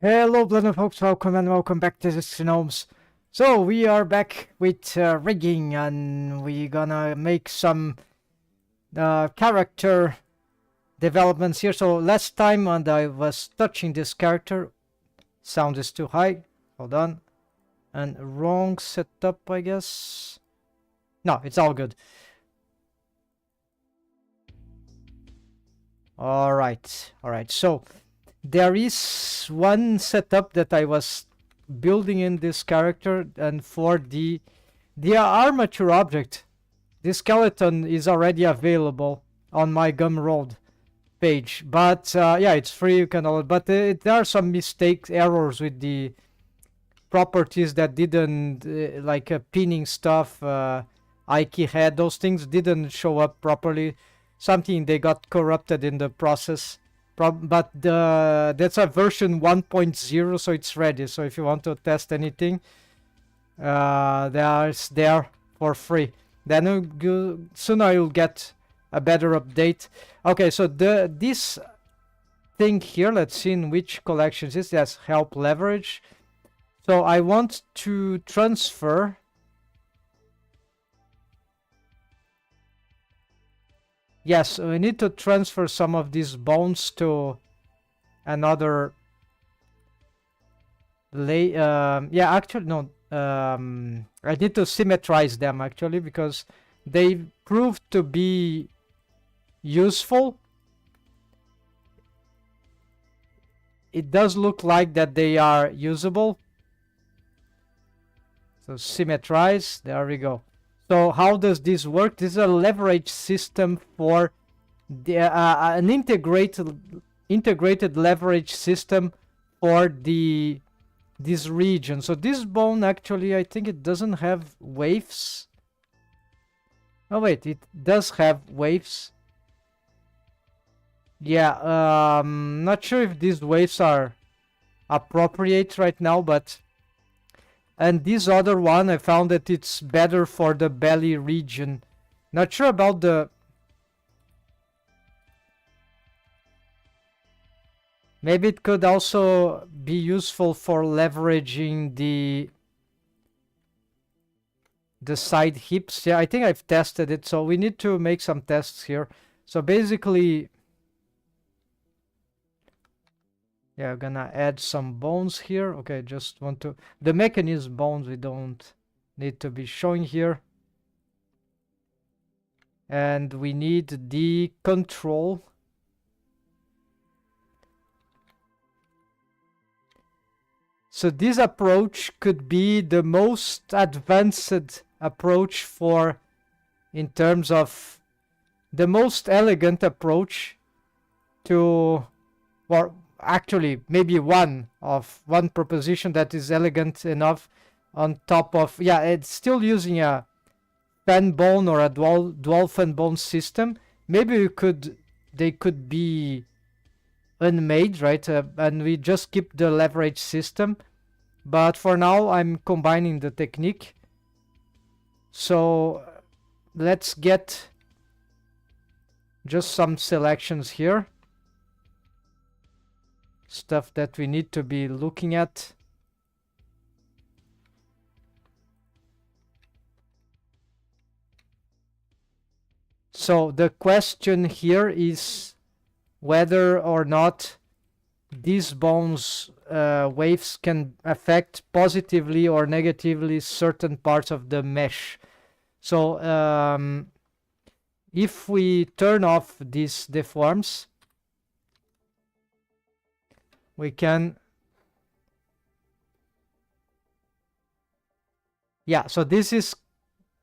Hello, Blender folks, welcome and welcome back to the Gnomes. So, we are back with rigging, and we're gonna make some character developments here. So, last time when I was touching this character, sound is too high, hold on, and wrong setup, I guess. No, it's all good. Alright, so there is one setup that I was building in this character, and for the armature object, this skeleton is already available on my Gumroad page, but yeah, it's free, you can all, but there are some mistakes, errors with the properties that didn't, like pinning stuff, Ike head, those things didn't show up properly. Something they got corrupted in the process. But that's a version 1.0, so it's ready. So if you want to test anything, there's there for free. Then sooner you'll get a better update. Okay, so this thing here, let's see in which collections is. That's help leverage. So I want to transfer. Yes, we need to transfer some of these bones to another yeah, actually, no. I need to symmetrize them, actually, because they proved to be useful. It does look like that they are usable. So symmetrize, there we go. So how does this work? This is a leverage system for the an integrated leverage system for this region. So this bone, actually, I think it doesn't have waves. Oh wait, it does have waves. Yeah, not sure if these waves are appropriate right now, but and this other one, I found that it's better for the belly region. Not sure about the... Maybe it could also be useful for leveraging the side hips. Yeah, I think I've tested it, so we need to make some tests here. So basically... Yeah, I'm gonna add some bones here. Okay, just want to... The mechanism bones we don't need to be showing here. And we need the control. So this approach could be the most advanced approach for... in terms of... the most elegant approach to... Well, actually, maybe one proposition that is elegant enough on top of... Yeah, it's still using a fan bone or a dual fan bone system. Maybe they could be unmade, right? And we just keep the leverage system. But for now, I'm combining the technique. So let's get just some selections here. Stuff that we need to be looking at. So the question here is whether or not these bones waves can affect positively or negatively certain parts of the mesh. So if we turn off these deforms, we can... Yeah, so this is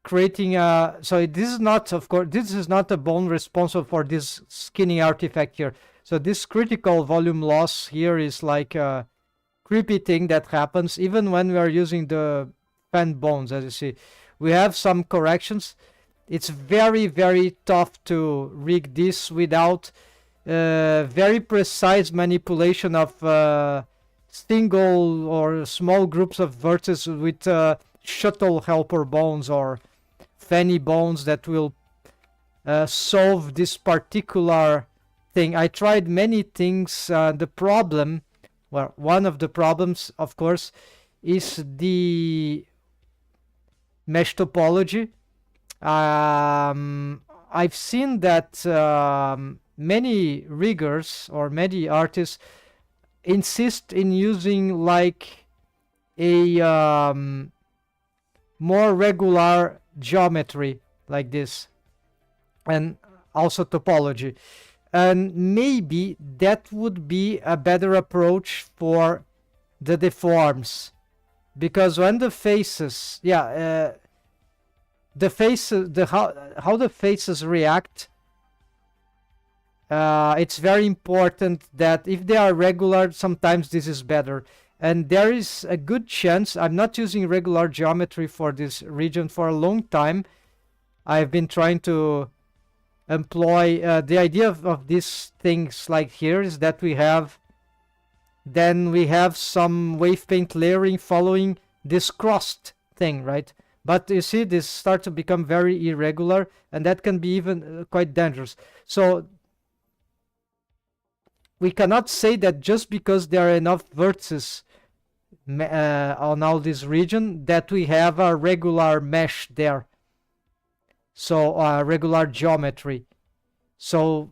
creating a... So this is not, of course, this is not a bone responsible for this skinning artifact here. So this critical volume loss here is like a creepy thing that happens even when we are using the fan bones, as you see. We have some corrections. It's very, very tough to rig this without... very precise manipulation of single or small groups of vertices with shuttle helper bones or fanny bones that will solve this particular thing. I tried many things. The problem well, one of the problems, of course, is the mesh topology. I've seen that many riggers or many artists insist in using like a more regular geometry like this, and also topology, and maybe that would be a better approach for the deforms, because when the faces, the faces, how the faces react, it's very important that if they are regular, sometimes this is better. And there is a good chance, I'm not using regular geometry for this region for a long time. I've been trying to employ the idea of these things like here is that we have some wave paint layering following this crossed thing, right? But you see, this starts to become very irregular, and that can be even quite dangerous. So we cannot say that just because there are enough vertices on all this region that we have a regular mesh there. So regular geometry. So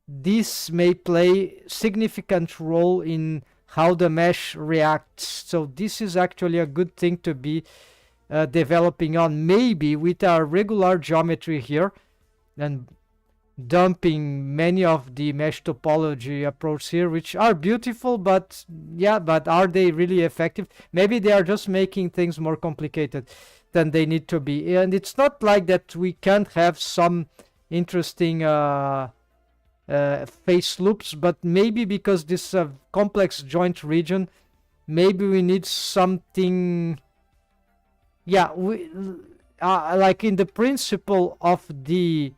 this may play significant role in how the mesh reacts. So this is actually a good thing to be developing on, maybe with our regular geometry here, and dumping many of the mesh topology approach here, which are beautiful, but are they really effective? Maybe they are just making things more complicated than they need to be. And it's not like that we can't have some interesting face loops, but maybe because this complex joint region, maybe we need something, like in the principle of the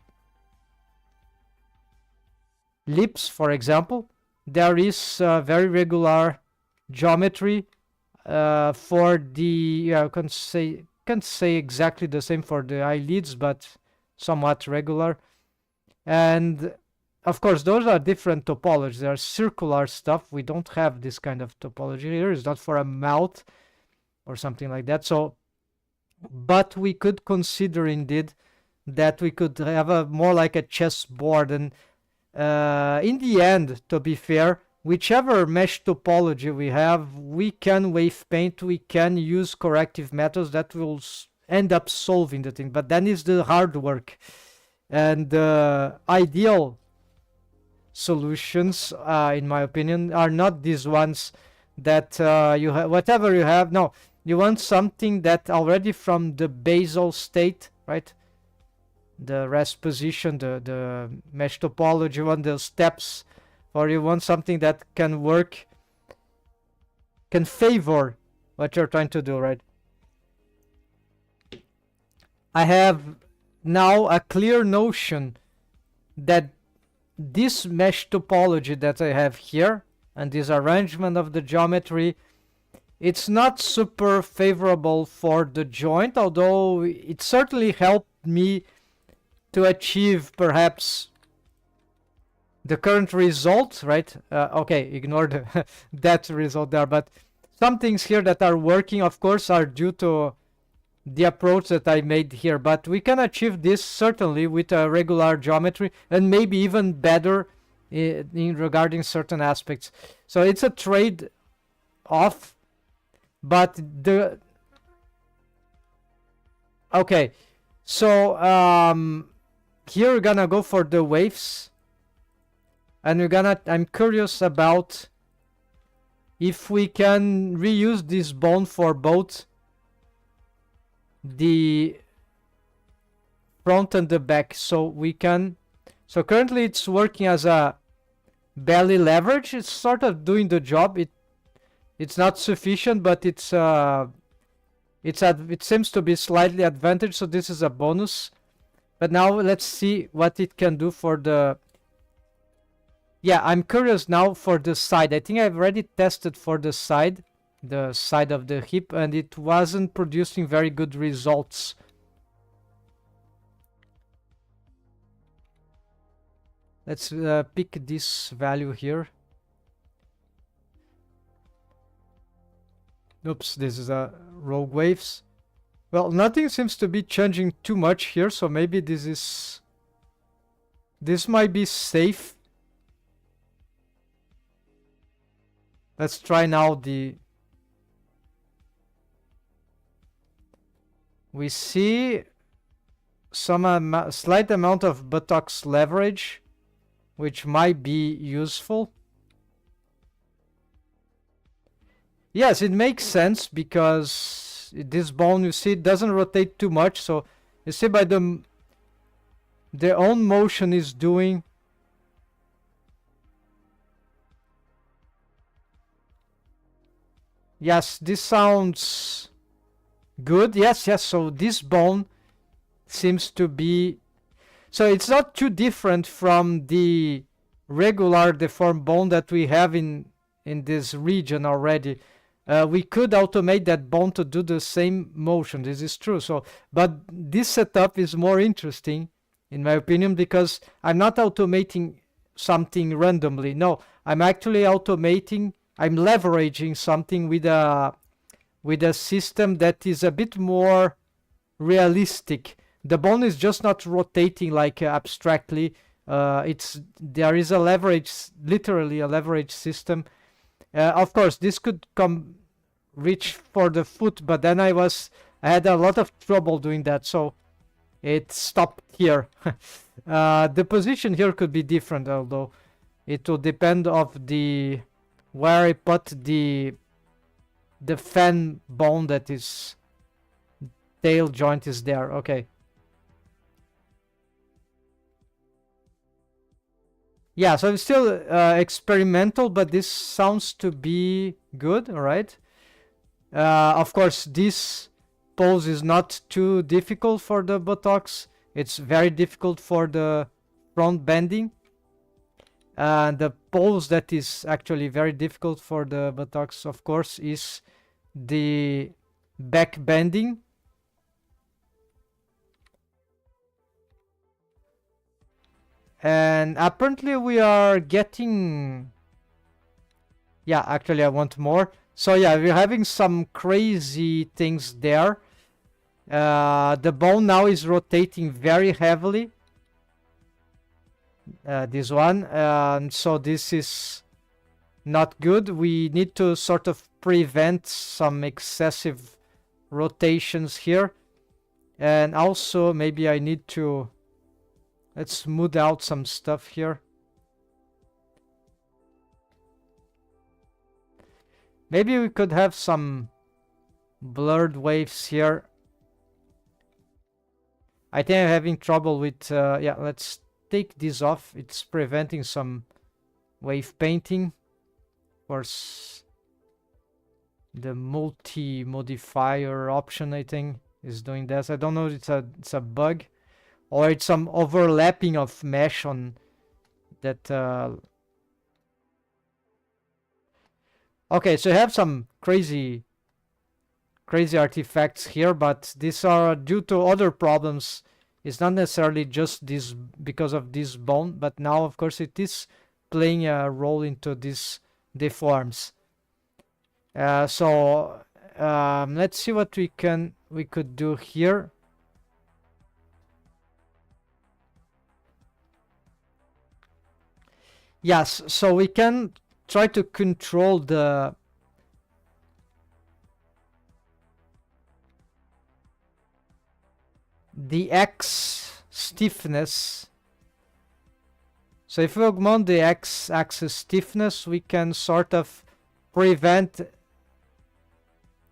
lips, for example, there is very regular geometry for the, I can't say exactly the same for the eyelids, but somewhat regular. And of course, those are different topologies. They are circular stuff. We don't have this kind of topology here. It's not for a mouth or something like that. So, but we could consider indeed that we could have a more like a chessboard. And in the end, to be fair, whichever mesh topology we have, we can wave paint, we can use corrective methods that will end up solving the thing. But then is the hard work. And ideal solutions, in my opinion, are not these ones that you have, whatever you have. No, you want something that already from the basal state, right? The rest position, the mesh topology, you want the steps, or you want something that can work, can favor what you're trying to do, right? I have now a clear notion that this mesh topology that I have here and this arrangement of the geometry, it's not super favorable for the joint, although it certainly helped me to achieve perhaps the current result, right? Okay, ignore that result there, but some things here that are working, of course, are due to the approach that I made here, but we can achieve this certainly with a regular geometry, and maybe even better in regarding certain aspects. So it's a trade off, but okay, so here we're gonna go for the waves, and I'm curious about if we can reuse this bone for both the front and the back. So we can, so currently it's working as a belly leverage. It's sort of doing the job. It's not sufficient, but it seems to be slightly advantage, so this is a bonus. But now let's see what it can do for the, I'm curious now for the side. I think I've already tested for the side of the hip, and it wasn't producing very good results. Let's pick this value here. Oops, this is a rogue waves. Well, nothing seems to be changing too much here, so maybe this might be safe. Let's try now we see some slight amount of buttocks leverage, which might be useful. Yes, it makes sense because this bone, you see, it doesn't rotate too much. So you see by their own motion is doing. Yes, this sounds good. Yes, yes. So this bone seems to be, so it's not too different from the regular deformed bone that we have in this region already. We could automate that bone to do the same motion. This is true. So, but this setup is more interesting, in my opinion, because I'm not automating something randomly. No, I'm actually automating. I'm leveraging something with a system that is a bit more realistic. The bone is just not rotating like abstractly. There is a leverage, literally a leverage system. Of course, this could reach for the foot, but then I had a lot of trouble doing that, so it stopped here. The position here could be different, although it will depend of where I put the fan bone that is tail joint is there. Okay. Yeah, so it's still experimental, but this sounds to be good. All right. Of course, this pose is not too difficult for the buttocks. It's very difficult for the front bending. The pose that is actually very difficult for the buttocks, of course, is the back bending. And apparently we are getting... Yeah, actually I want more. So yeah, we're having some crazy things there. The bone now is rotating very heavily. This one. So this is not good. We need to sort of prevent some excessive rotations here. And also maybe I need to... Let's smooth out some stuff here. Maybe we could have some blurred waves here. I think I'm having trouble with... yeah, let's take this off. It's preventing some wave painting. Of course, the multi-modifier option, I think, is doing this. I don't know if it's a bug. Or it's some overlapping of mesh on that. Okay, so you have some crazy artifacts here, but these are due to other problems. It's not necessarily just this because of this bone, but now, of course, it is playing a role into these deforms. So let's see what we could do here. Yes, so we can try to control the X stiffness. So if we augment the X axis stiffness, we can sort of prevent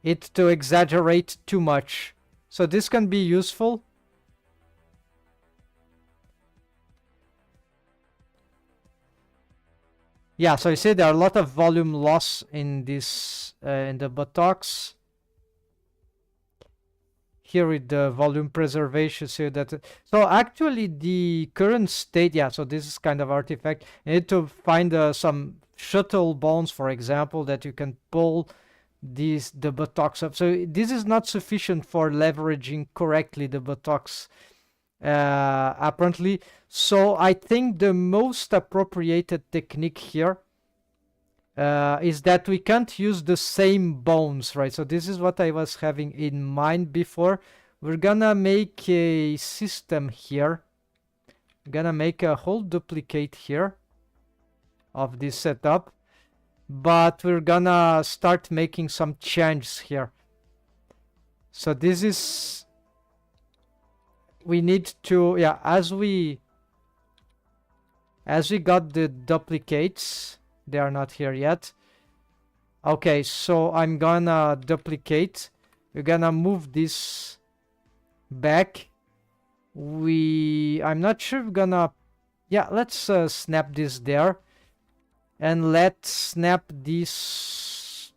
it to exaggerate too much. So this can be useful. Yeah, so you see there are a lot of volume loss in this in the buttocks. Here with the volume preservation, so that so actually the current state, yeah, so this is kind of artifact. You need to find some shuttle bones, for example, that you can pull the buttocks up. So this is not sufficient for leveraging correctly the buttocks, apparently. So I think the most appropriated technique here is that we can't use the same bones, right? So this is what I was having in mind before. We're gonna make a system here. We're gonna make a whole duplicate here of this setup, but we're gonna start making some changes here. So this is, we need to, yeah, as we got the duplicates, they are not here yet. Okay, so I'm gonna duplicate. We're gonna move this back. I'm not sure we're gonna, yeah, let's snap this there. And let's snap this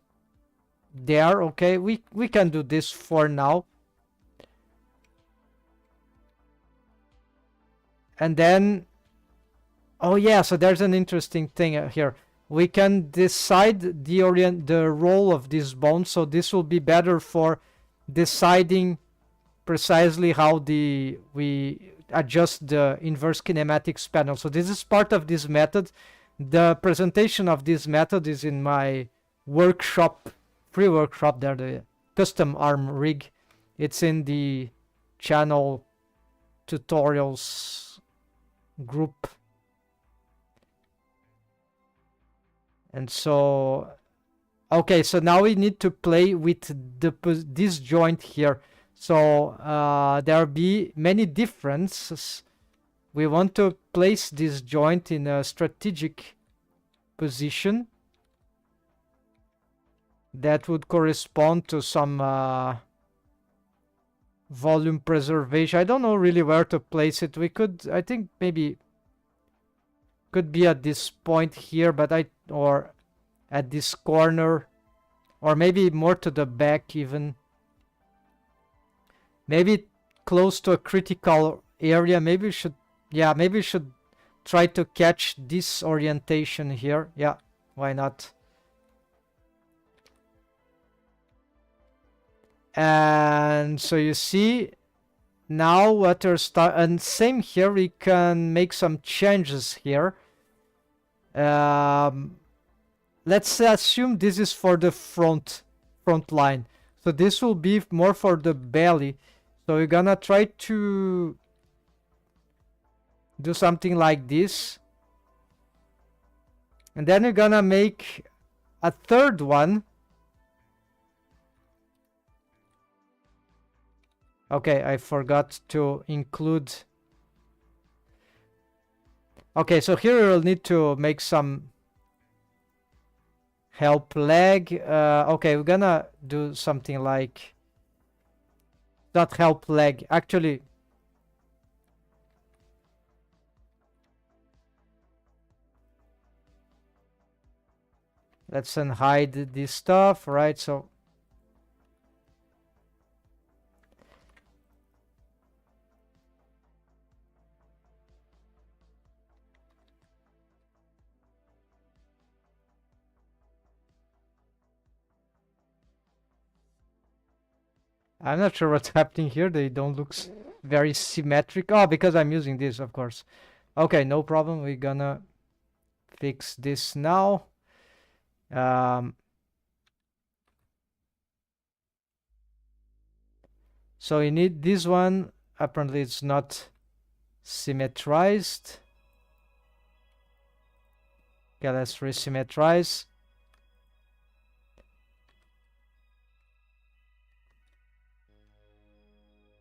there. Okay, we can do this for now. And then, oh yeah, so there's an interesting thing here. We can decide the role of this bone, so this will be better for deciding precisely how we adjust the inverse kinematics panel. So this is part of this method. The presentation of this method is in my workshop, free workshop there, the custom arm rig. It's in the channel tutorials group. And so, okay, so now we need to play with this joint here. So there be many differences. We want to place this joint in a strategic position that would correspond to some volume preservation. I don't know really where to place it. We could, I think maybe could be at this point here, but or at this corner, or maybe more to the back even. Maybe close to a critical area. Maybe we should, yeah, maybe we should try to catch this orientation here. Yeah, why not? And so you see now what are and same here, we can make some changes here. Let's assume this is for the front line, so this will be more for the belly. So we're gonna try to do something like this, and then we're gonna make a third one. Okay, I forgot to include. Okay, so here we'll need to make some help leg. Okay, we're gonna do something like not help leg. Actually, let's unhide this stuff, right? So I'm not sure what's happening here. They don't look very symmetric. Oh, because I'm using this, of course. Okay, no problem. We're gonna fix this now. So you need this one. Apparently it's not symmetrized. Okay, let's resymmetrize.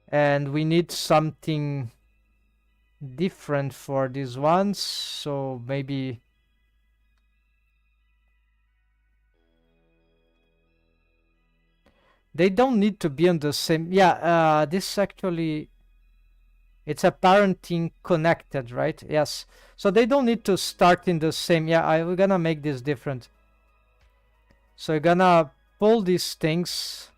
And we need something different for these ones, so maybe they don't need to be on the same. Yeah, this actually, it's a parenting connected, right? Yes, so they don't need to start in the same. Yeah, we're gonna make this different. So we're gonna pull these things.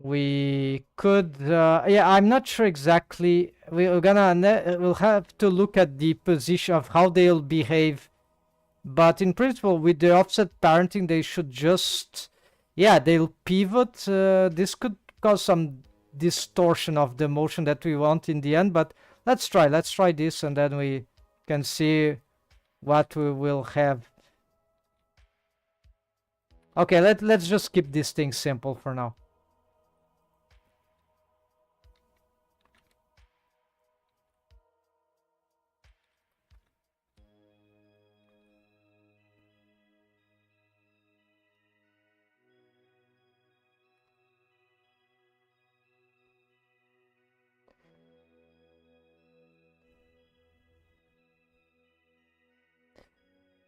we could, yeah, I'm not sure exactly. We'll have to look at the position of how they'll behave. But in principle, with the offset parenting, they should just, yeah, they'll pivot. This could cause some distortion of the motion that we want in the end. But let's try this, and then we can see what we will have. Okay, let's just keep this thing simple for now.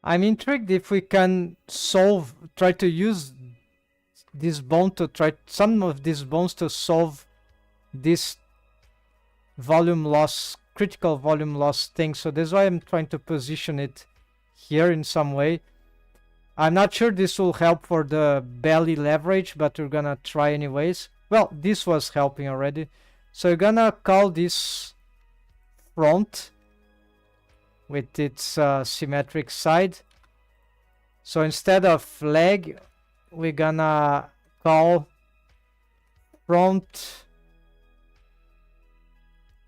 I'm intrigued if we can try to use this bone to some of these bones to solve this critical volume loss thing. So that's why I'm trying to position it here in some way. I'm not sure this will help for the belly leverage, but we're gonna try anyways. Well, this was helping already. So we're gonna call this front with its symmetric side. So instead of leg, we're gonna call front.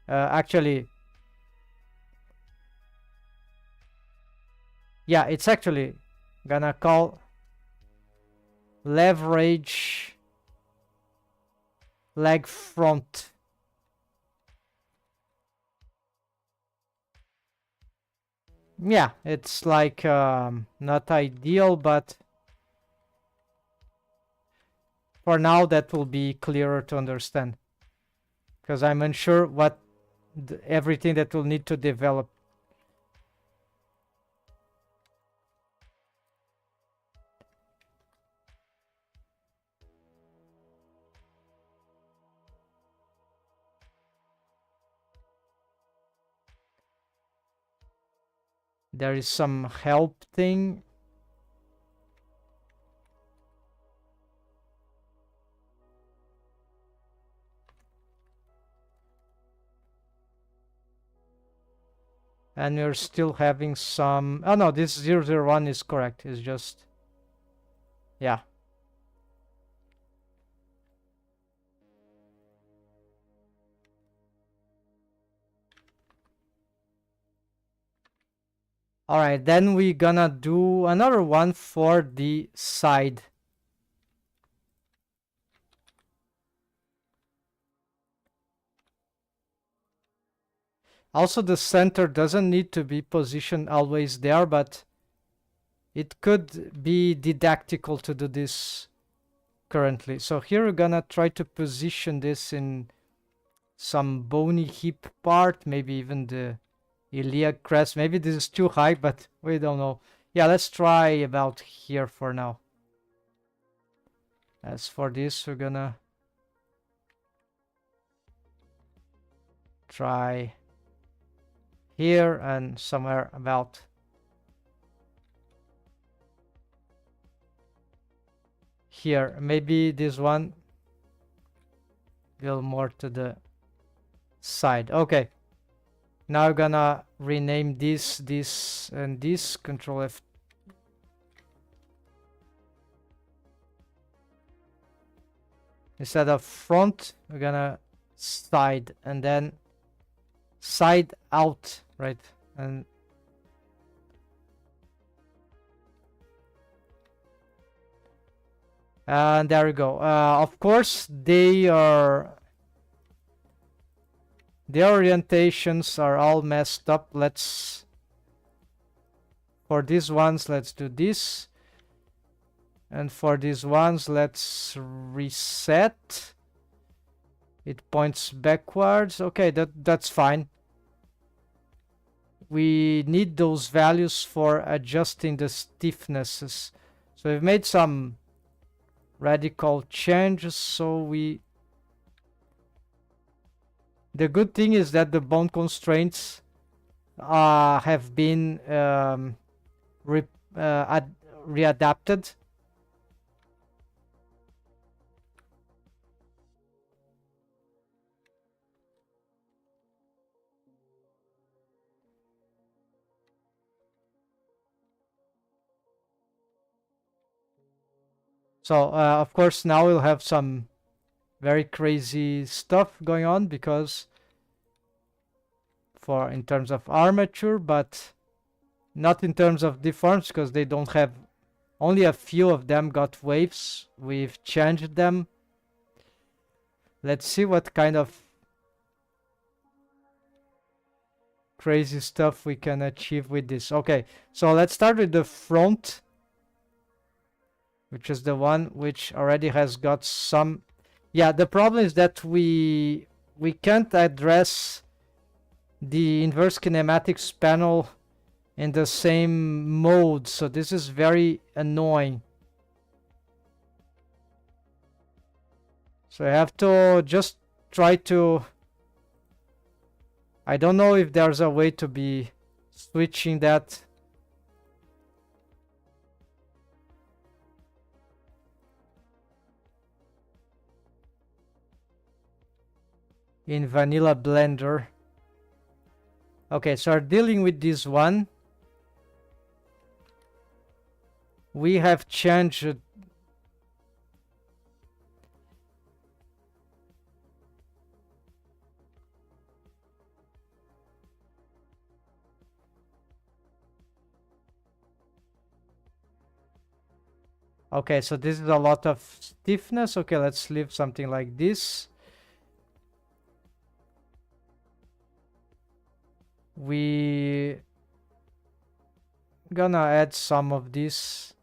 Actually, yeah, it's actually gonna call leverage leg front. Yeah, it's like not ideal, but for now that will be clearer to understand, because I'm unsure what everything that we'll need to develop. There is some help thing. And we're still having some... Oh no, this 001 is correct. It's just... Yeah. Alright, then we're gonna do another one for the side. Also, the center doesn't need to be positioned always there, but it could be didactical to do this currently. So here we're gonna try to position this in some bony hip part, maybe even the iliac crest. Maybe this is too high, but we don't know. Yeah, let's try about here for now. As for this, we're gonna try here and somewhere about here. Maybe this one a little more to the side. Okay. Now we're gonna rename this, and this. Control F. Instead of front, we're gonna side, and then side out, right? And there we go. Of course, the orientations are all messed up. For these ones, let's do this. And for these ones, let's reset. It points backwards. Okay, that's fine. We need those values for adjusting the stiffnesses. So we've made some radical changes. So the good thing is that the bone constraints have been readapted. So of course now we'll have some very crazy stuff going on because for in terms of armature, but not in terms of deforms because they don't have, only a few of them got waves. We've changed them. Let's see what kind of crazy stuff we can achieve with this. Okay, so let's start with the front, which is the one which already has got some. Yeah, the problem is that we can't address the inverse kinematics panel in the same mode, so this is very annoying. So I have to just try to, I don't know if there's a way to be switching that. In Vanilla Blender. Okay, so we're dealing with this one. We have changed. Okay, so this is a lot of stiffness. Okay, let's leave something like this. We gonna add some of this.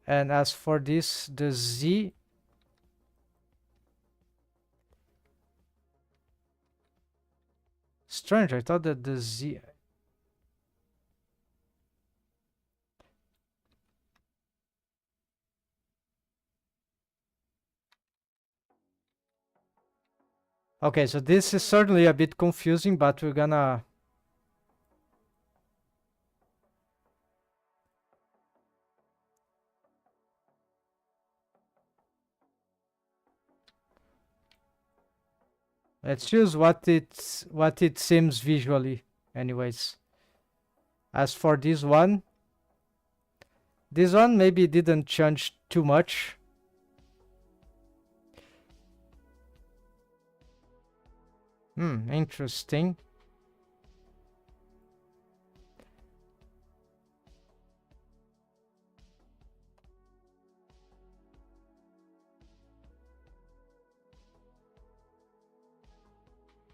And as for this, the Z, strange, I thought that the Z, okay, so this is certainly a bit confusing, but we're gonna, let's choose what it seems visually anyways. As for this one maybe didn't change too much. Interesting.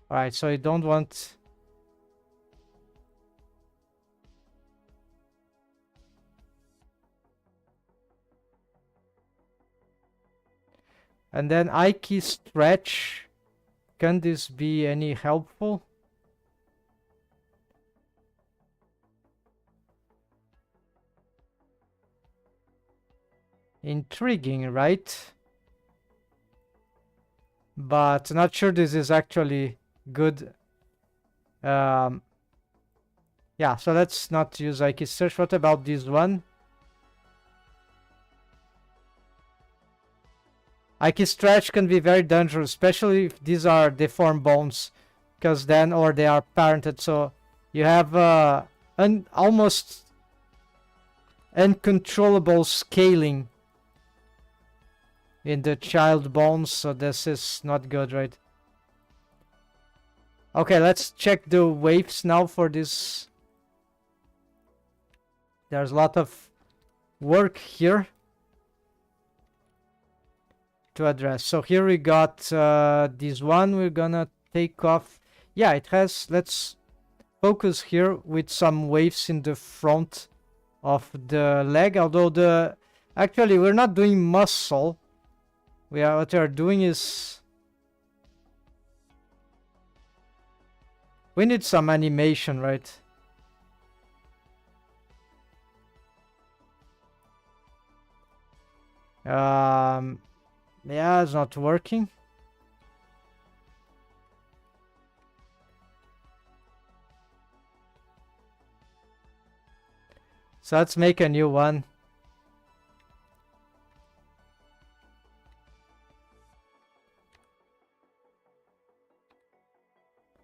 All right, so I don't want, and then I key stretch. Can this be any helpful? Intriguing, right? But not sure this is actually good. Yeah, so let's not use IK search. What about this one? IK stretch can be very dangerous, especially if these are deformed bones, because then, or they are parented, so you have almost uncontrollable scaling in the child bones, so this is not good, right? Okay, let's check the waves now for this. There's a lot of work here to address. So here we got this one. We're gonna take off. Yeah, it has. Let's focus here with some waves in the front of the leg. Although actually we're not doing muscle. What we are doing is we need some animation, right? Yeah, it's not working. So let's make a new one.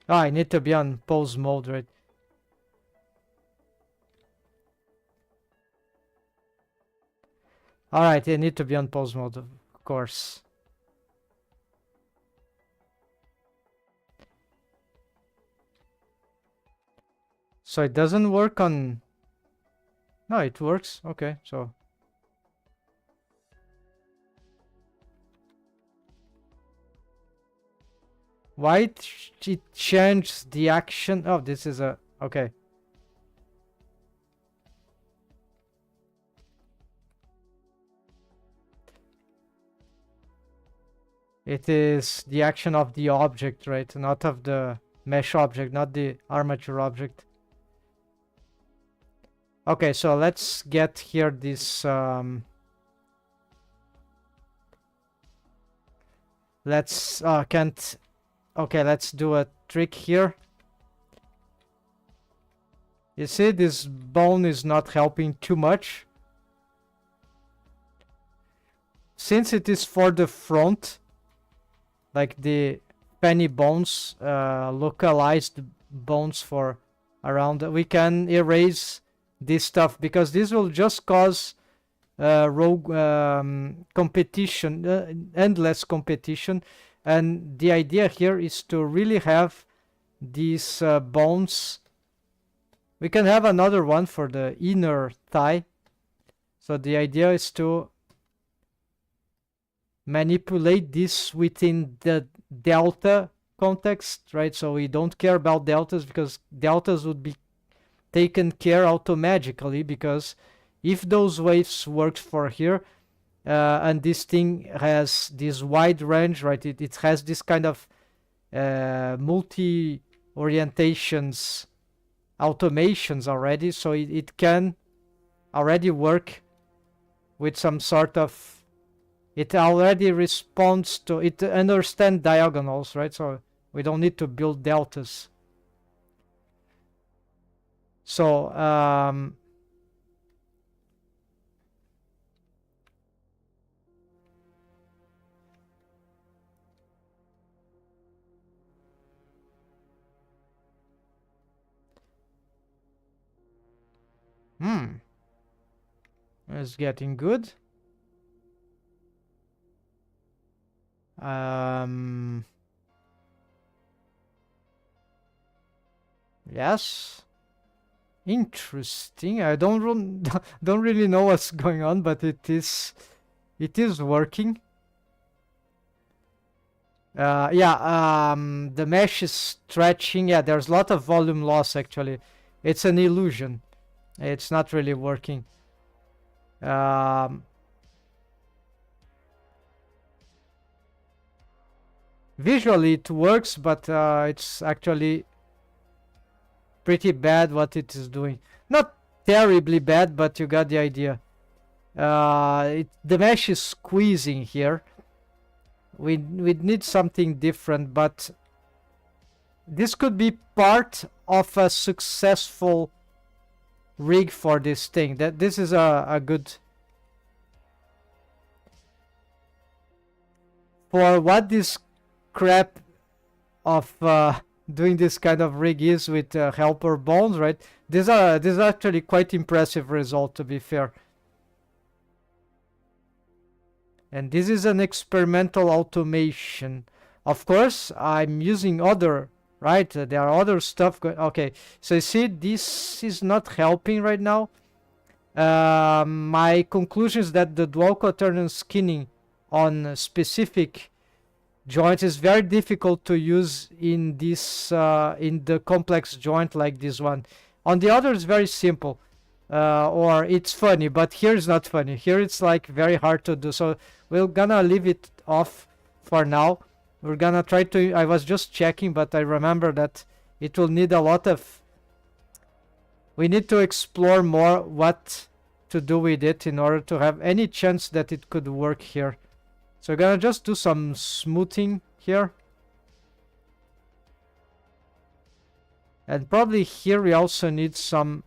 Oh, I need to be on pose mode, right? All right, they need to be on pose mode, of course. So it doesn't work on... No, it works. Okay, so... Why it changed the action? Oh, this is a... Okay. It is the action of the object, right? Not of the mesh object, not the armature object. Okay, so let's get here this... let's... can't... Okay, let's do a trick here. You see, this bone is not helping too much. Since it is for the front, like the penny bones, localized bones for around, we can erase this stuff, because this will just cause rogue competition, endless competition. And the idea here is to really have these bones. We can have another one for the inner thigh. So the idea is to manipulate this within the delta context, right? So we don't care about deltas, because deltas would be taken care automatically, because if those waves work for here, and this thing has this wide range, right? It has this kind of multi orientations, automations already, so it can already work with some sort of... It already responds to... It understands diagonals, right? So we don't need to build deltas. So it's getting good. Yes. Interesting. I don't don't really know what's going on, but it is working. Yeah, the mesh is stretching. Yeah, there's a lot of volume loss actually. It's an illusion. It's not really working. Visually it works, but it's actually pretty bad what it is doing. Not terribly bad, but you got the idea. The mesh is squeezing here. We need something different, but this could be part of a successful rig for this thing. That this is a good... For what this crap of doing this kind of rig is with helper bones, right? This is actually quite impressive result, to be fair. And this is an experimental automation. Of course, I'm using other, right? There are other stuff. Okay, so you see, this is not helping right now. My conclusion is that the dual quaternion skinning on specific joint is very difficult to use in this in the complex joint like this one. On the other, it's very simple, or it's funny, but here it's not funny. Here it's like very hard to do. So we're gonna leave it off for now. We're gonna try to... I was just checking, but I remember that it will need a lot of... We need to explore more what to do with it in order to have any chance that it could work here. So we're gonna just do some smoothing here. And probably here we also need some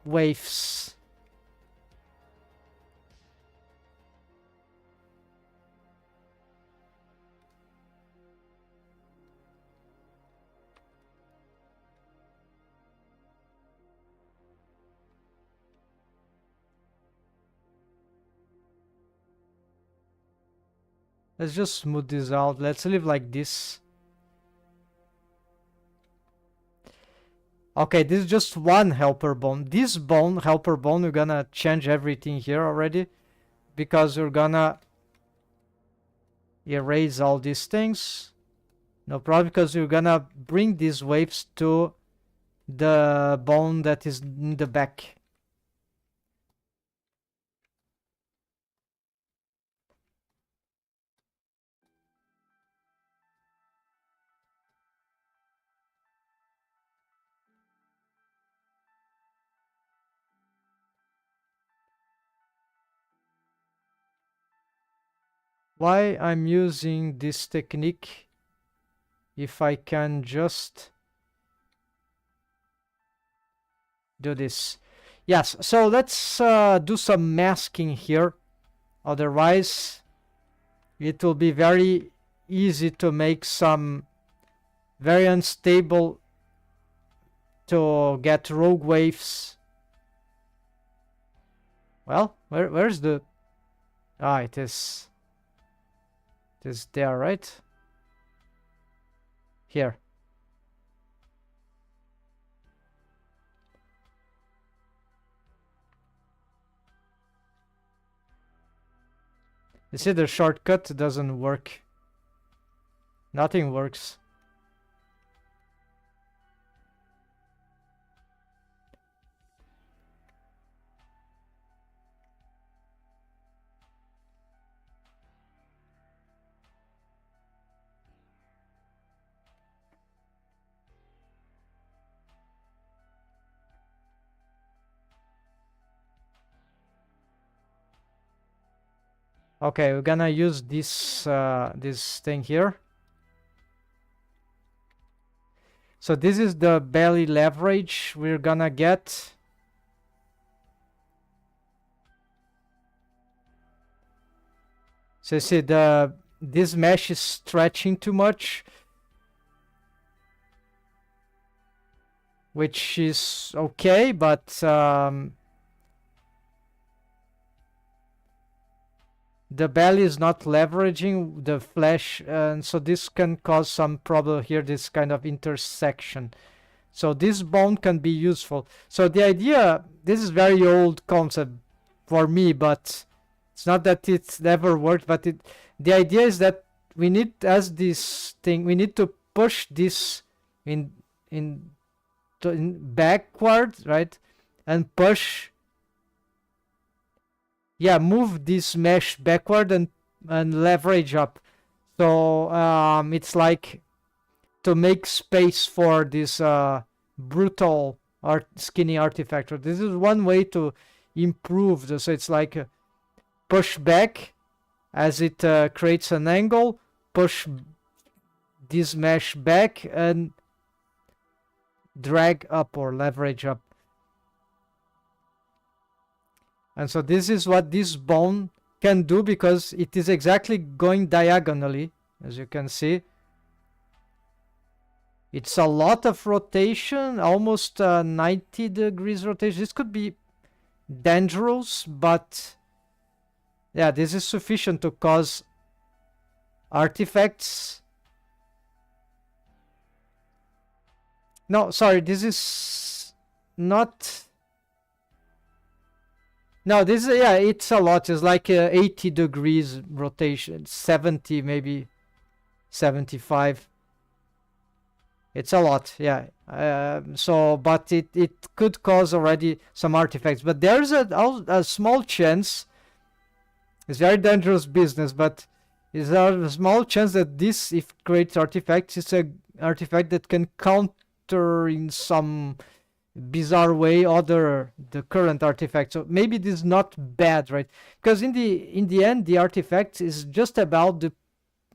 waves. Let's just smooth this out. Let's leave like this. Okay, this is just one helper bone. This bone, helper bone, we're gonna change everything here already, because we're gonna erase all these things. No problem, because we're gonna bring these waves to the bone that is in the back. Why I'm using this technique, if I can just do this. Yes, so let's do some masking here. Otherwise, it will be very easy to make some very unstable, to get rogue waves. Well, where's the... Ah, it is there, right? Here. You see, the shortcut doesn't work. Nothing works. Okay, we're gonna use this this thing here. So this is the belly leverage we're gonna get. So you see, this mesh is stretching too much, which is okay, but the belly is not leveraging the flesh, and so this can cause some problem here, this kind of intersection. So this bone can be useful. So the idea, this is very old concept for me, but it's not that it's never worked, but the idea is that we need, as this thing, we need to push this in backwards, right? And push, yeah, move this mesh backward and leverage up. So it's like to make space for this brutal skinny artifact. This is one way to improve this. So it's like push back as it creates an angle, push this mesh back and drag up or leverage up. And so this is what this bone can do, because it is exactly going diagonally, as you can see. It's a lot of rotation, almost 90 degrees rotation. This could be dangerous, but yeah, this is sufficient to cause artifacts. No, sorry, this is not... No, this is, yeah, it's a lot. It's like 80 degrees rotation, 70, maybe 75. It's a lot, yeah. So, but it could cause already some artifacts. But there's a small chance. It's very dangerous business, but there's a small chance that this, if it creates artifacts, it's an artifact that can counter in some bizarre way the current artifact. So maybe this is not bad, right? Because in the end, the artifact is just about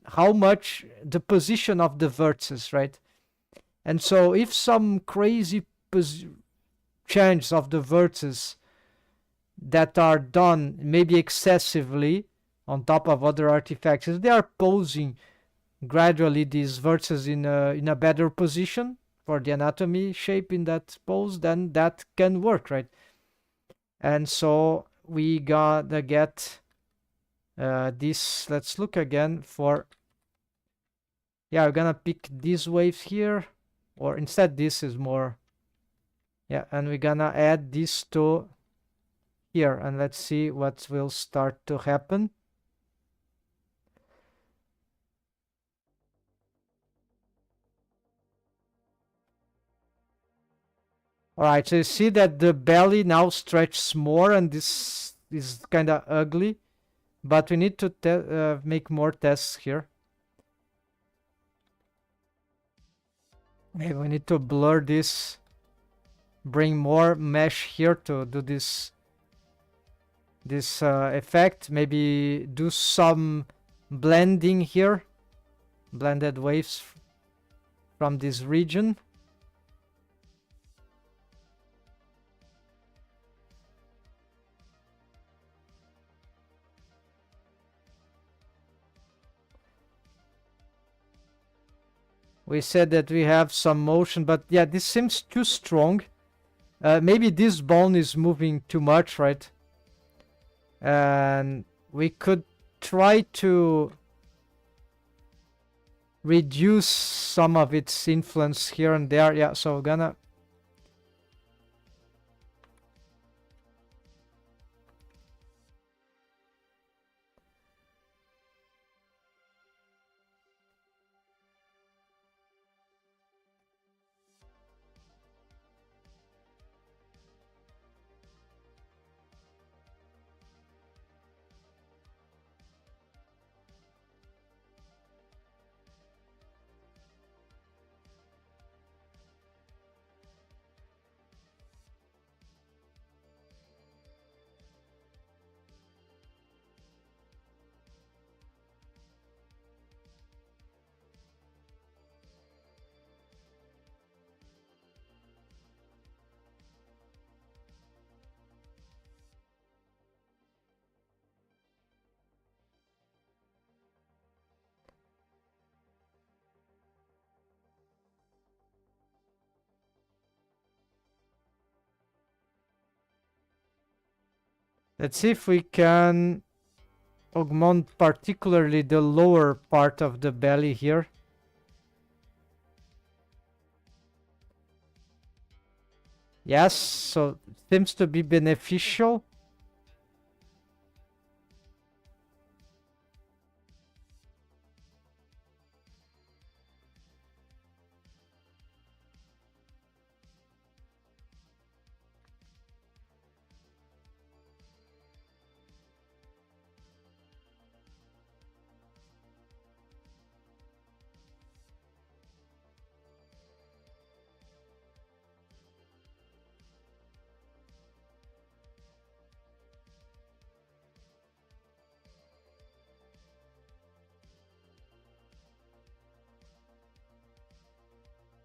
how much the position of the vertices, right? And so if some crazy change of the vertices that are done maybe excessively on top of other artifacts, if they are posing gradually these vertices in a better position for the anatomy shape in that pose, then that can work, right? And so we gotta get This, let's look again for, yeah, we're gonna pick these waves here, or instead this is more, yeah, and we're gonna add these to here, and let's see what will start to happen. All right, so you see that the belly now stretches more, and this is kind of ugly, but we need to make more tests here. Maybe we need to blur this, bring more mesh here to do this effect. Maybe do some blending here, blended waves from this region. We said that we have some motion, but yeah, this seems too strong. Maybe this bone is moving too much, right? And we could try to reduce some of its influence here and there. Yeah, so we're gonna let's see if we can augment particularly the lower part of the belly here. Yes, so it seems to be beneficial.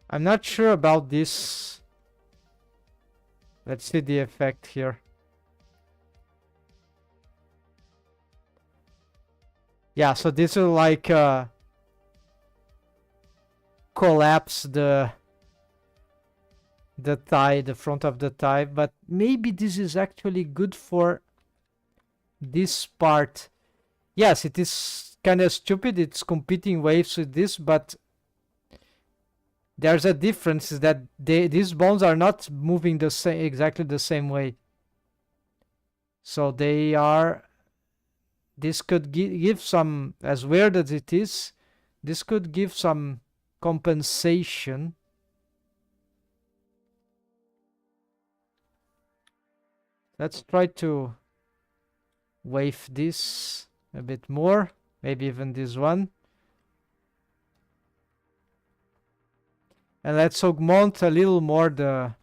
I'm not sure about this. Let's see the effect here. Yeah, so this will like collapse the thigh, the front of the thigh, but maybe this is actually good for this part. Yes, it is kind of stupid. It's competing waves with this, but there's a difference is that these bones are not moving the same exactly the same way. So they are. This could give some, as weird as it is, this could give some compensation. Let's try to wave this a bit more, maybe even this one. And let's augment a little more the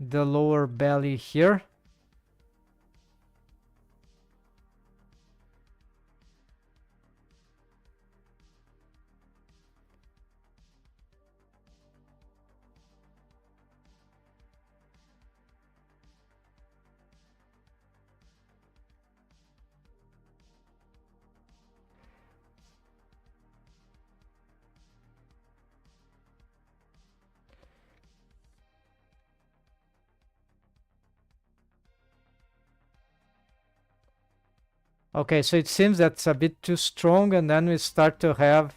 lower belly here. Okay, so it seems that's a bit too strong, and then we start to have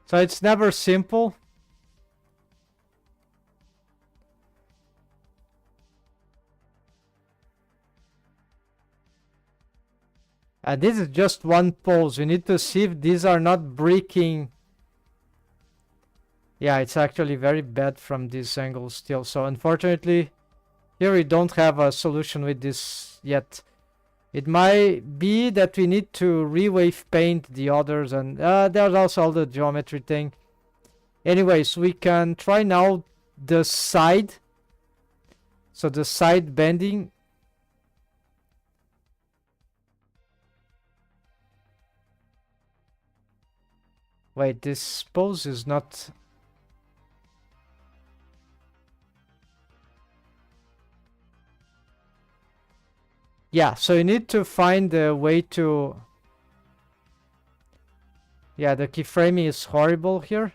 so it's never simple. This is just one pose. We need to see if these are not breaking. Yeah, it's actually very bad from this angle still. So unfortunately, here we don't have a solution with this yet. It might be that we need to re-wave paint the others, and there's also all the geometry thing. Anyways, we can try now the side. So the side bending. Wait, this pose is not... Yeah, so you need to find a way to... Yeah, the keyframing is horrible here.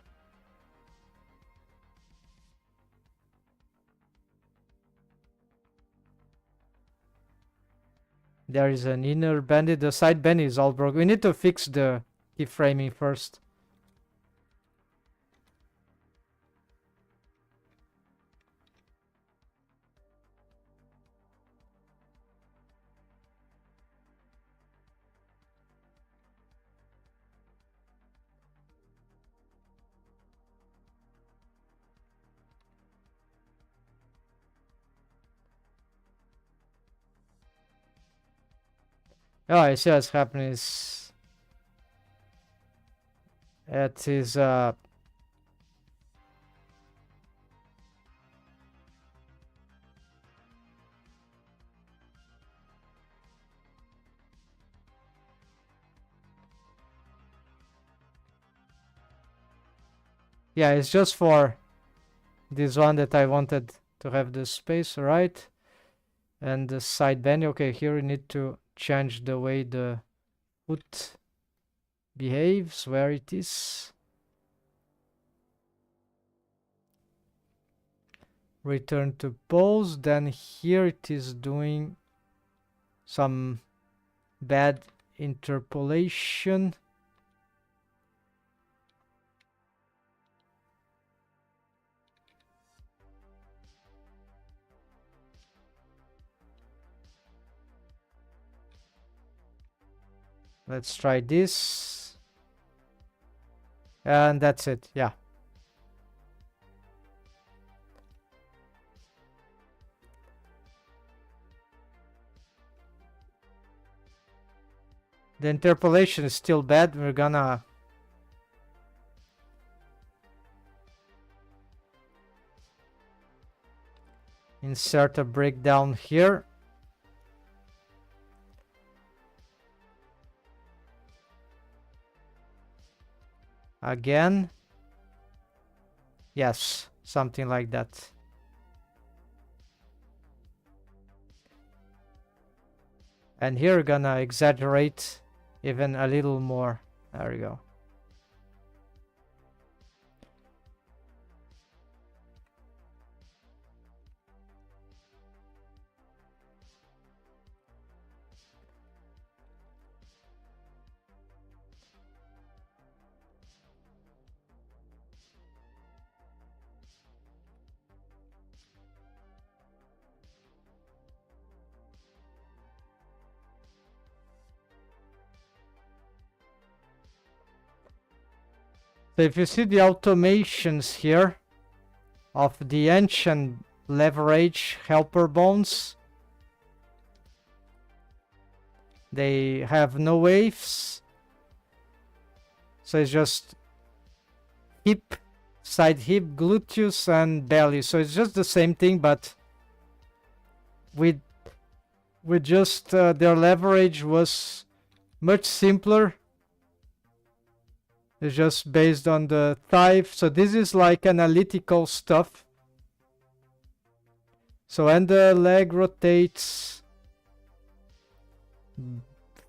There is an inner bandit. The side bandit is all broken. We need to fix the keyframing first. Oh, I see what's happening is... It is... Yeah, it's just for this one that I wanted to have the space, right? And the side bend. Okay, here we need to change the way the foot behaves, where it is. Return to pose. Then here it is doing some bad interpolation. Let's try this. And that's it. Yeah. The interpolation is still bad. We're gonna insert a breakdown here. Again. Yes, something like that. And here we're gonna exaggerate even a little more. There we go. So if you see the automations here of the ancient leverage helper bones, they have no waves. So it's just hip, side hip, gluteus, and belly. So it's just the same thing, but with just their leverage was much simpler. It's just based on the thigh. So this is like analytical stuff. So when the leg rotates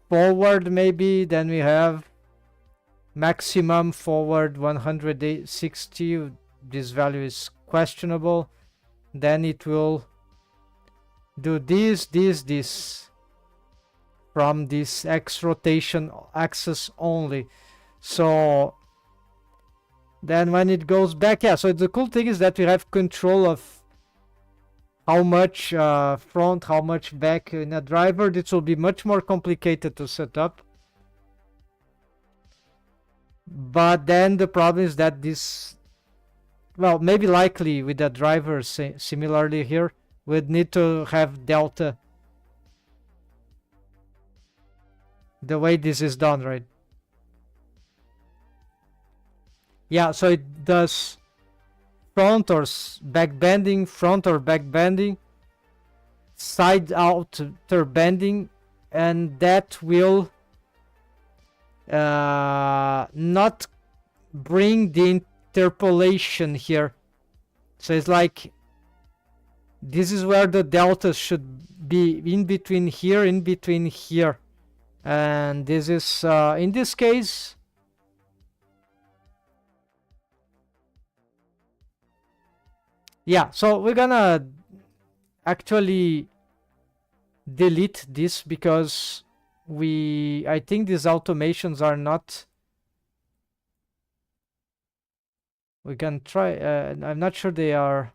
forward maybe, then we have maximum forward 160, this value is questionable. Then it will do this from this X rotation axis only. So then when it goes back, yeah, so the cool thing is that we have control of how much front, how much back in a driver. This will be much more complicated to set up. But then the problem is that this, well, maybe likely with the driver, similarly here, we'd need to have delta the way this is done, right? Yeah, so it does front or back bending, front or back bending, side outer bending, and that will not bring the interpolation here. So it's like this is where the delta should be, in between here, and this is in this case yeah, so we're gonna actually delete this because I think these automations are not, we can try, I'm not sure they are,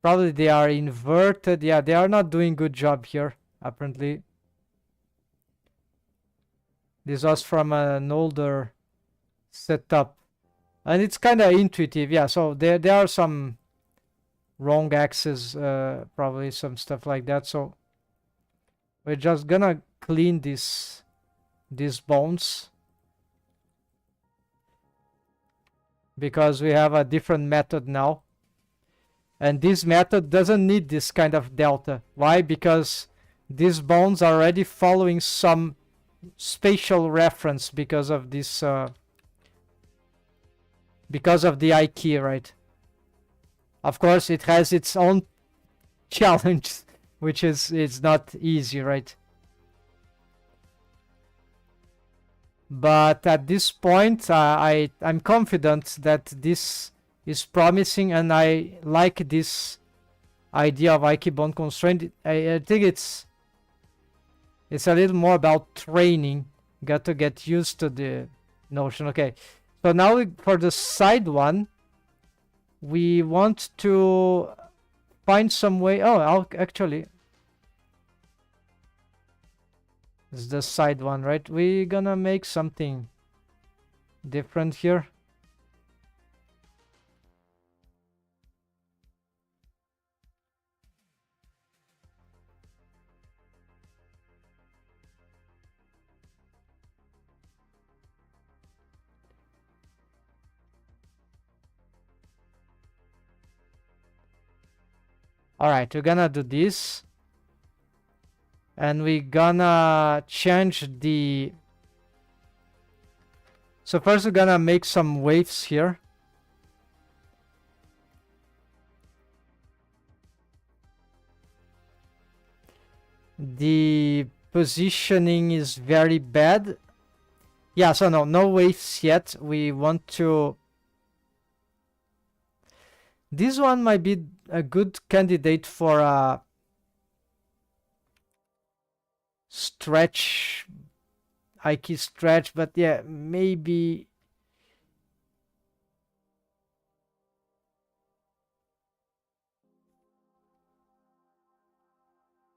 probably they are inverted. Yeah, they are not doing good job here, apparently. This was from an older setup. And it's kind of intuitive, yeah. So there are some wrong axes, probably some stuff like that. So we're just gonna clean these bones because we have a different method now. And this method doesn't need this kind of delta. Why? Because these bones are already following some spatial reference because of this because of the I key, right? Of course it has its own challenge, which is it's not easy, right? But at this point I'm confident that this is promising, and I like this idea of I key bone constraint. I think it's a little more about training. Got to get used to the notion. Okay, so now for the side one, we want to find some way. Oh, actually, this is the side one, right? We're gonna make something different here. All right, we're gonna do this, and we're gonna change the, so first we're gonna make some waves here. The positioning is very bad. Yeah, so no waves yet. We want to, this one might be a good candidate for a stretch, I key stretch, but yeah, maybe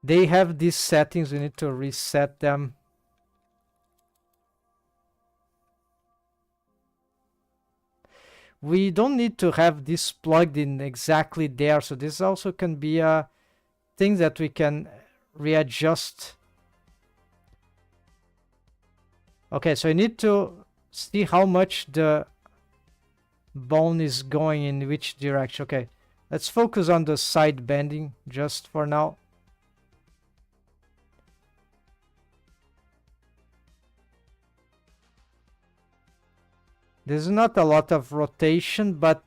they have these settings. We need to reset them. We don't need to have this plugged in exactly there, so this also can be a thing that we can readjust. Okay, so I need to see how much the bone is going in which direction. Okay, let's focus on the side bending just for now. There's not a lot of rotation, but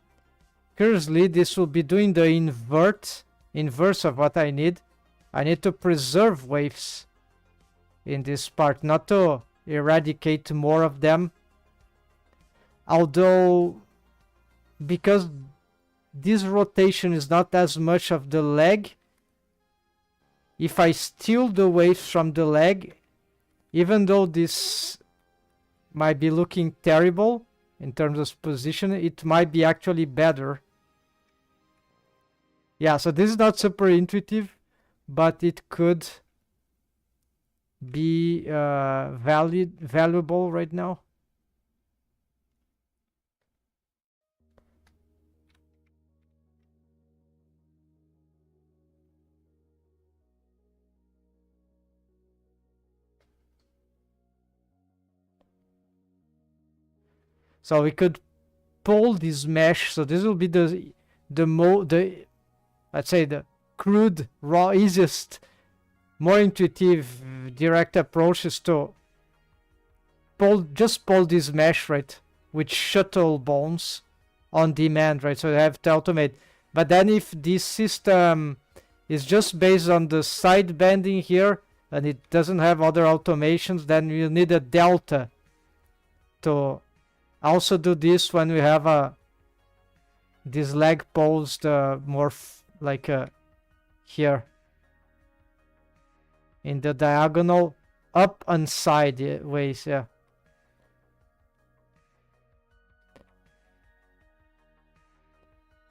curiously this will be doing the invert inverse of what I need. I need to preserve waves in this part, not to eradicate more of them. Although, because this rotation is not as much of the leg, if I steal the waves from the leg, even though this might be looking terrible in terms of position, it might be actually better. Yeah, so this is not super intuitive, but it could be valuable right now. So we could pull this mesh. So this will be the let's say the crude, raw, easiest, more intuitive, direct approach is to just pull this mesh, right, with shuttle bones on demand, right? So you have to automate. But then if this system is just based on the side bending here and it doesn't have other automations, then you need a delta to also do this when we have this leg posed more like here in the diagonal up and sideways. Yeah.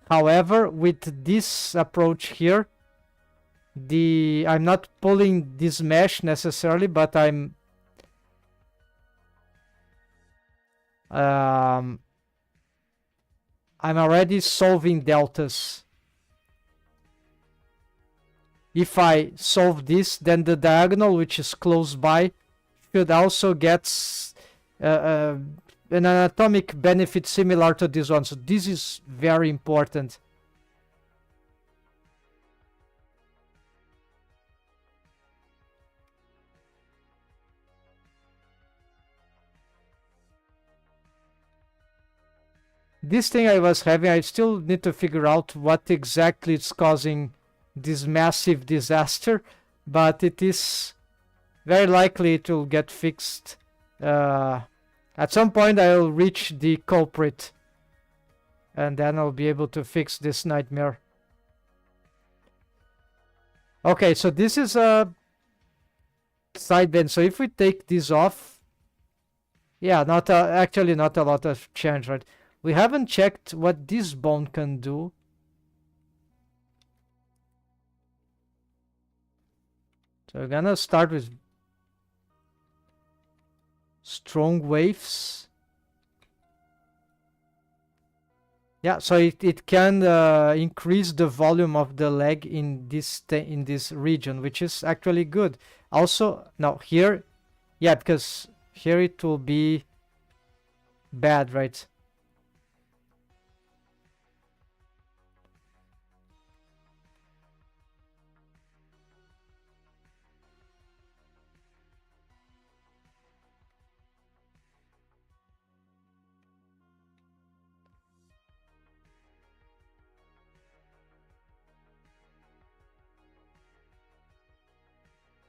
However, with this approach here, I'm not pulling this mesh necessarily, but I'm already solving deltas. If I solve this, then the diagonal, which is close by, should also get an anatomic benefit similar to this one. So this is very important. This thing I was having, I still need to figure out what exactly is causing this massive disaster, but it is very likely it will get fixed. At some point I'll reach the culprit, and then I'll be able to fix this nightmare. Okay, so this is a side bend. So if we take this off, yeah, actually not a lot of change, right? We haven't checked what this bone can do. So we're gonna start with strong waves. Yeah, so it can increase the volume of the leg in this region, which is actually good. Also, now here, yeah, because here it will be bad, right?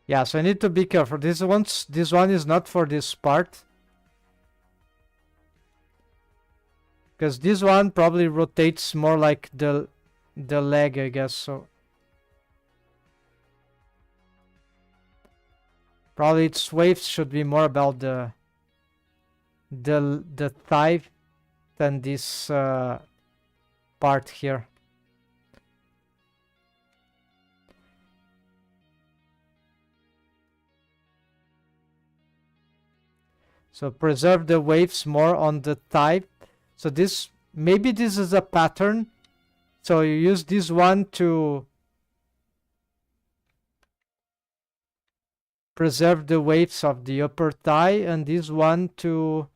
Yeah, so I need to be careful. This one is not for this part, because this one probably rotates more like the leg, I guess. So probably its waves should be more about the thigh than this part here. So preserve the waves more on the thigh. So maybe this is a pattern. So you use this one to preserve the waves of the upper thigh, and this one to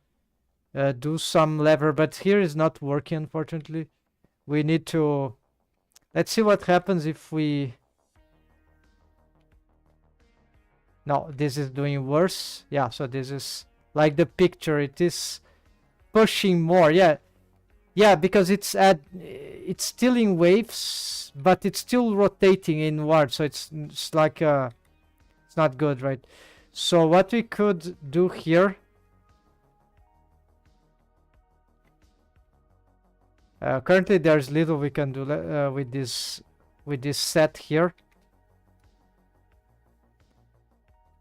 do some lever. But here is not working, unfortunately. We need to... Let's see what happens if we... No, this is doing worse. Yeah, so this is... Like the picture, it is pushing more. Yeah, Yeah, because it's still in waves, but it's still rotating inward, so it's like it's not good, right? So what we could do here, currently there's little we can do with this set here.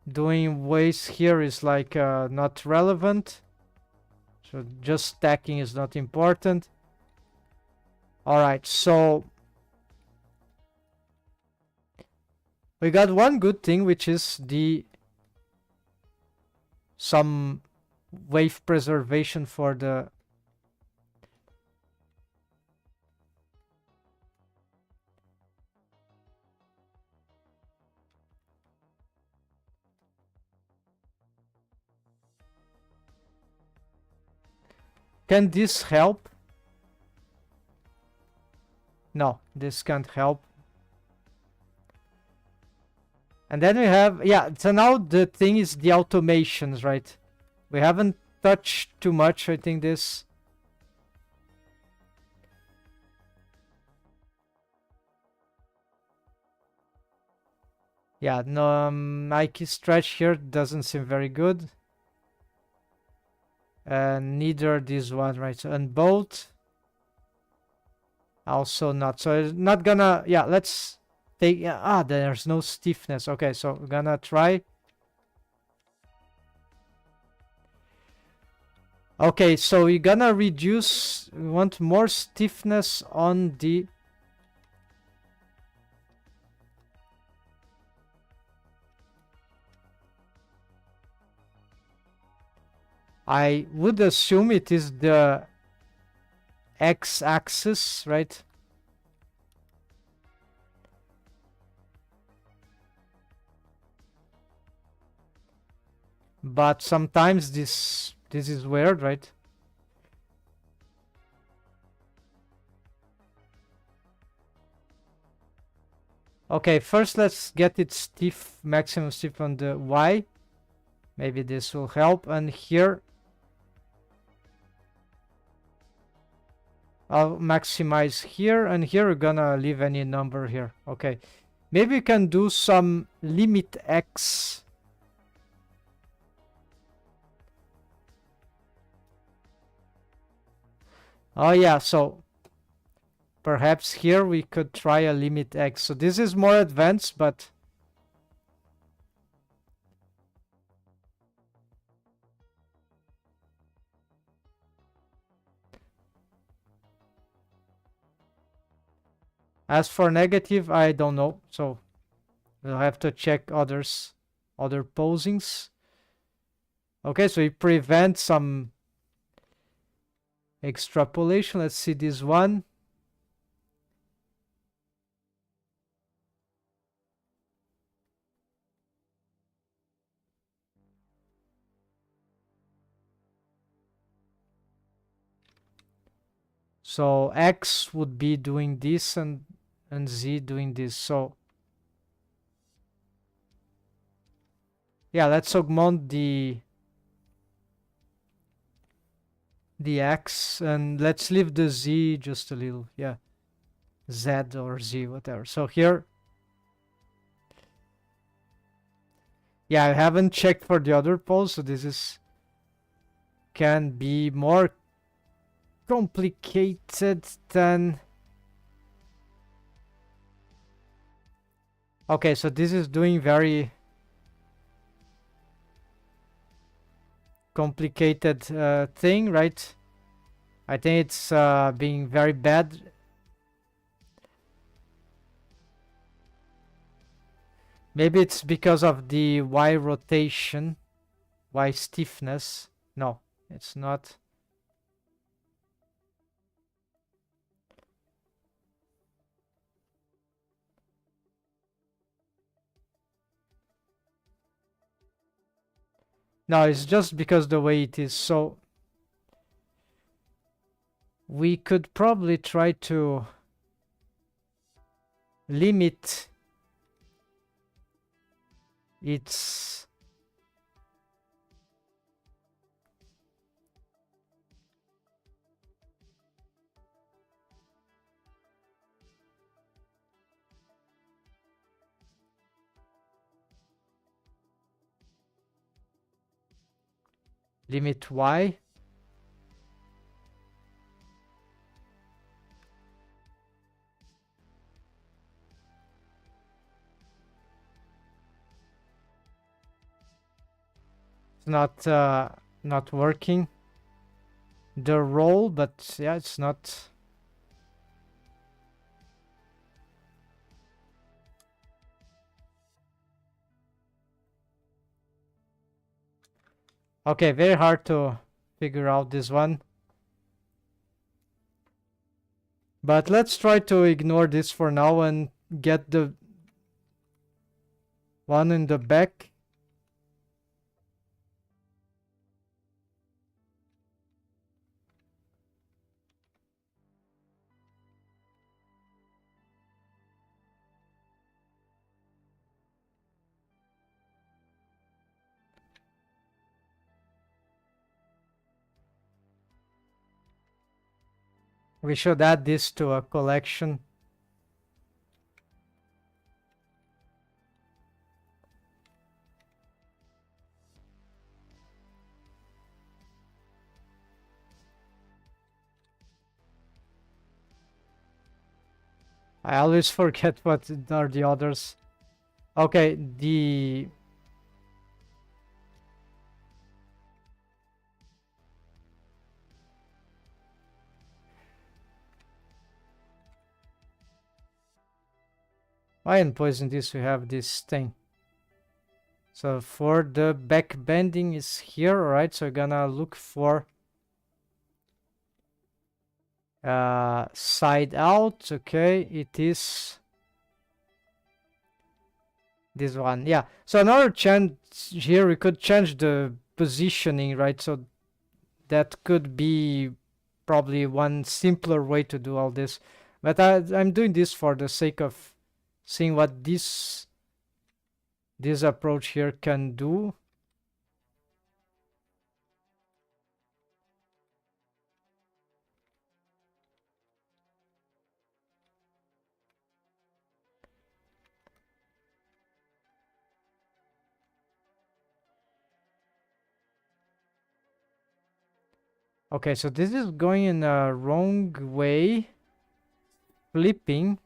Doing waves here is like not relevant, so just stacking is not important. All right, so we got one good thing, which is some wave preservation for the Can this help? No, this can't help. And then we have, yeah, so now the thing is the automations, right? We haven't touched too much, I think this. Yeah, no, Nike stretch here doesn't seem very good. Neither this one, right? So, and both also not. So it's not gonna, yeah, let's take, there's no stiffness. Okay, so we're gonna try. Okay, so we're gonna reduce, we want more stiffness on the I would assume it is the x-axis, right? But sometimes this is weird, right? Okay, first let's get it stiff, maximum stiff on the Y. Maybe this will help. And here I'll maximize here, and here we're gonna leave any number here. Okay, maybe we can do some limit X. Oh yeah, so perhaps here we could try a limit X. So this is more advanced, but as for negative, I don't know. So we'll have to check other posings. Okay, so we prevent some extrapolation. Let's see this one. So X would be doing this and Z doing this. So yeah, let's augment the X and let's leave the Z just a little. Yeah, Z or Z, whatever. So here, yeah, I haven't checked for the other poles, so this can be more complicated than. Okay, so this is doing very complicated thing, right? I think it's being very bad. Maybe it's because of the Y rotation, Y stiffness. No, it's not. No, it's just because the way it is. So we could probably try to limit its limit y. It's not working. The roll, but yeah, it's not. Okay, very hard to figure out this one. But let's try to ignore this for now and get the one in the back. We should add this to a collection. I always forget what are the others. Okay, the why in poison this we have this thing. So for the back bending is here, alright? So we're gonna look for side out. Okay, it is this one. Yeah, so another change here, we could change the positioning, right? So that could be probably one simpler way to do all this, but I'm doing this for the sake of seeing what this approach here can do. Okay, so this is going in a wrong way, flipping.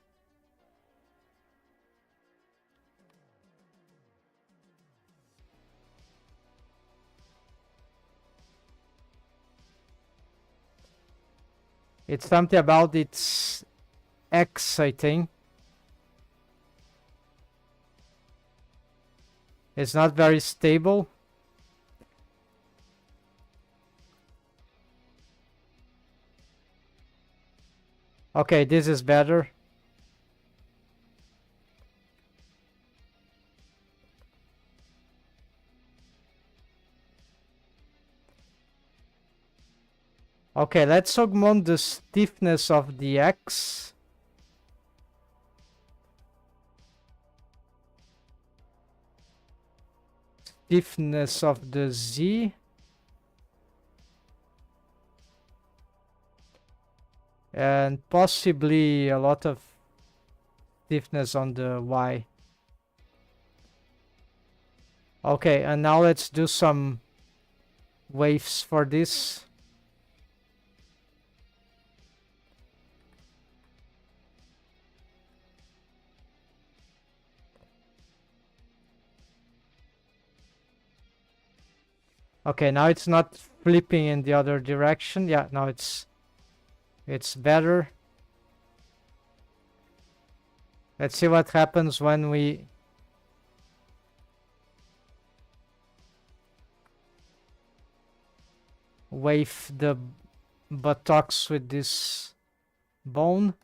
It's something about its X, I think. It's not very stable. Okay, this is better. Okay, let's augment the stiffness of the X. Stiffness of the Z. And possibly a lot of stiffness on the Y. Okay, and now let's do some waves for this. Okay, now it's not flipping in the other direction. Yeah, now it's better. Let's see what happens when we wave the buttocks with this bone.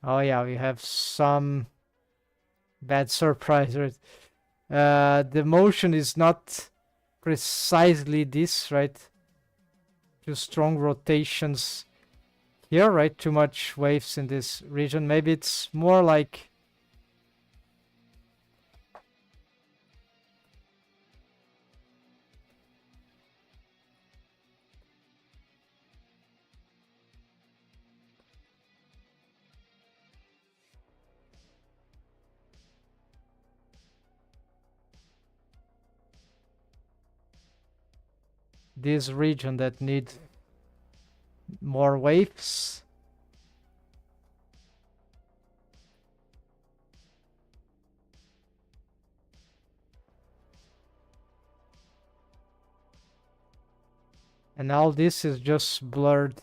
Oh yeah, we have some bad surprises. The motion is not precisely this, right? Too strong rotations here, right? Too much waves in this region. Maybe it's more like this region that need more waves. And all this is just blurred.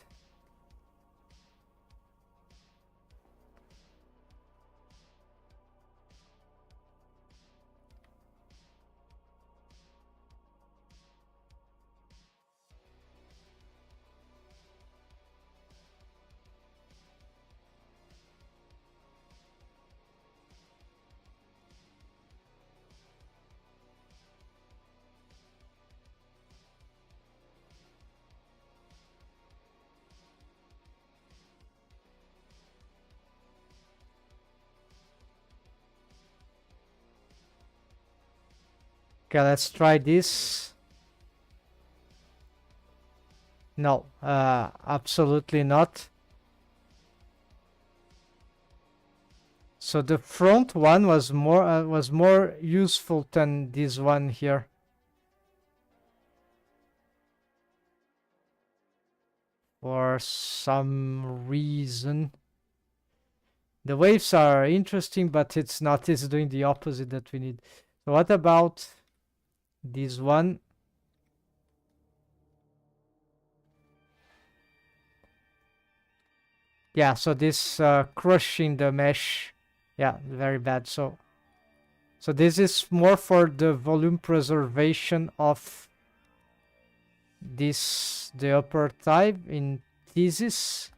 Okay, let's try this. No, absolutely not. So the front one was more useful than this one here. For some reason. The waves are interesting, but it's not. It's doing the opposite that we need. So what about this one? Yeah, so this crushing the mesh. Yeah, very bad. So this is more for the volume preservation of this, the upper type in thesis.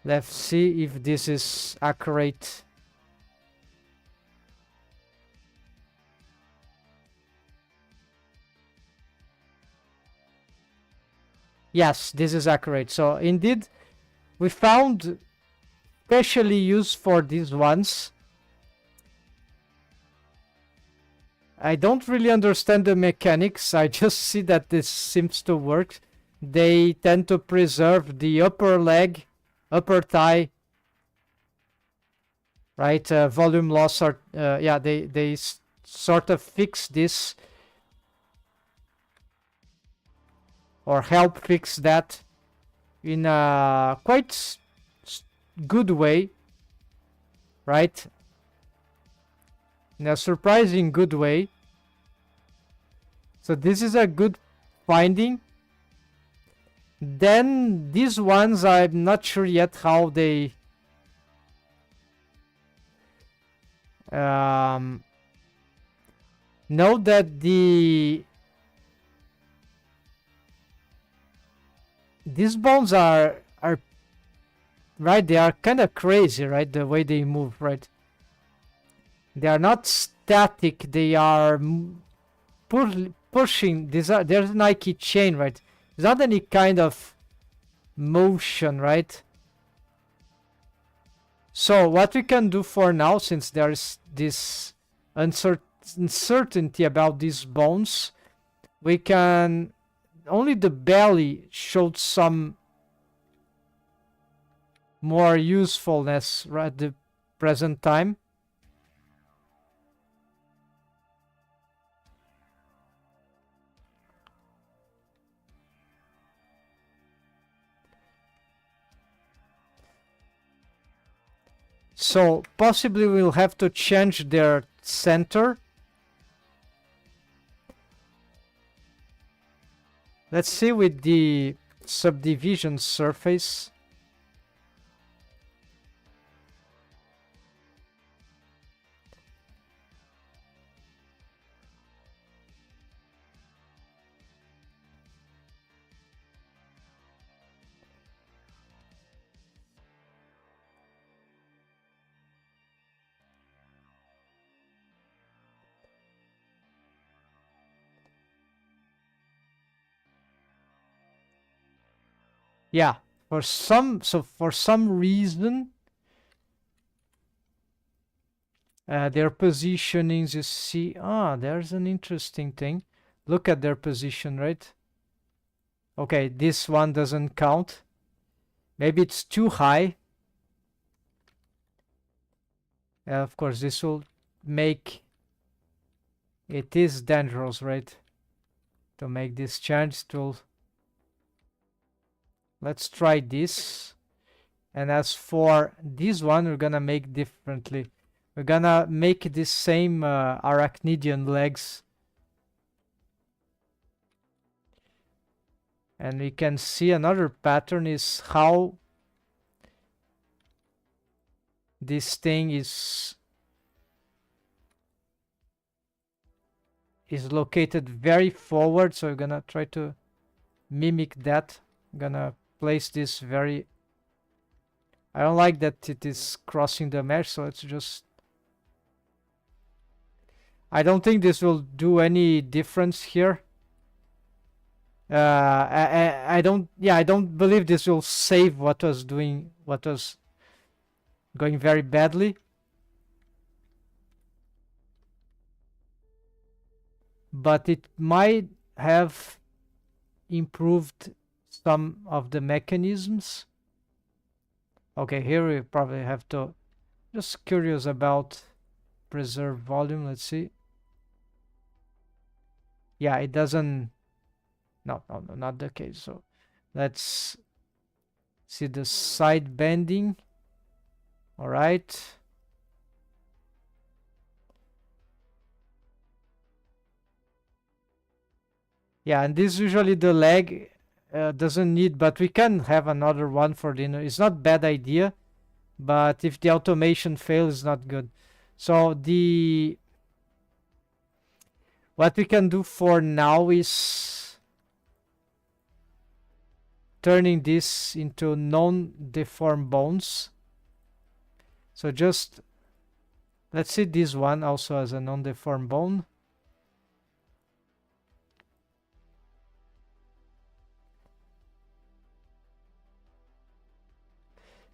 Let's see if this is accurate. Yes, this is accurate. So indeed, we found specially used for these ones. I don't really understand the mechanics. I just see that this seems to work. They tend to preserve the upper leg, upper thigh, right? Volume loss, or yeah, they sort of fix this or help fix that in a quite good way, right? In a surprising good way. So this is a good finding. Then these ones, I'm not sure yet how they know that these bones are right, they are kind of crazy, right? The way they move, right? They are not static, they are pushing. There's a Nike chain, right? There's not any kind of motion, right? So what we can do for now, since there is this uncertainty about these bones, we can only the belly showed some more usefulness right at the present time. So possibly we'll have to change their center. Let's see with the subdivision surface. Yeah, for some reason their positionings, you see, there's an interesting thing. Look at their position, right? Okay, this one doesn't count. Maybe it's too high. Of course, this will make it is dangerous, right? To make this change tool. Let's try this. And as for this one, we're gonna make differently. We're gonna make this same arachnidian legs. And we can see another pattern is how this thing is located very forward. So we're gonna try to mimic that. I'm gonna place this very... I don't like that it is crossing the mesh, so let's just... I don't think this will do any difference here. I don't... Yeah, I don't believe this will save what was going very badly. But it might have improved some of the mechanisms. Okay, here we probably have to... Just curious about preserve volume. Let's see. Yeah, it doesn't... No, not the case. So let's see the side bending. All right. Yeah, and this usually the leg doesn't need, but we can have another one for dinner. It's not bad idea, but if the automation fails, it's not good. So what we can do for now is turning this into non-deformed bones. So just let's see this one also as a non-deformed bone.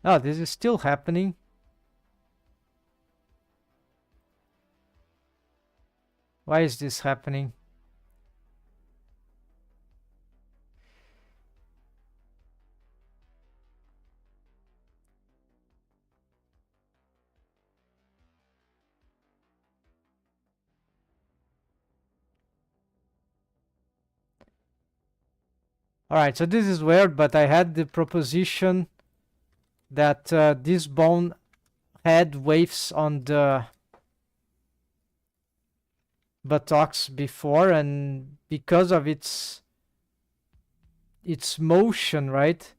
Oh, this is still happening. Why is this happening? All right, so this is weird, but I had the proposition that this bone had waves on the buttocks before, and because of its motion, right,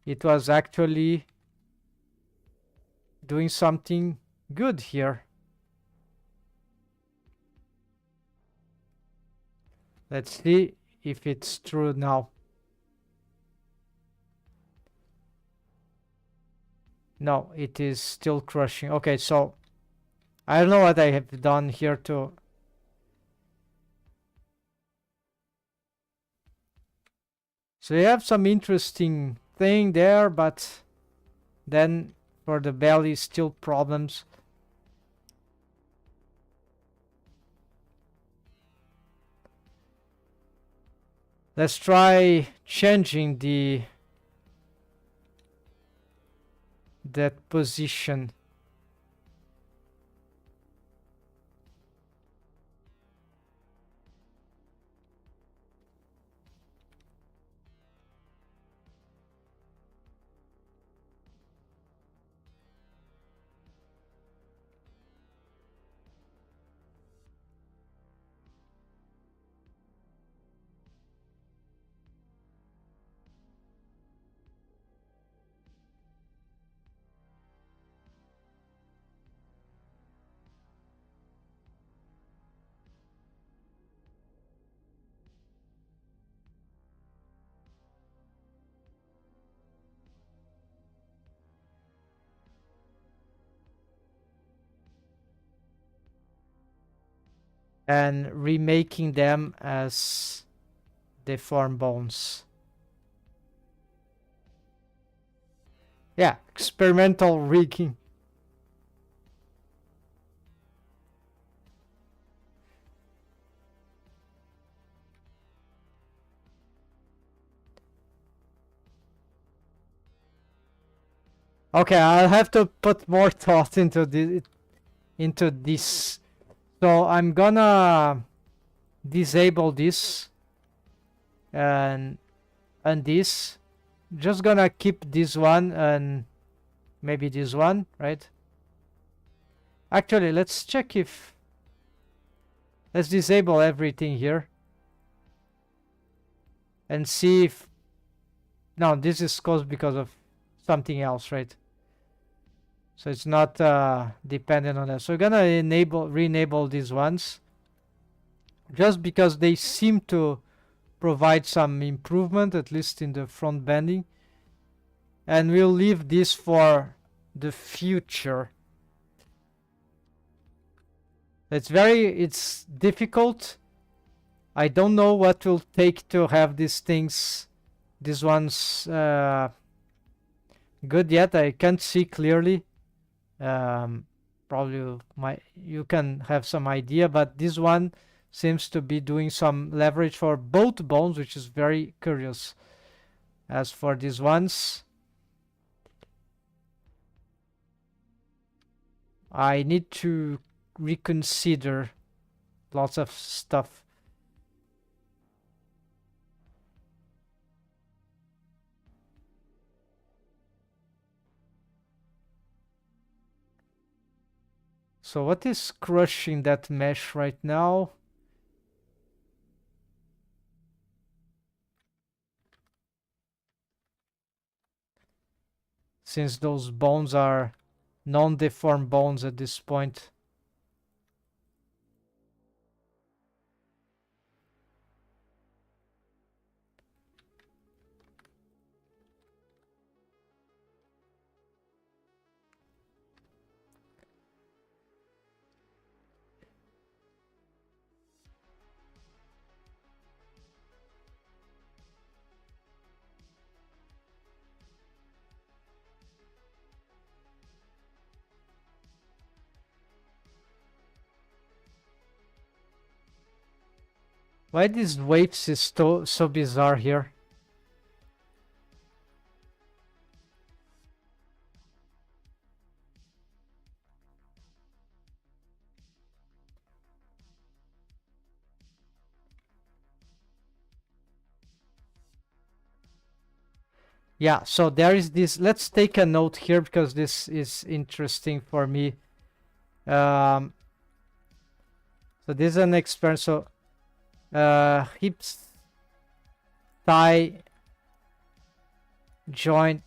it was actually doing something good here. Let's see if it's true now. No, it is still crushing. Okay, so I don't know what I have done here to... So you have some interesting thing there, but then for the belly still problems. Let's try changing that position. And remaking them as deformed bones. Yeah, experimental rigging. Okay, I'll have to put more thought into this So I'm gonna disable this and this. Just gonna keep this one and maybe this one, right? Actually, let's check if... Let's disable everything here and see if... No, this is caused because of something else, right? So it's not dependent on that. So we're gonna re-enable these ones just because they seem to provide some improvement, at least in the front bending. And we'll leave this for the future. It's difficult. I don't know what will take to have these things, these ones good yet. I can't see clearly. Probably you can have some idea, but this one seems to be doing some leverage for both bones, which is very curious. As for these ones, I need to reconsider lots of stuff. So what is crushing that mesh right now? Since those bones are non-deformed bones at this point. Why these waves is so bizarre here? Yeah, so there is this. Let's take a note here because this is interesting for me. So this is an experiment. So hips, thigh, joint,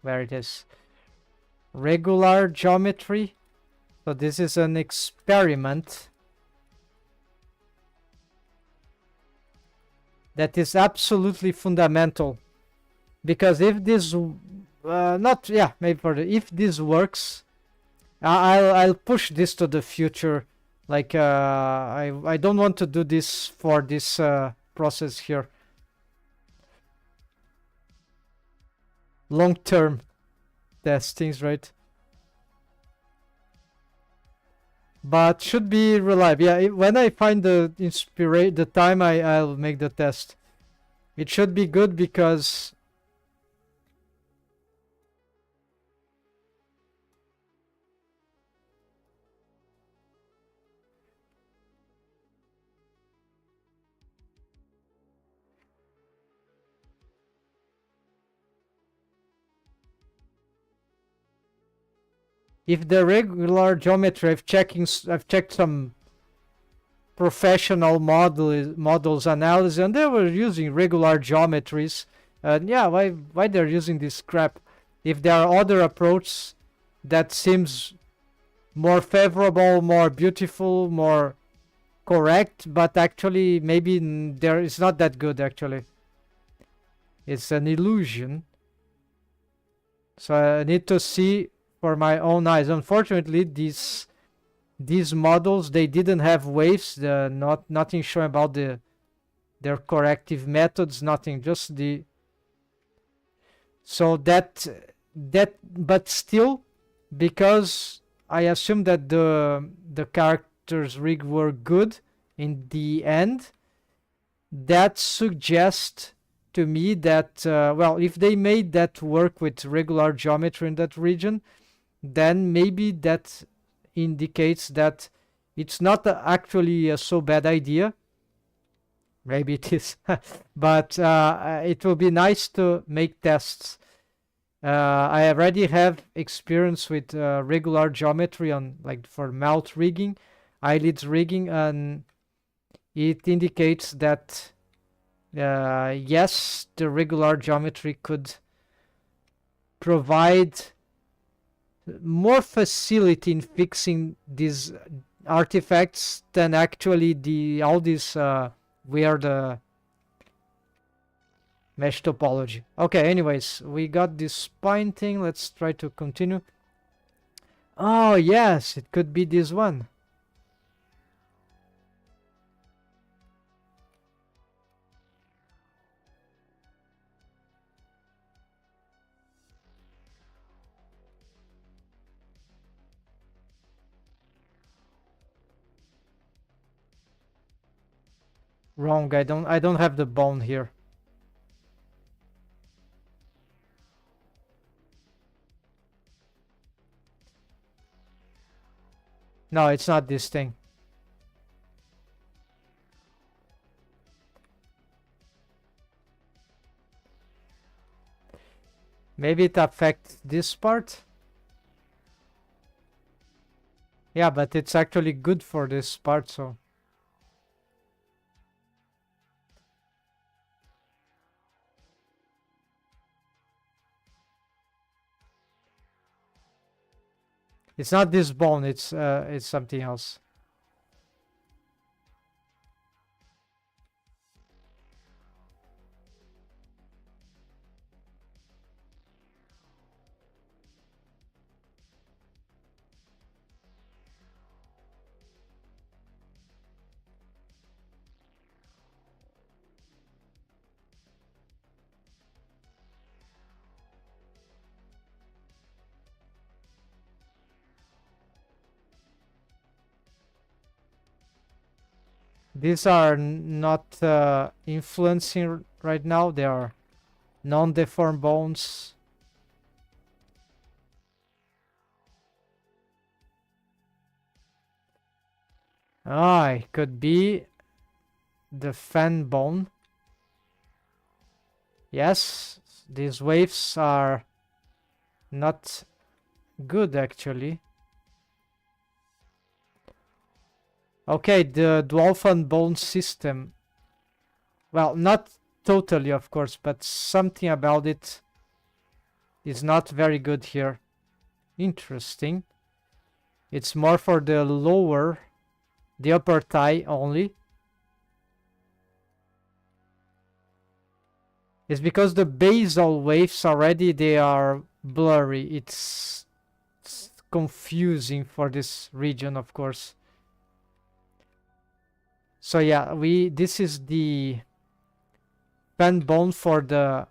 where it is, regular geometry. So this is an experiment that is absolutely fundamental, because if this if this works, I'll push this to the future. Like I don't want to do this for this process here. Long-term testings, right? But should be reliable. Yeah, when I find the time, I'll make the test. It should be good because if the regular geometry, I've checked some professional models analysis, and they were using regular geometries. And yeah, why they're using this crap? If there are other approaches that seems more favorable, more beautiful, more correct, but actually maybe there is not that good. Actually, it's an illusion. So I need to see for my own eyes. Unfortunately, these models, they didn't have waves. Nothing showing about their corrective methods. Nothing. Just the. So that but still, because I assume that the characters rig were good in the end, that suggests to me that, well, if they made that work with regular geometry in that region, then maybe that indicates that it's not actually a so bad idea. Maybe it is, but it will be nice to make tests. I already have experience with regular geometry on, like, for mouth rigging, eyelids rigging, and it indicates that yes, the regular geometry could provide more facility in fixing these artifacts than actually all these weird mesh topology. Okay, anyways, we got this spine thing. Let's try to continue. Oh, yes, it could be this one. Wrong, I don't have the bone here. No, it's not this thing. Maybe it affects this part. Yeah, but it's actually good for this part, so. It's not this bone, it's something else. These are not influencing right now. They are non-deformed bones. Ah, it could be the fan bone. Yes, these waves are not good actually. Okay, the Dwarfen bone system. Well, not totally, of course, but something about it is not very good here. Interesting. It's more for the upper thigh only. It's because the basal waves already, they are blurry. It's confusing for this region, of course. So yeah, this is the fan bone for the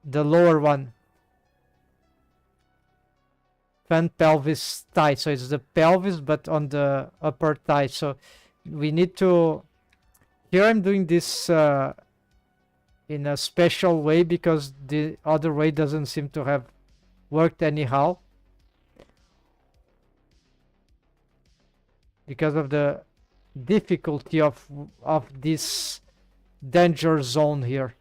lower one. Fan pelvis thigh. So it's the pelvis, but on the upper thigh. So we need to. Here I'm doing this in a special way because the other way doesn't seem to have worked anyhow. Because of the difficulty of this danger zone here.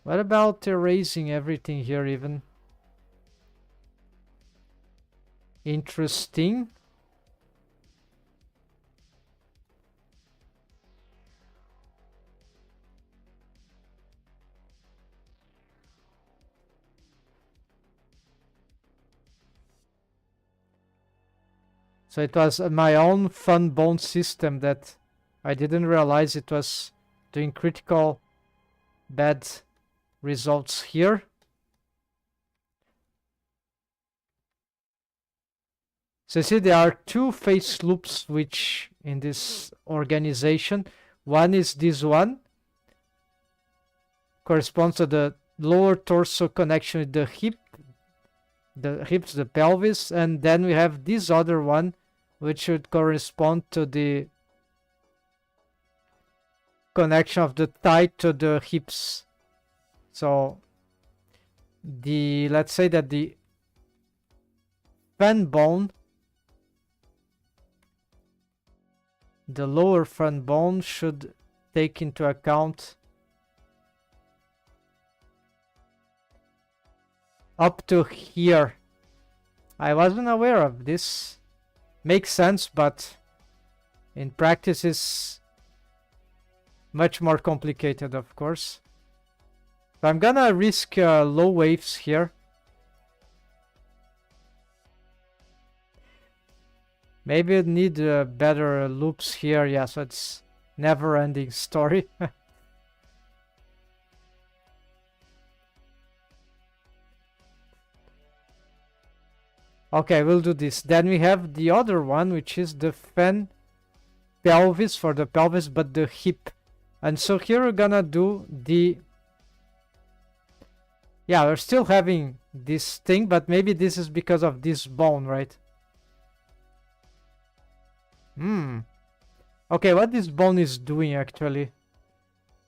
What about erasing everything here even? Interesting. So it was my own fun bone system that I didn't realize it was doing critical bad results here. So you see there are two phase loops which in this organization. One is this one, corresponds to the lower torso connection with the hips, the pelvis, and then we have this other one which should correspond to the connection of the thigh to the hips. So let's say that the fan bone, the lower fan bone, should take into account up to here. I wasn't aware of this. Makes sense, but in practice is much more complicated, of course. So I'm gonna risk low waves here. Maybe I need better loops here. Yeah, so it's never-ending story. Okay, we'll do this. Then we have the other one, which is the fan pelvis for the pelvis, but the hip. And so here we're gonna do the... Yeah, we're still having this thing, but maybe this is because of this bone, right? Okay, what this bone is doing actually?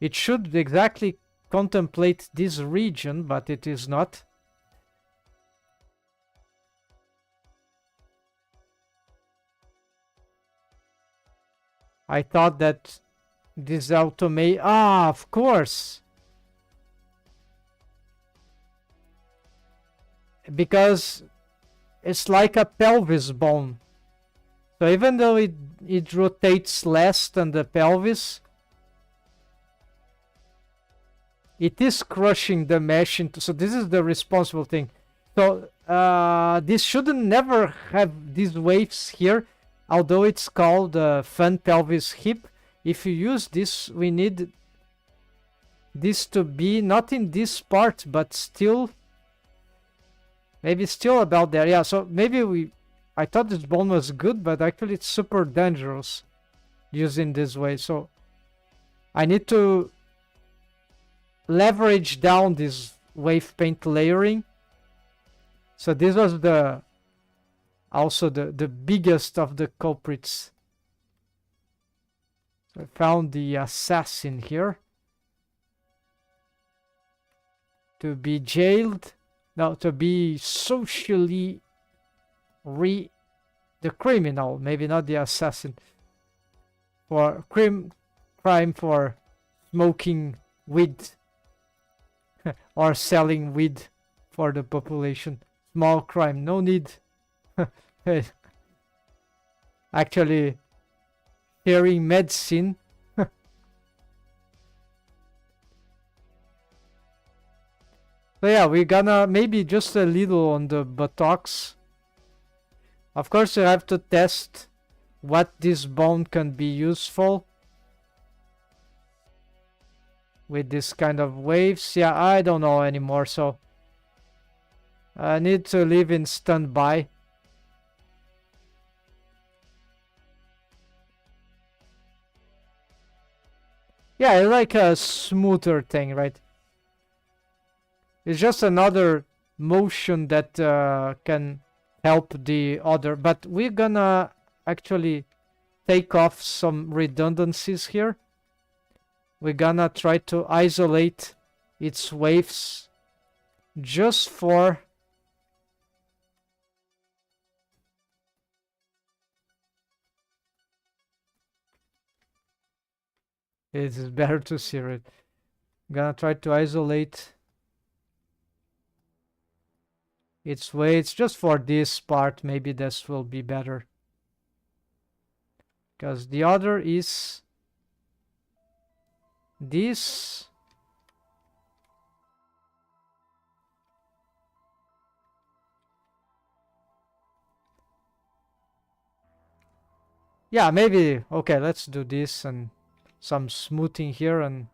It should exactly contemplate this region, but it is not. I thought that this automate... Ah, of course! Because it's like a pelvis bone. So even though it rotates less than the pelvis, it is crushing the mesh into... So this is the responsible thing. So this shouldn't never have these waves here, although it's called fan pelvis hip. If you use this, we need this to be not in this part, but still... Maybe still about there. Yeah, so maybe I thought this bone was good, but actually it's super dangerous using this way. So I need to leverage down this wave paint layering. So this was also the biggest of the culprits. So I found the assassin here to be jailed. No, to be socially the criminal, maybe not the assassin, for crime for smoking weed or selling weed for the population. Small crime, no need. Actually, sharing medicine. So yeah, we're gonna maybe just a little on the buttocks. Of course, you have to test what this bone can be useful with this kind of waves. Yeah, I don't know anymore, so I need to leave in standby. Yeah, I like a smoother thing, right? It's just another motion that can help the other. But we're gonna actually take off some redundancies here. We're gonna try to isolate its waves just for... It is better to see it. I'm gonna try to isolate its weights just for this part. Maybe this will be better, because the other is this. Yeah, maybe. Okay, let's do this and some smoothing here and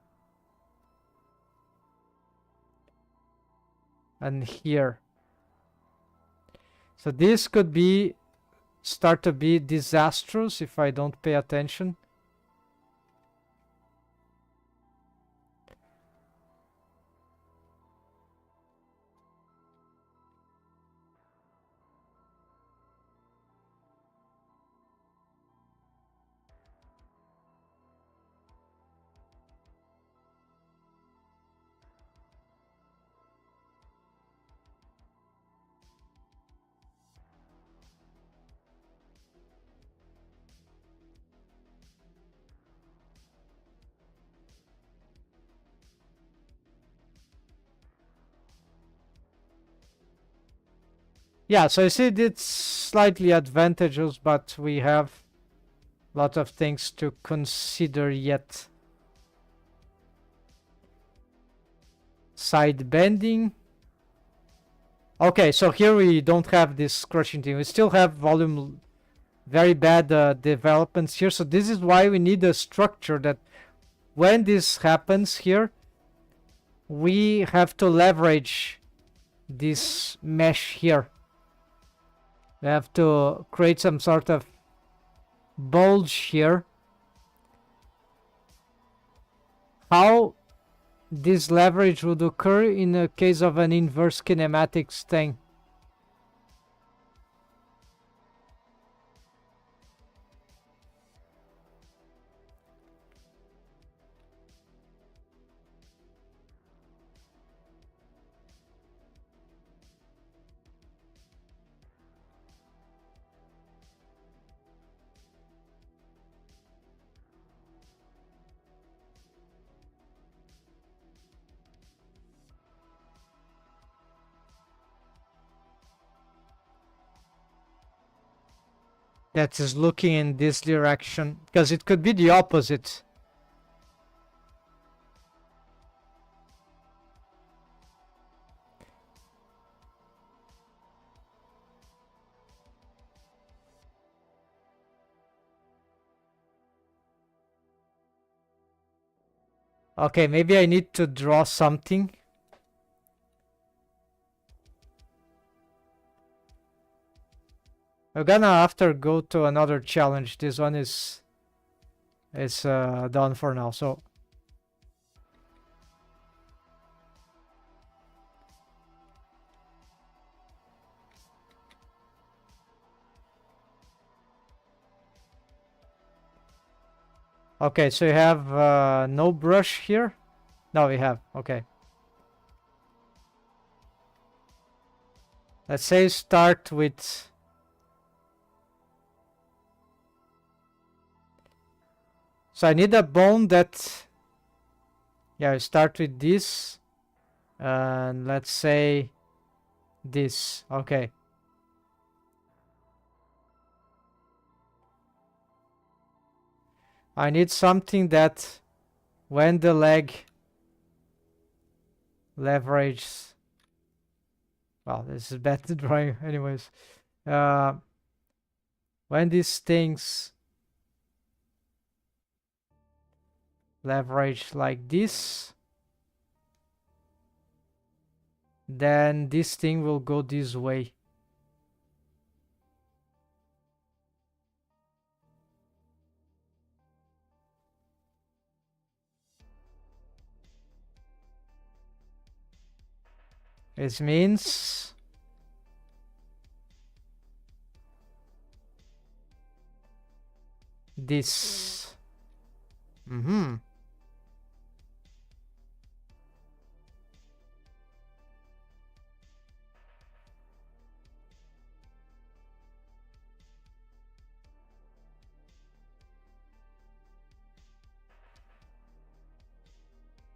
here. So this could be start to be disastrous if I don't pay attention. Yeah, so I see it's slightly advantageous, but we have a lot of things to consider yet. Side bending. Okay, so here we don't have this crushing thing. We still have volume, very bad developments here. So this is why we need a structure that when this happens here, we have to leverage this mesh here. We have to create some sort of bulge here. How this leverage would occur in a case of an inverse kinematics thing? That is looking in this direction, because it could be the opposite. Okay, maybe I need to draw something. We're gonna after go to another challenge. This one is done for now. So okay, so you have no brush here. No, we have. Okay. Let's say start with. So I need a bone that. Yeah, start with this, and let's say this. Okay. I need something that when the leg leverages. Well, this is bad drawing, anyways. When these things leverage like this, then this thing will go this way. It means this.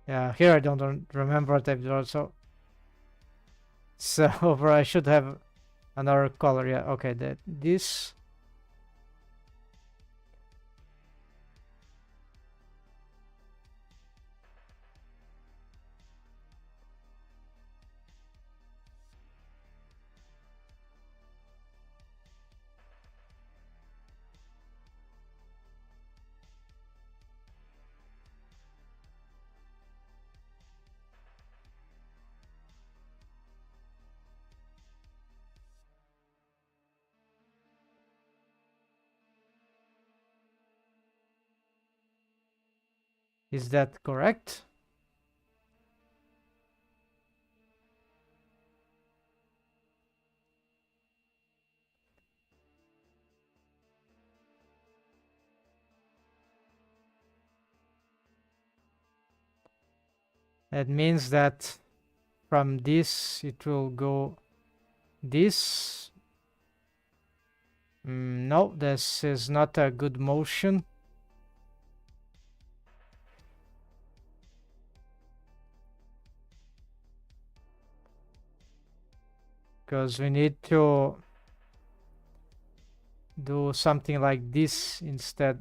Yeah, here I don't remember what I've drawn, so over I should have another color. Yeah, okay, this. Is that correct? That means that from this it will go this. No, this is not a good motion. because we need to do something like this instead.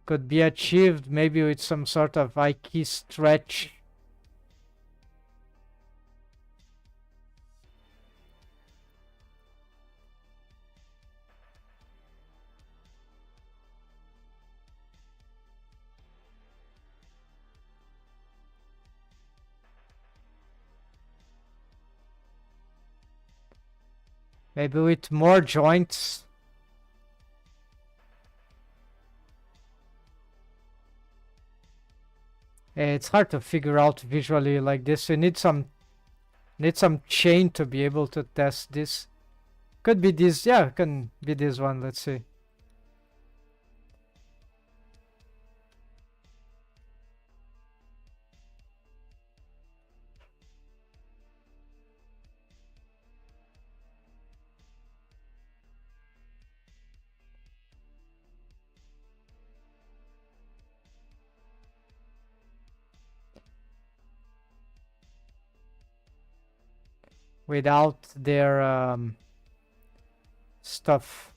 Could be achieved maybe with some sort of I key stretch. Maybe with more joints. It's hard to figure out visually like this. You need some chain to be able to test this. Could be this, yeah, can be this one, let's see. Without their stuff.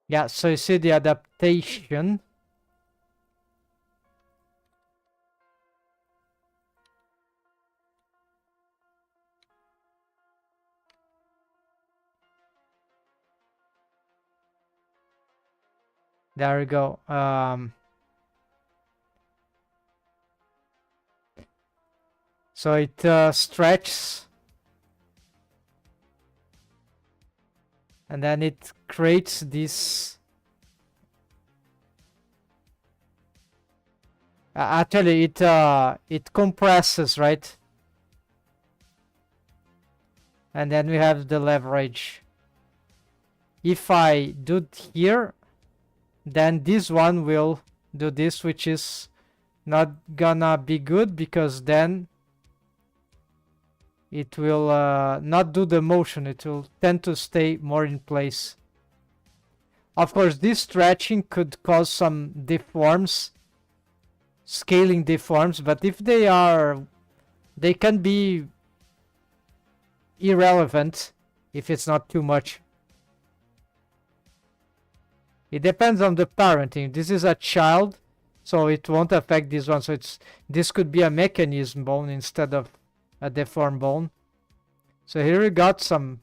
Yeah, so you see the adaptation. There we go. So it stretches, and then it creates this. Actually, it compresses, right? And then we have the leverage. If I do it here, then this one will do this, which is not gonna be good, because then it will not do the motion. It will tend to stay more in place. Of course, this stretching could cause some deforms, scaling deforms, but if they can be irrelevant if it's not too much. It depends on the parenting. This is a child, so it won't affect this one. So this could be a mechanism bone instead of a deformed bone. So here we got some.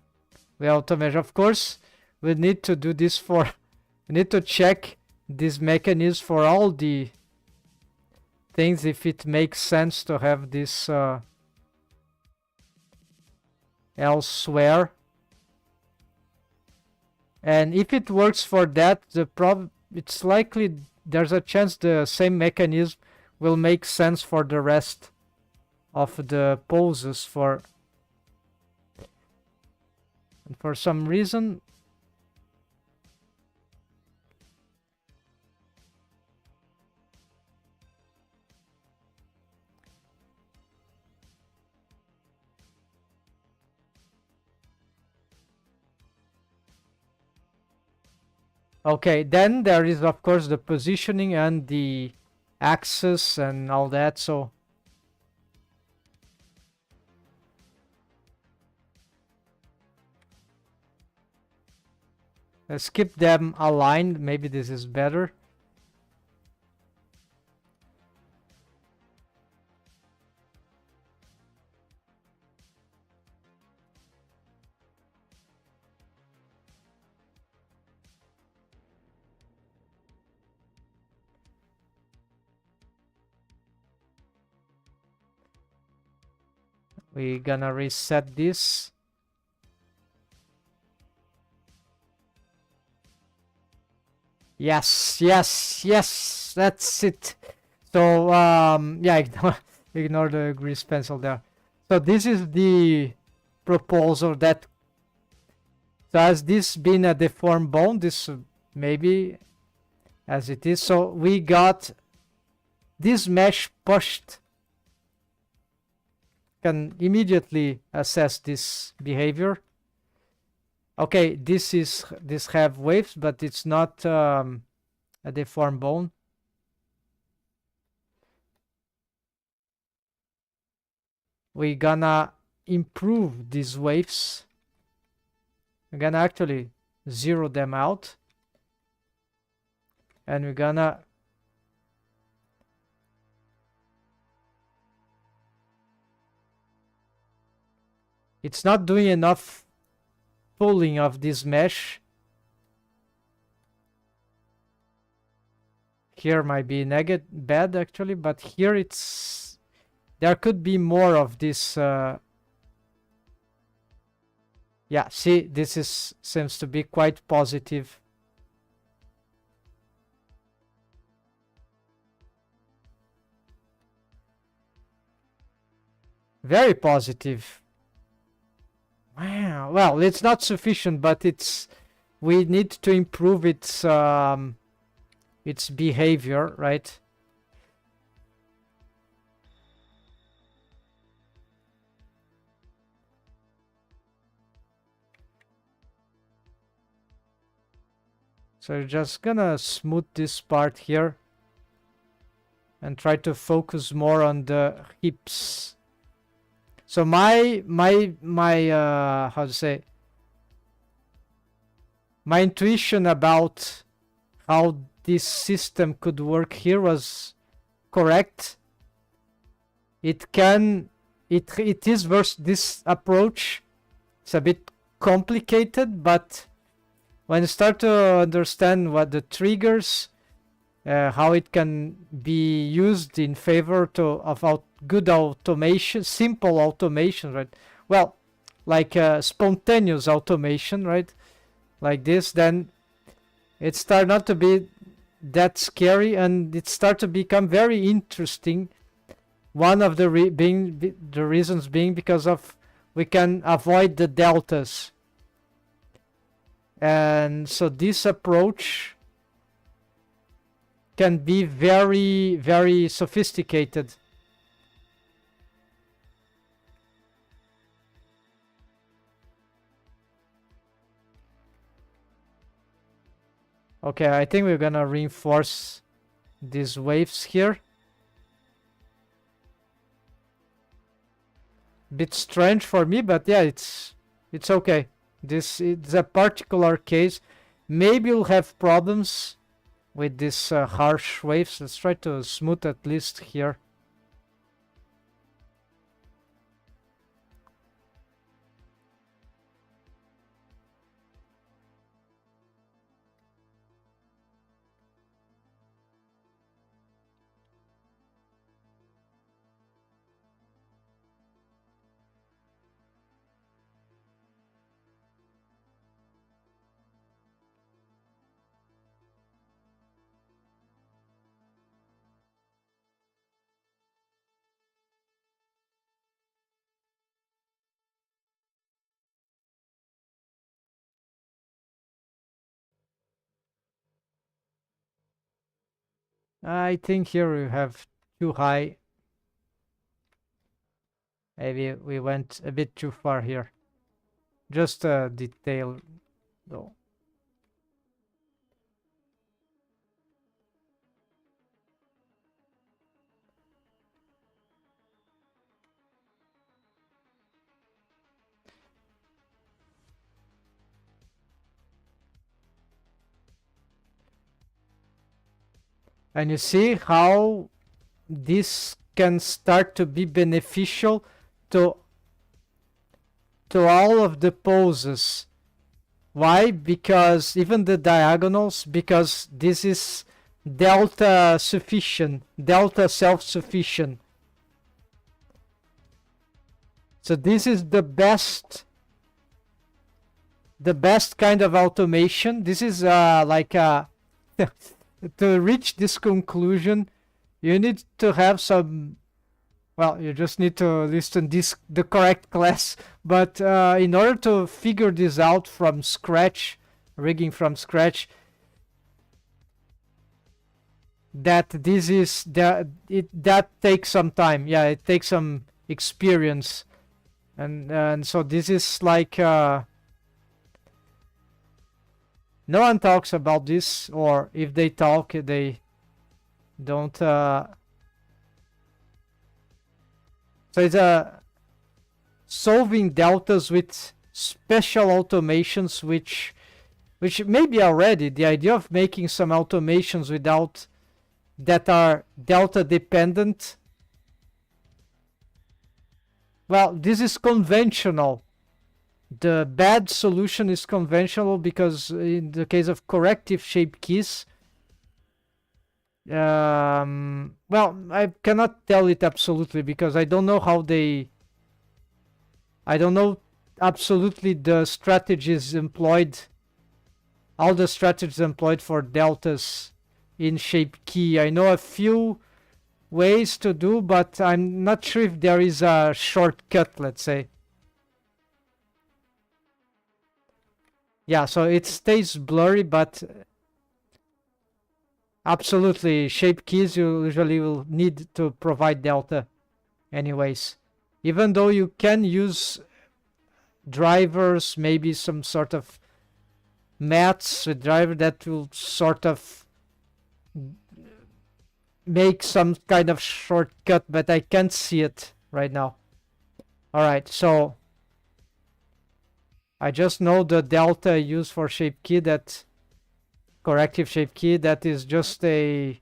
We have to measure. Of course, we need to do this for. We need to check this mechanism for all the things, if it makes sense to have this elsewhere. And if it works for that, it's likely there's a chance the same mechanism will make sense for the rest of the poses. And for some reason, okay, then there is of course the positioning and the axis and all that. So let's keep them aligned. Maybe this is better. We're gonna reset this. Yes, yes, yes, that's it. So, yeah, ignore the grease pencil there. So this is the proposal that, so has this been a deformed bone? This maybe as it is. So we got this mesh pushed, can immediately assess this behavior. Okay, this have waves, but it's not a deformed bone. We're gonna improve these waves. We're gonna actually zero them out, and we're gonna it's not doing enough pulling of this mesh. Here might be bad actually, but here there could be more of this. Yeah, see, this seems to be quite positive. Very positive. Wow. Well, it's not sufficient, but we need to improve its behavior, right? So you're just gonna smooth this part here and try to focus more on the hips. So my how to say, my intuition about how this system could work here was correct. It is versus this approach. It's a bit complicated, but when you start to understand what the triggers, how it can be used in favor of good automation, simple automation, right? Well, like spontaneous automation, right? Like this, then it start not to be that scary, and it start to become very interesting. One of the reasons being because of we can avoid the deltas. And so this approach can be very, very sophisticated. Okay, I think we're gonna reinforce these waves here. Bit strange for me, but yeah, it's okay. This is a particular case. Maybe you'll have problems with this harsh waves. Let's try to smooth at least here. I think here we have too high. Maybe we went a bit too far here. Just a detail though. And you see how this can start to be beneficial to all of the poses. Why? Because even the diagonals, because this is delta sufficient, delta self-sufficient. So this is the best kind of automation. This is like a to reach this conclusion, you need to have some. Well, you just need to listen the correct class. But in order to figure this out from scratch, rigging from scratch, that takes some time. Yeah, it takes some experience, and so this is like no one talks about this, or if they talk, they don't. So it's solving deltas with special automations, which maybe already the idea of making some automations without that are delta dependent. Well, this is conventional. The bad solution is conventional because in the case of corrective shape keys, well, I cannot tell it absolutely because I don't know how I don't know absolutely the strategies employed, all the strategies employed for deltas in shape key. I know a few ways to do, but I'm not sure if there is a shortcut, let's say. Yeah, so it stays blurry, but absolutely, shape keys you usually will need to provide delta anyways. Even though you can use drivers, maybe some sort of maths with driver that will sort of make some kind of shortcut, but I can't see it right now. All right, so I just know the delta used for shape key, that corrective shape key, that is just a.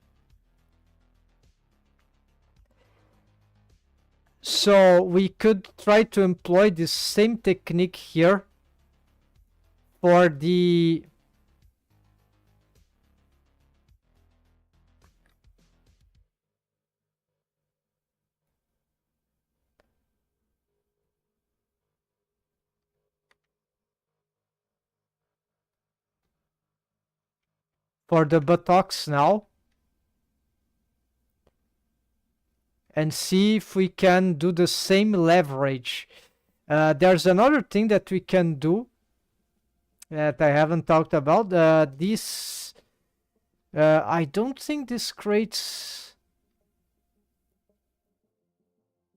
So we could try to employ this same technique here for the buttocks now, and see if we can do the same leverage. There's another thing that we can do that I haven't talked about. This I don't think this creates.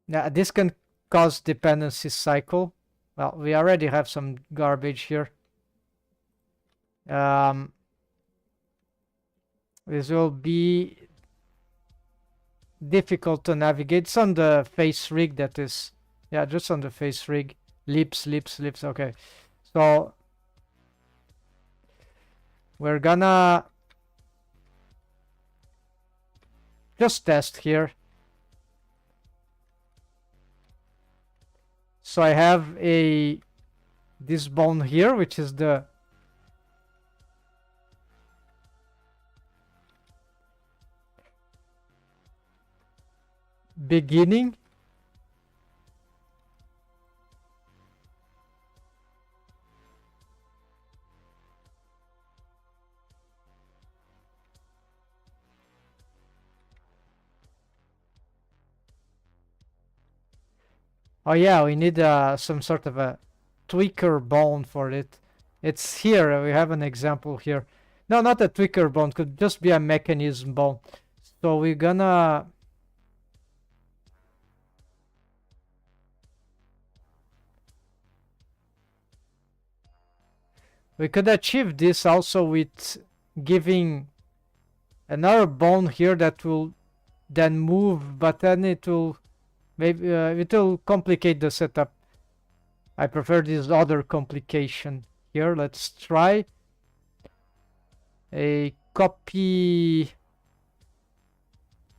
Yeah, this can cause dependency cycle. Well, we already have some garbage here. This will be difficult to navigate. It's on the face rig, that is. Yeah, just on the face rig. Lips. Okay. So we're gonna just test here. So I have this bone here, which is the beginning. Oh yeah, we need some sort of a tweaker bone for it. It's here. We have an example here. No, not a tweaker bone. Could just be a mechanism bone. So we're gonna. We could achieve this also with giving another bone here that will then move, but then it will maybe it will complicate the setup. I prefer this other complication here. Let's try a copy,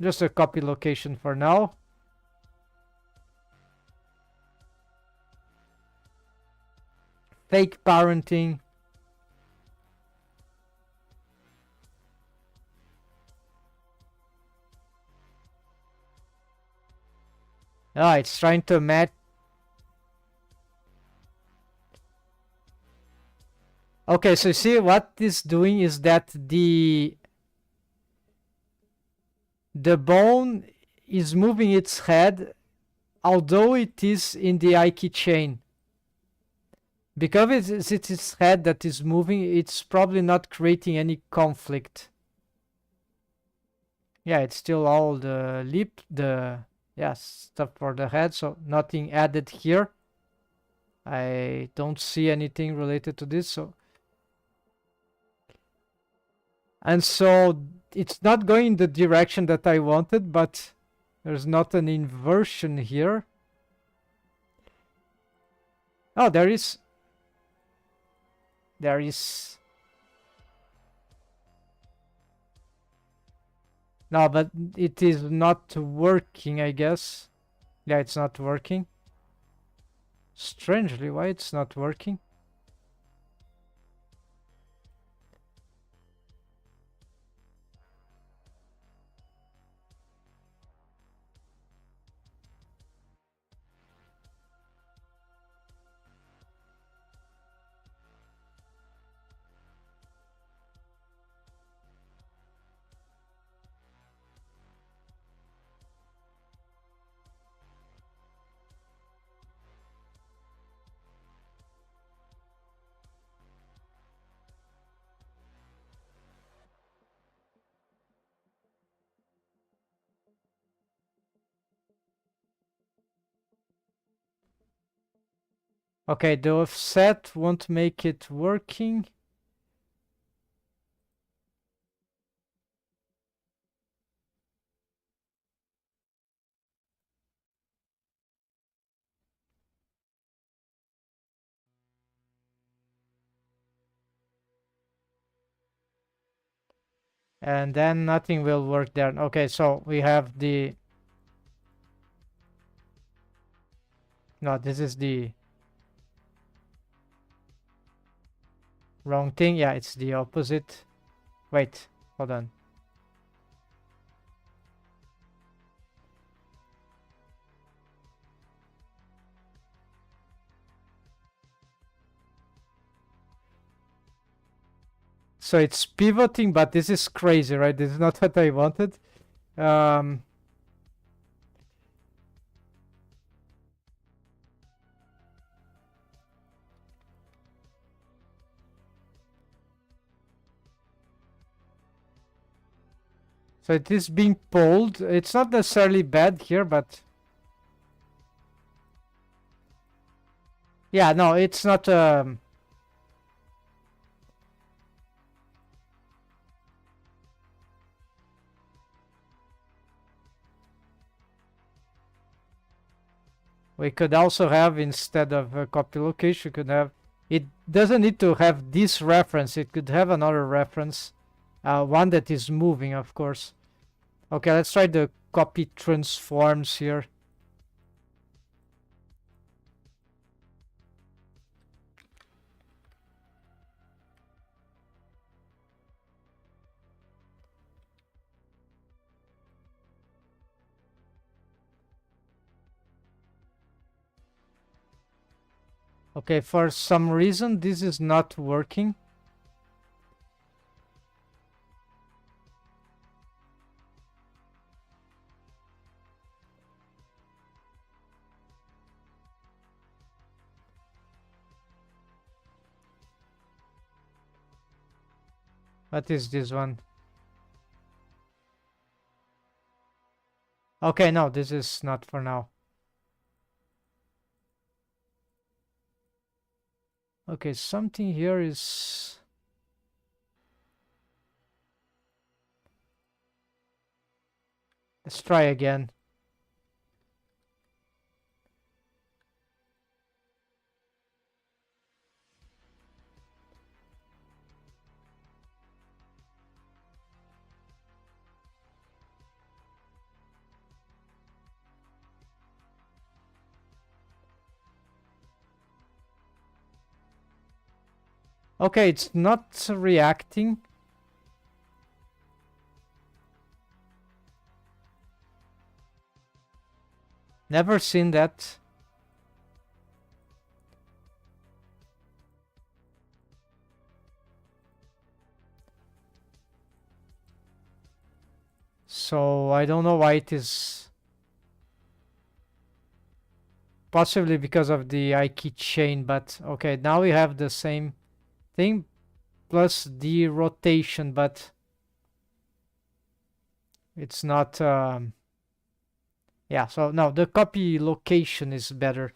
just a copy location for now. Fake parenting. Ah, it's trying to match. Okay, so see what it's doing is that the the bone is moving its head, although it is in the Ike chain. Because it's its head that is moving, it's probably not creating any conflict. Yeah, it's still all the lip, stuff for the head, so nothing added here. I don't see anything related to this, so. And so it's not going in the direction that I wanted, but there's not an inversion here. Oh, there is. There is. No, but it is not working, I guess. Yeah, it's not working. Strangely, why it's not working? Okay, the offset won't make it working. And then nothing will work there. Okay, so we have the... No, this is the wrong thing. Yeah, it's the opposite. Wait, hold on. So it's pivoting, but this is crazy, right? This is not what I wanted. So it is being pulled. It's not necessarily bad here, but... Yeah, no, it's not... We could also have, instead of a copy location, we could have... It doesn't need to have this reference. It could have another reference. One that is moving, of course. Okay, let's try the copy transforms here. Okay, for some reason this is not working. What is this one? Okay, no, this is not for now. Okay, something here is... Let's try again. Okay, it's not reacting. Never seen that. So I don't know why it is. Possibly because of the I-key chain, but okay, now we have the same thing plus the rotation, but it's not yeah, so no, the copy location is better,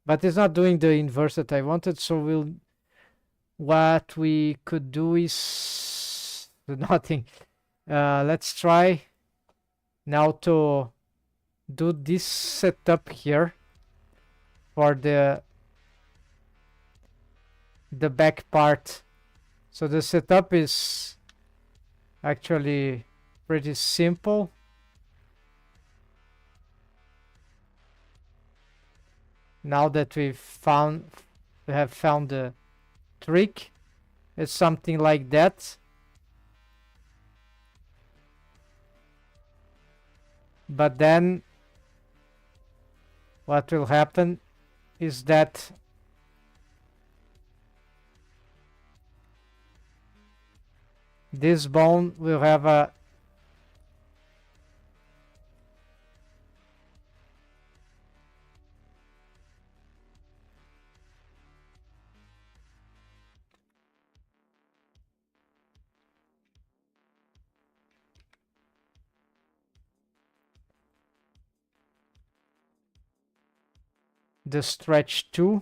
but it's not doing the inverse that I wanted. So what we could do is nothing. Let's try now to do this setup here for the back part. So the setup is actually pretty simple. Now that we have found the trick, it's something like that. But then what will happen is that this bone will have a the stretch 2.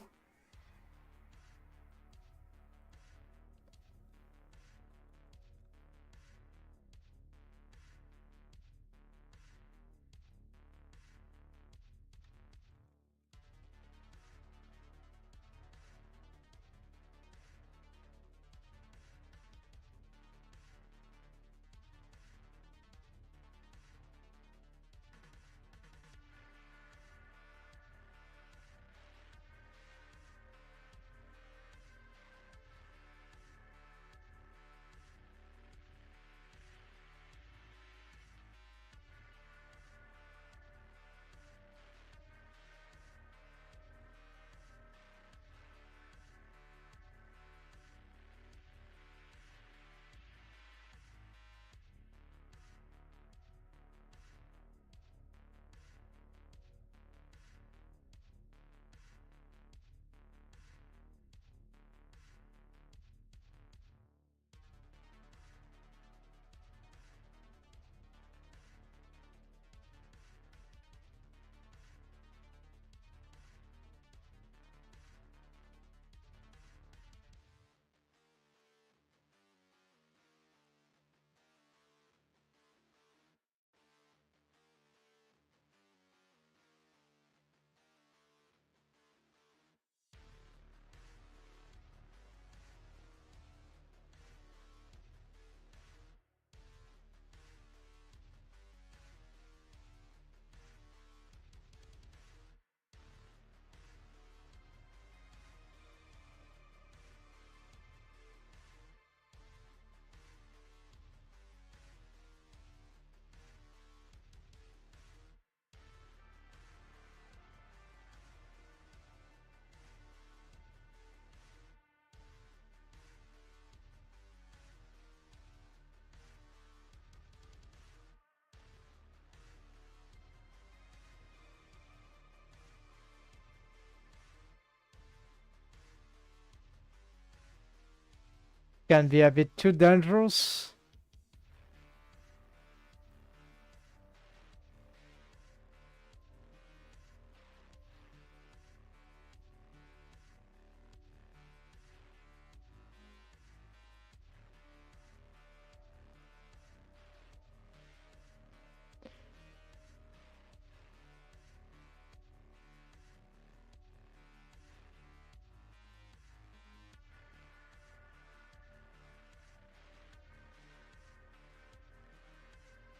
Can be a bit too dangerous.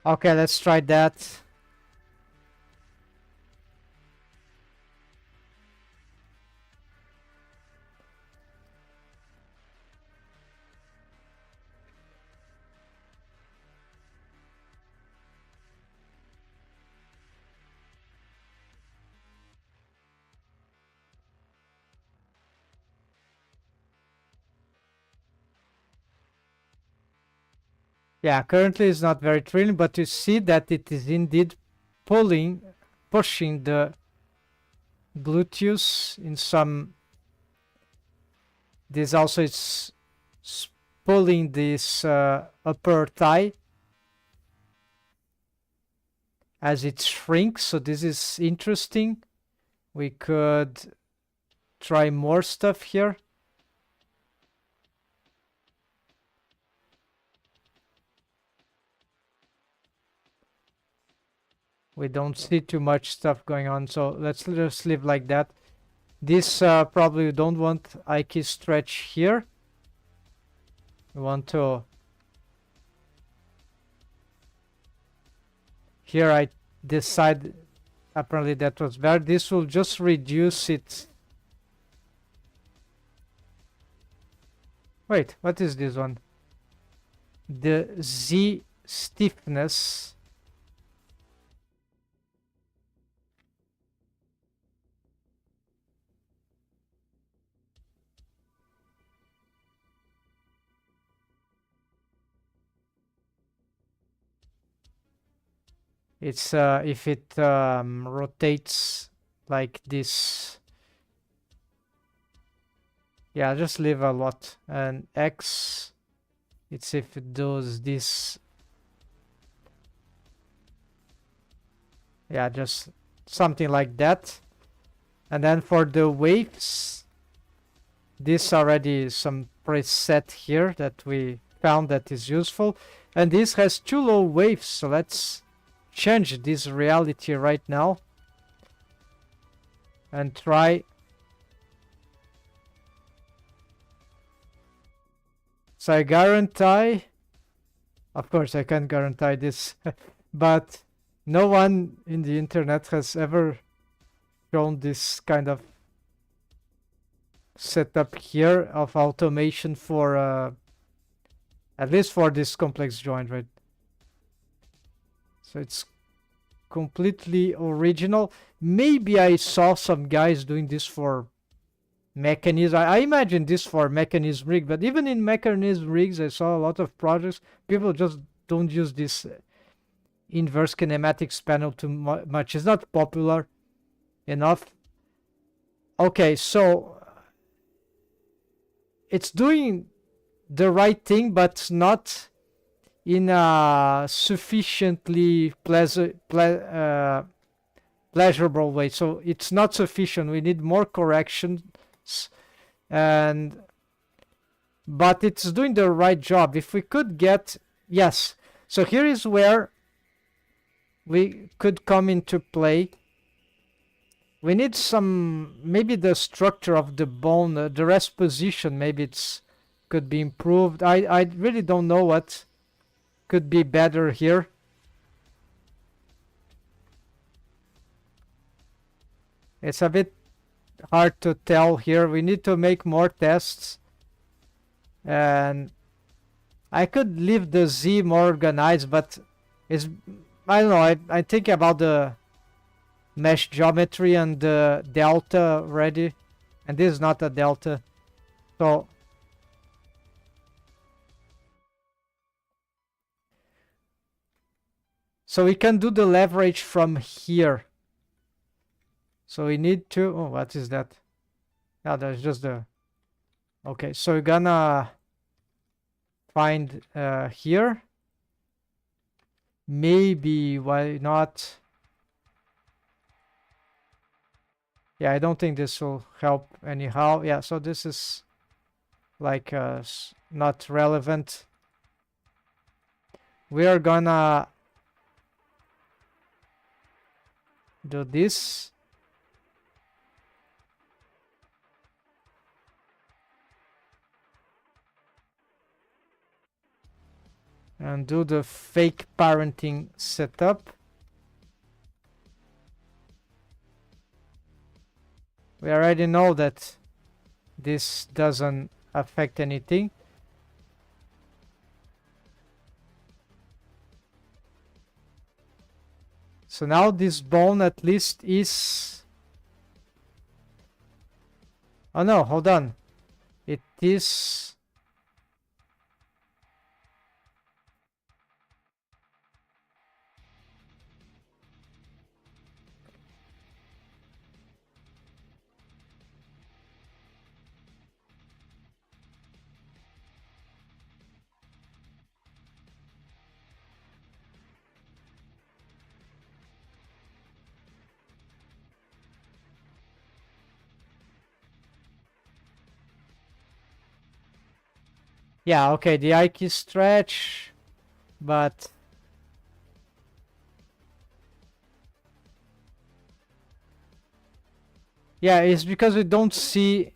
Okay, let's try that. Yeah, currently it's not very thrilling, but you see that it is indeed pushing the gluteus in some. This also is pulling this upper thigh as it shrinks. So this is interesting. We could try more stuff here. We don't see too much stuff going on, so let's just leave like that. This probably we don't want Ike stretch here. We want to. Here I decide apparently that was better. This will just reduce it. Wait, what is this one? The Z stiffness. It's if it rotates like this. Yeah, just leave a lot. And X, it's if it does this. Yeah, just something like that. And then for the waves, this already some preset here that we found that is useful. And this has too low waves, so let's change this reality right now and try. So I guarantee, of course I can't guarantee this, but no one in the internet has ever shown this kind of setup here of automation for at least for this complex joint, right? So it's completely original. Maybe I saw some guys doing this for mechanism. I imagine this for mechanism rig, but even in mechanism rigs, I saw a lot of projects. People just don't use this inverse kinematics panel too much. It's not popular enough. Okay, so it's doing the right thing, but not in a sufficiently pleasurable way. So it's not sufficient. We need more corrections, but it's doing the right job. If we could get, yes. So here is where we could come into play. We need some, maybe the structure of the bone, the rest position, maybe it's could be improved. I really don't know what could be better here. It's a bit hard to tell here. We need to make more tests. And I could leave the Z more organized, but it's, I don't know, I think about the mesh geometry and the delta already. And this is not a delta. So we can do the leverage from here. So we need to, oh, what is that? No, that's just the, okay, so we're gonna find here. Maybe, why not? Yeah, I don't think this will help anyhow. Yeah, so this is like not relevant. We are gonna do this. And do the fake parenting setup. We already know that this doesn't affect anything. So now this bone at least is... Oh no, hold on. It is... Yeah, okay, the eye key stretch, but yeah, it's because we don't see.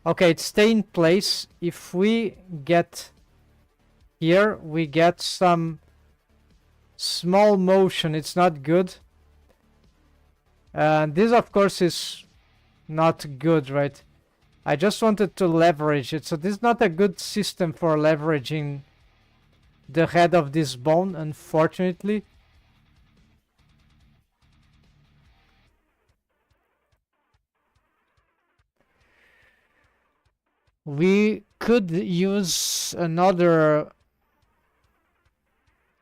Okay, it stay in place. If we get here, we get some small motion. It's not good. And this, of course, is not good, right? I just wanted to leverage it. So this is not a good system for leveraging the head of this bone, unfortunately. We could use another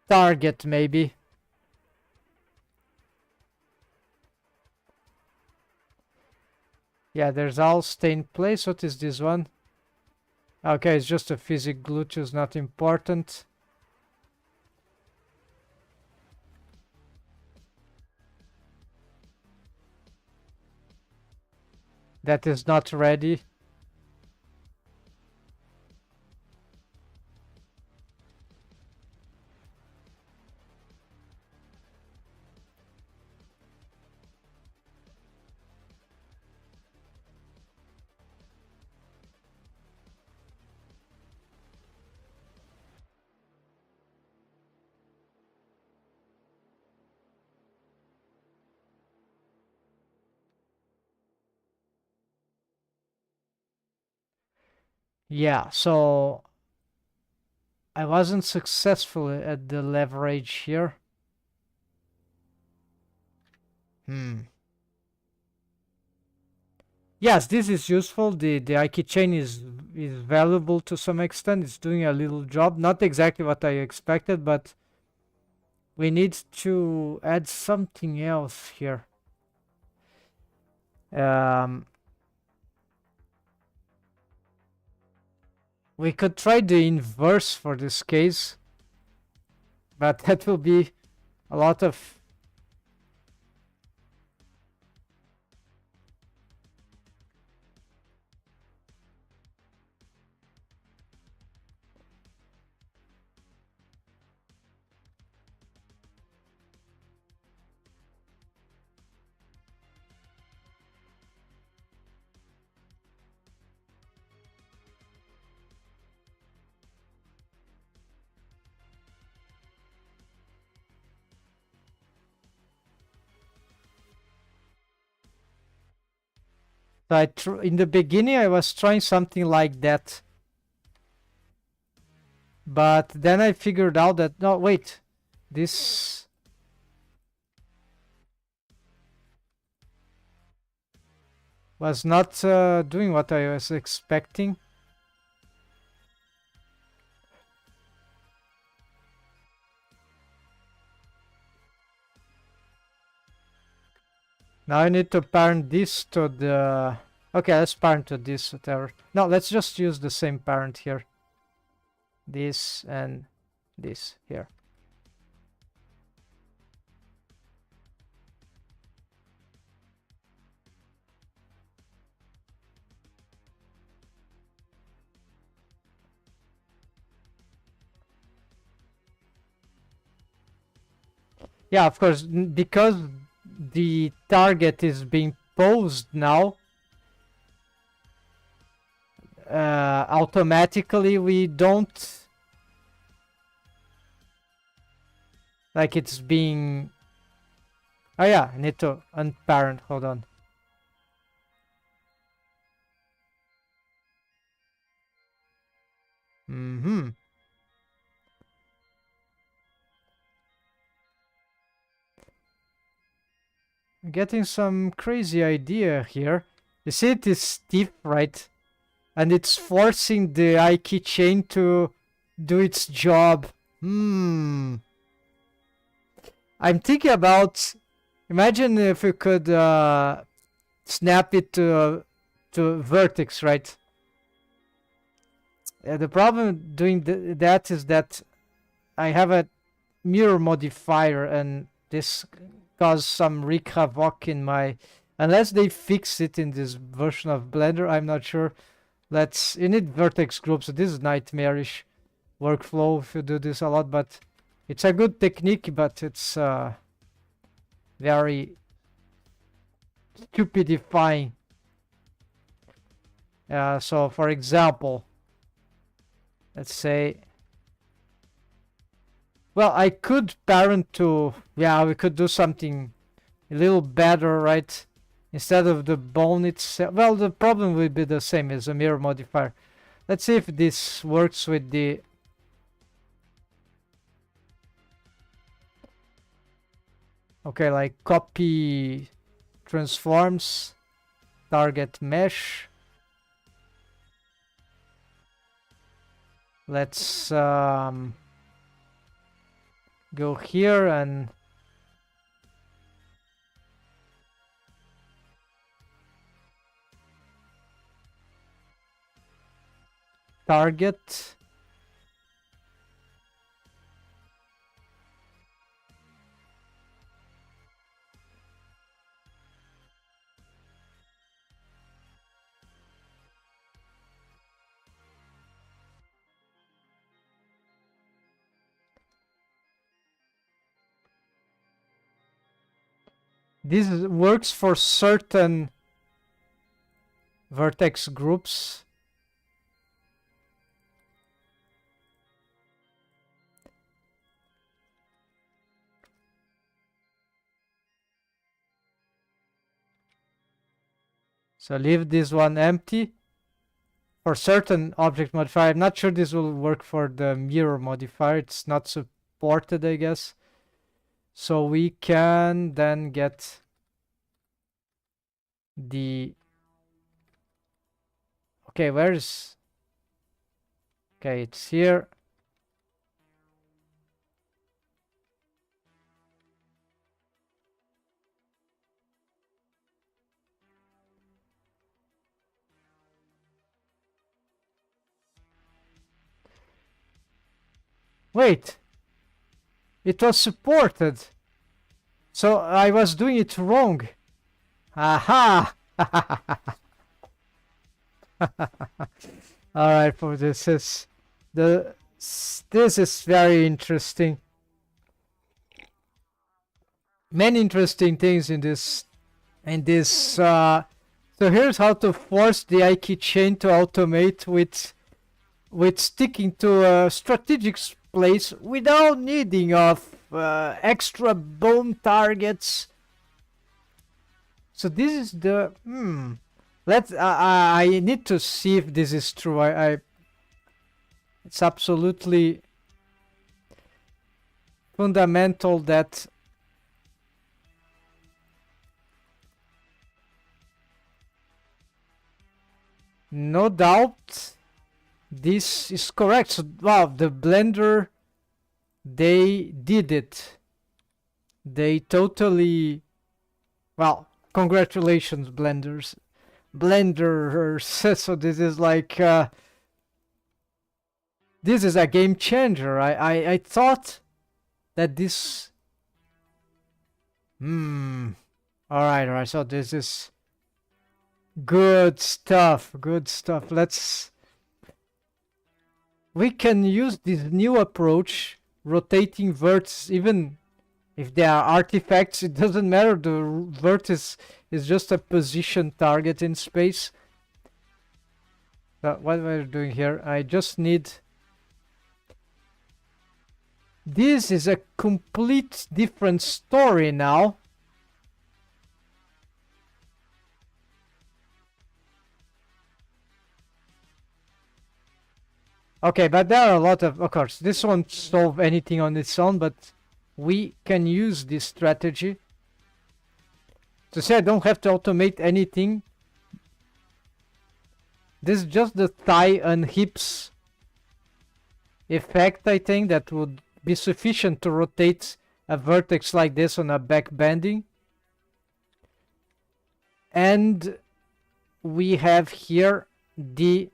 target, maybe. Yeah, there's all stay in place. What is this one? Okay, it's just a physic gluteus, not important. That is not ready. Yeah, so I wasn't successful at the leverage here. Yes, this is useful. The Ike chain is valuable to some extent. It's doing a little job. Not exactly what I expected, but we need to add something else here. We could try the inverse for this case, but that will be a lot of... So in the beginning, I was trying something like that. But then I figured out that, no, wait, this was not doing what I was expecting. Now I need to parent this to the... Okay, let's parent to this, whatever. No, let's just use the same parent here. This and this here. Yeah, of course, because the target is being posed now, automatically we don't... Like it's being... Oh yeah, I need to unparent, hold on. Getting some crazy idea here. You see it is stiff, right? And it's forcing the Ike chain to do its job. I'm thinking about... Imagine if we could snap it to vertex, right? The problem doing that is that I have a mirror modifier, and this caused some wreak havoc in my Unless they fix it in this version of Blender, I'm not sure. You need vertex groups. So this is nightmarish workflow if you do this a lot, but it's a good technique, but it's very stupidifying. So for example, let's say, well, I could parent to, yeah, we could do something a little better, right? Instead of the bone itself. Well, the problem will be the same as a mirror modifier. Let's see if this works with the... Okay, like copy transforms, target mesh. Let's go here and target. This works for certain vertex groups. So leave this one empty for certain object modifier. I'm not sure this will work for the mirror modifier. It's not supported, I guess. So we can then get the... Okay, where's... Okay, it's here. Wait, it was supported. So I was doing it wrong. Aha! All right, for this is this is very interesting. Many interesting things in this so here's how to force the IK chain to automate with sticking to a strategic place without needing of extra bone targets. So this is the let's I need to see if this is true. It's absolutely fundamental that no doubt this is correct. So wow, the Blender, they did it. They totally, well, congratulations Blenders. So this is like this is a game changer. I thought that this all right, so this is good stuff. We can use this new approach, rotating verts, even if they are artifacts, it doesn't matter. The vertex is just a position target in space. What we're doing here, I just need... This is a complete different story now. Okay, but there are a lot of course, this won't solve anything on its own, but we can use this strategy to say I don't have to automate anything. This is just the thigh and hips effect, I think, that would be sufficient to rotate a vertex like this on a back bending. And we have here the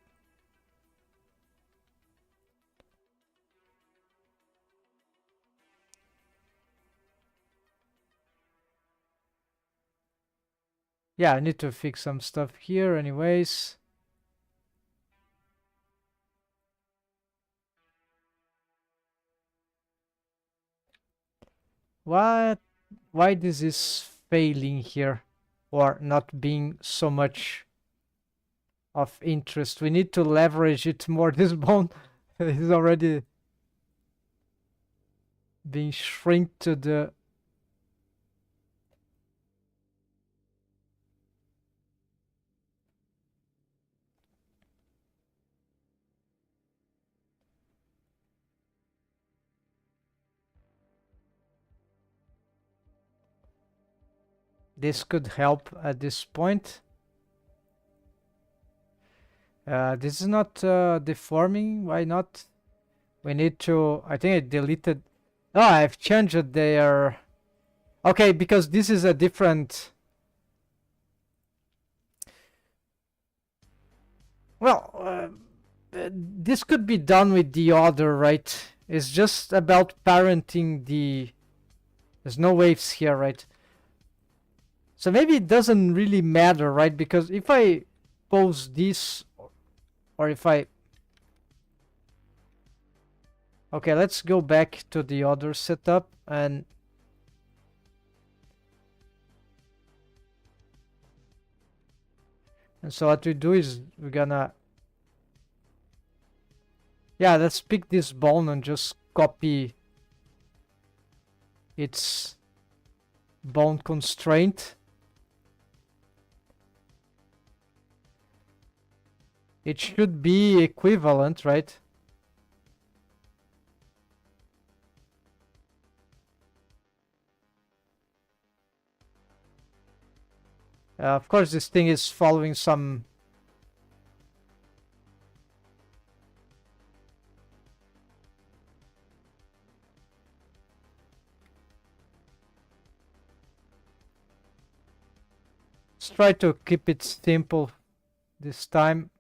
Yeah, I need to fix some stuff here anyways. What? Why this is failing here? Or not being so much of interest? We need to leverage it more. This bone is already being shrink to the... This could help at this point. This is not deforming. Why not? We need to... I think I deleted... Oh, I've changed their... Okay, because this is a different... Well, this could be done with the other, right? It's just about parenting the... There's no waves here, right? So maybe it doesn't really matter, right? Because if I pose this, or if I... Okay, let's go back to the other setup and... And so what we do is we're gonna... Yeah, let's pick this bone and just copy its bone constraint. It should be equivalent, right? Of course, this thing is following some... Let's try to keep it simple this time.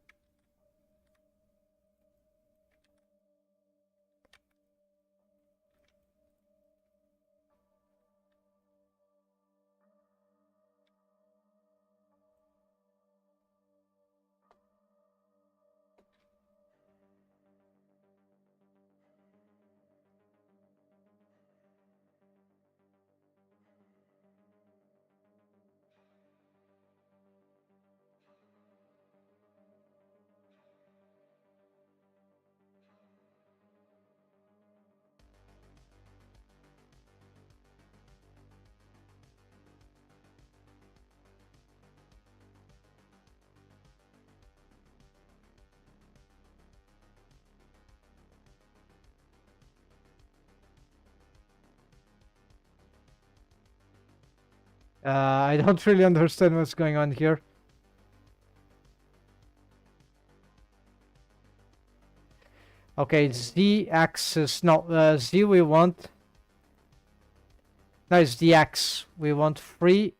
I don't really understand what's going on here. Okay, Z axis. No, Z we want... No, it's the X. We want free.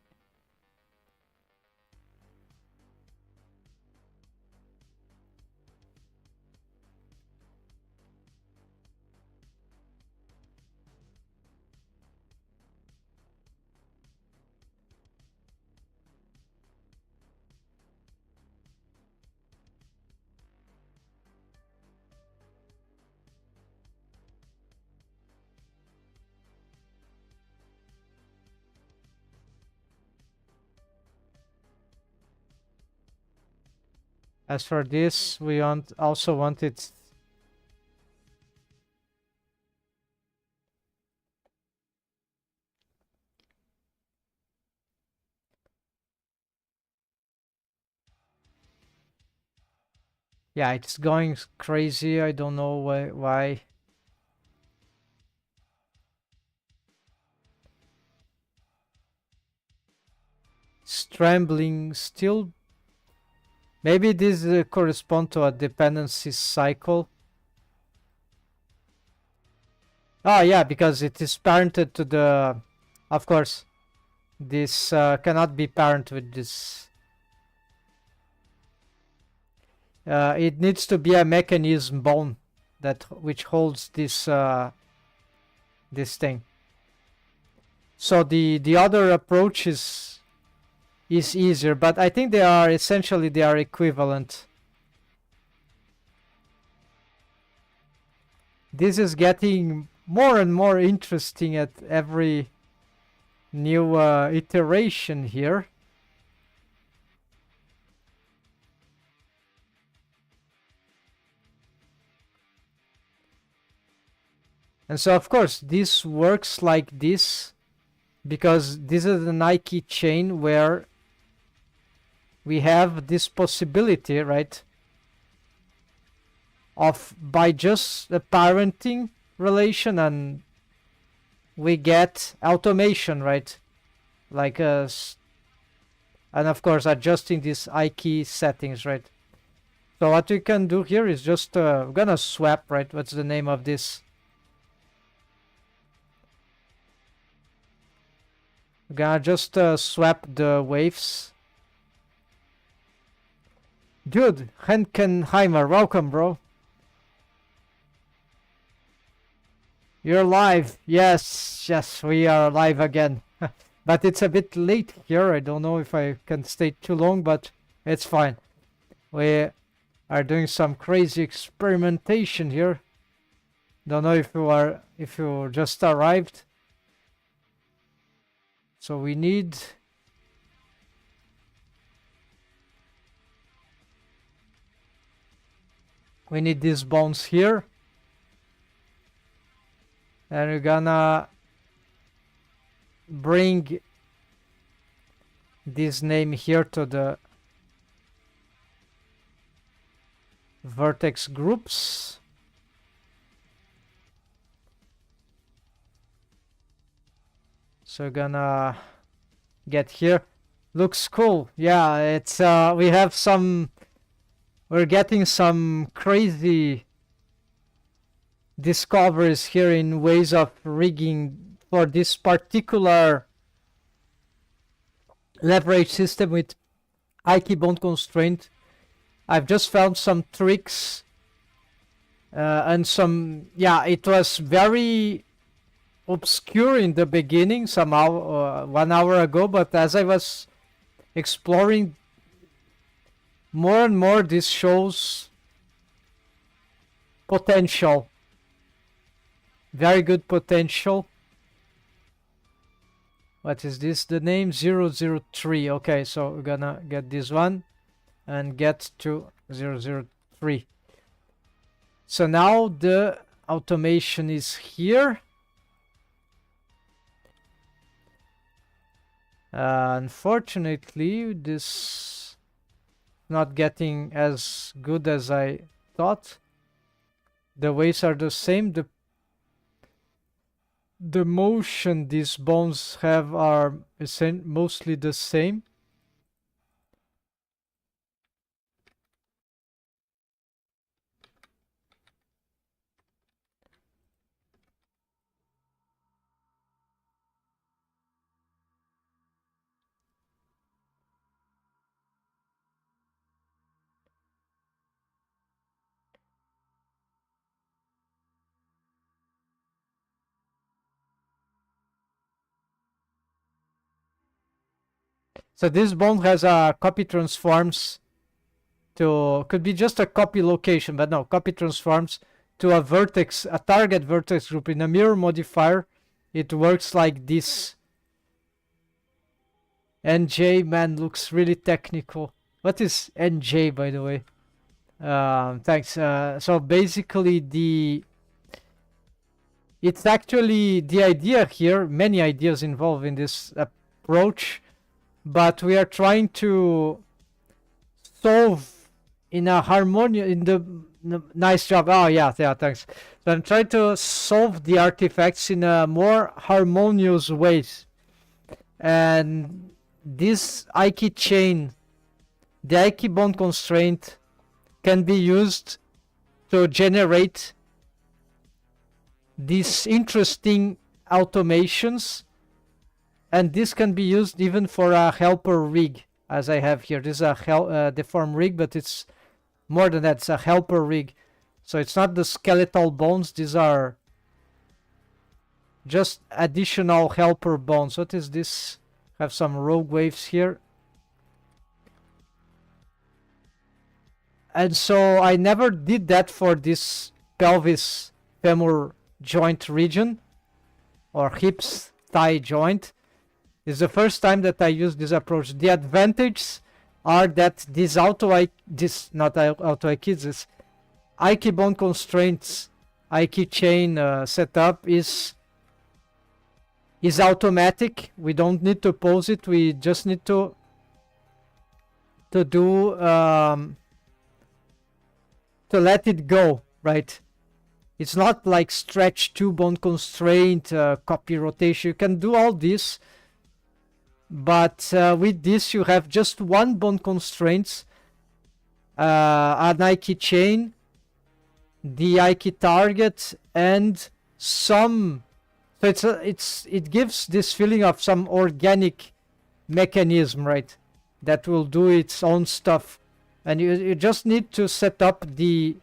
As for this, we also want it... Yeah, it's going crazy. I don't know why. It's trembling still. Maybe this correspond to a dependency cycle. Oh yeah, because it is parented to the... Of course, this cannot be parent with this. It needs to be a mechanism bone that which holds this this thing. So the other approach is is easier, but I think they are essentially equivalent. This is getting more and more interesting at every new iteration here. And so, of course, this works like this because this is a Nike chain where we have this possibility, right, of by just a parenting relation, and we get automation, right, like and of course adjusting these IKEY settings, right. So what we can do here is just we're gonna swap, right, what's the name of this? We're gonna just swap the waves. Dude, Henkenheimer, welcome, bro. You're live. Yes, we are live again. But it's a bit late here. I don't know if I can stay too long, but it's fine. We are doing some crazy experimentation here. Don't know if you just arrived. So we need these bones here. And we're gonna bring this name here to the vertex groups. So we're gonna get here. Looks cool. Yeah, it's we have some, we're getting some crazy discoveries here in ways of rigging for this particular leverage system with IKEY bone constraint. I've just found some tricks and some, yeah, it was very obscure in the beginning, somehow 1 hour ago, but as I was exploring more and more, this shows potential. Very good potential. What is this? The name 003. Okay, so we're gonna get this one and get to 003. So now the automation is here. Unfortunately, this not getting as good as I thought. The waves are the same. The motion these bones have are mostly the same. So this bone has a copy transforms to, could be just a copy location, but no, copy transforms to a vertex, a target vertex group in a mirror modifier. It works like this. NJ, man, looks really technical. What is NJ, by the way? Thanks. So basically it's actually the idea here, many ideas involved in this approach, but we are trying to solve in a harmonious, in the nice job. Oh yeah, thanks. So I'm trying to solve the artifacts in a more harmonious ways, and this IKEY chain, the IKEY bone constraint, can be used to generate these interesting automations, and this can be used even for a helper rig, as I have here. This is a deform rig, but it's more than that. It's a helper rig. So it's not the skeletal bones. These are just additional helper bones. What is this? Have some rogue waves here. And so I never did that for this pelvis femur joint region, or hips thigh joint. It's the first time that I use this approach. The advantages are that this Aiki bone constraints, Aiki chain setup is automatic. We don't need to pose it. We just need to do to let it go, right? It's not like stretch two bone constraint, copy rotation. You can do all this, but with this you have just one bone constraints, an Aiki chain, the Aiki target, and some. So it gives this feeling of some organic mechanism, right? That will do its own stuff. And you just need to set up the...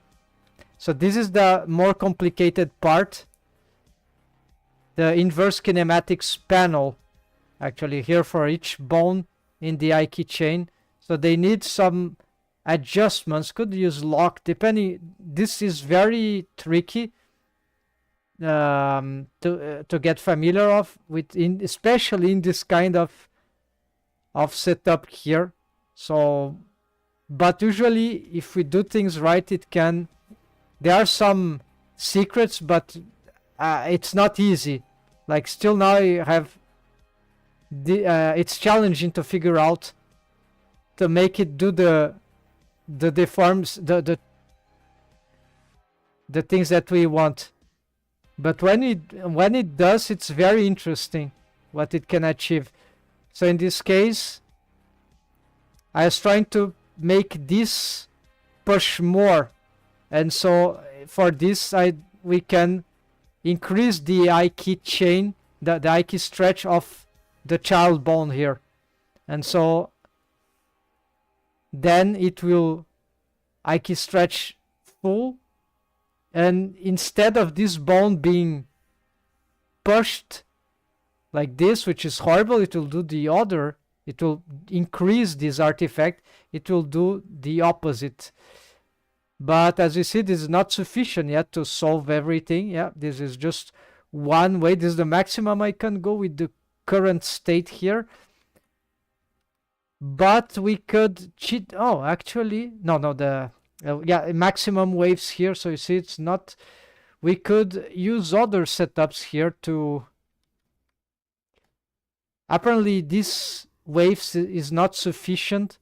So this is the more complicated part. The inverse kinematics panel, actually, here for each bone in the Aiki chain. So they need some adjustments. Could use lock, depending. This is very tricky to get familiar with, especially in this kind of setup here. So... But usually, if we do things right, it can... There are some secrets, but it's not easy. Like, still now you have... it's challenging to figure out, to make it do the deforms, the things that we want. But when it does, it's very interesting what it can achieve. So in this case, I was trying to make this push more, and so for this we can increase the Aiki chain, the Aiki stretch of the child bone here, and so then it will Aiki stretch full, and instead of this bone being pushed like this, which is horrible, it will do the other. It will increase this artifact. It will do the opposite. But as you see, this is not sufficient yet to solve everything. Yeah, this is just one way. This is the maximum I can go with the current state here. But we could cheat. Oh, actually, no, the yeah, maximum waves here. So you see, it's not. We could use other setups here to. Apparently, this waves is not sufficient.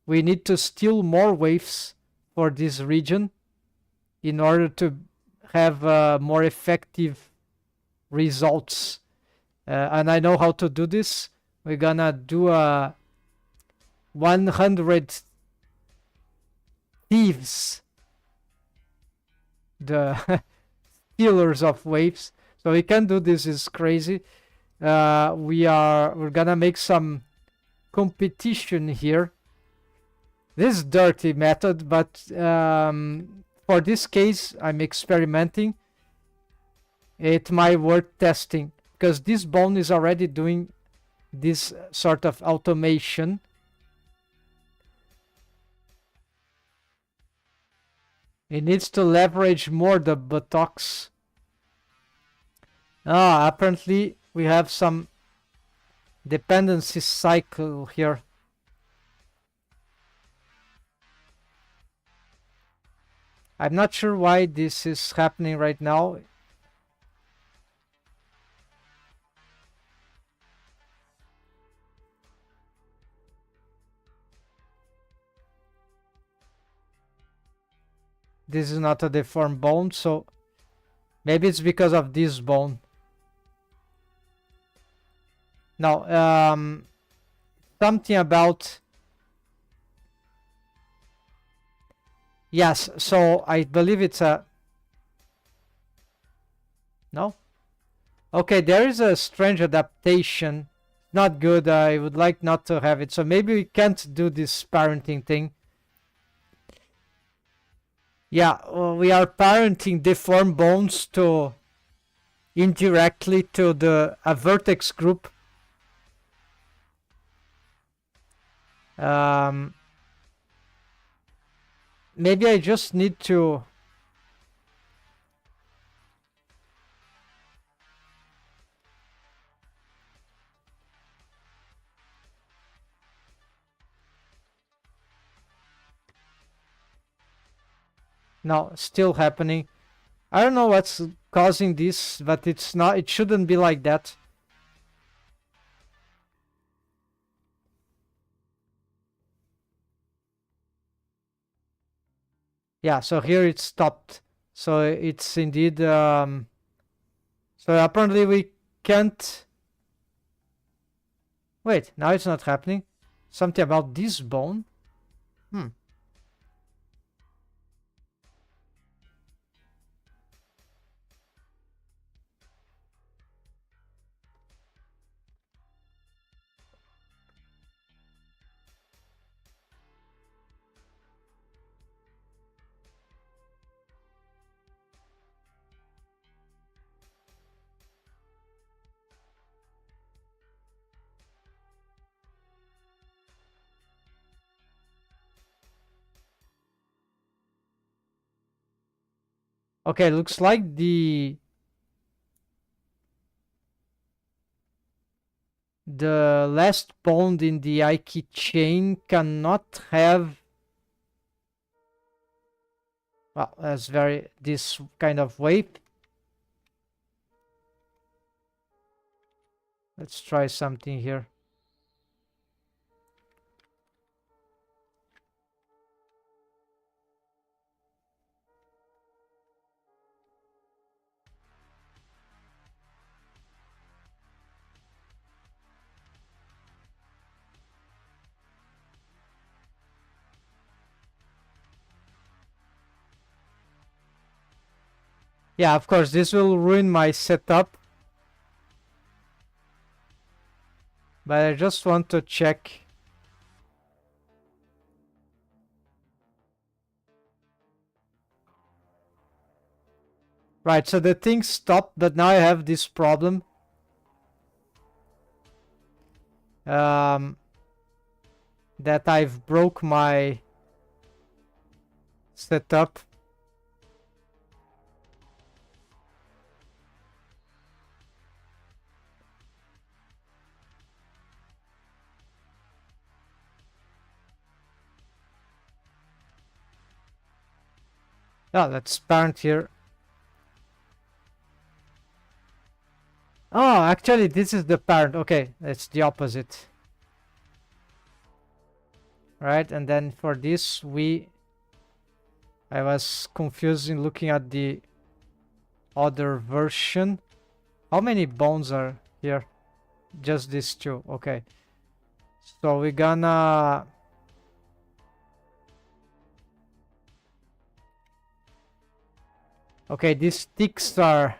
We need to steal more waves for this region in order to have more effective results. And I know how to do this. We're gonna do a 100 thieves, the stealers of waves. So we can do this. Is crazy. We're gonna make some competition here. This is dirty method, but for this case I'm experimenting. It might worth testing, because this bone is already doing this sort of automation. It needs to leverage more the buttocks. Apparently we have some dependency cycle here. I'm not sure why this is happening right now. This is not a deformed bone, so maybe it's because of this bone. No, something about... Yes, so I believe it's a... No? Okay, there is a strange adaptation. Not good. I would like not to have it. So maybe we can't do this parenting thing. Yeah, we are parenting deformed bones to indirectly to a vertex group. maybe I just need to... No, still happening. I don't know what's causing this, but it's not, it shouldn't be like that. Yeah, so here it stopped. So it's indeed... so apparently we can't... Wait, now it's not happening. Something about this bone? Hmm. Okay, looks like the last bond in the Ike chain cannot have... Well, that's very... this kind of wave. Let's try something here. Yeah, of course, this will ruin my setup. But I just want to check. Right, so the thing stopped, but now I have this problem. That I've broke my setup. Oh, that's parent here. Oh, actually, this is the parent. Okay, it's the opposite. Right, and then for this, I was confusing looking at the other version. How many bones are here? Just these two. Okay. So we're gonna... Okay, these sticks are...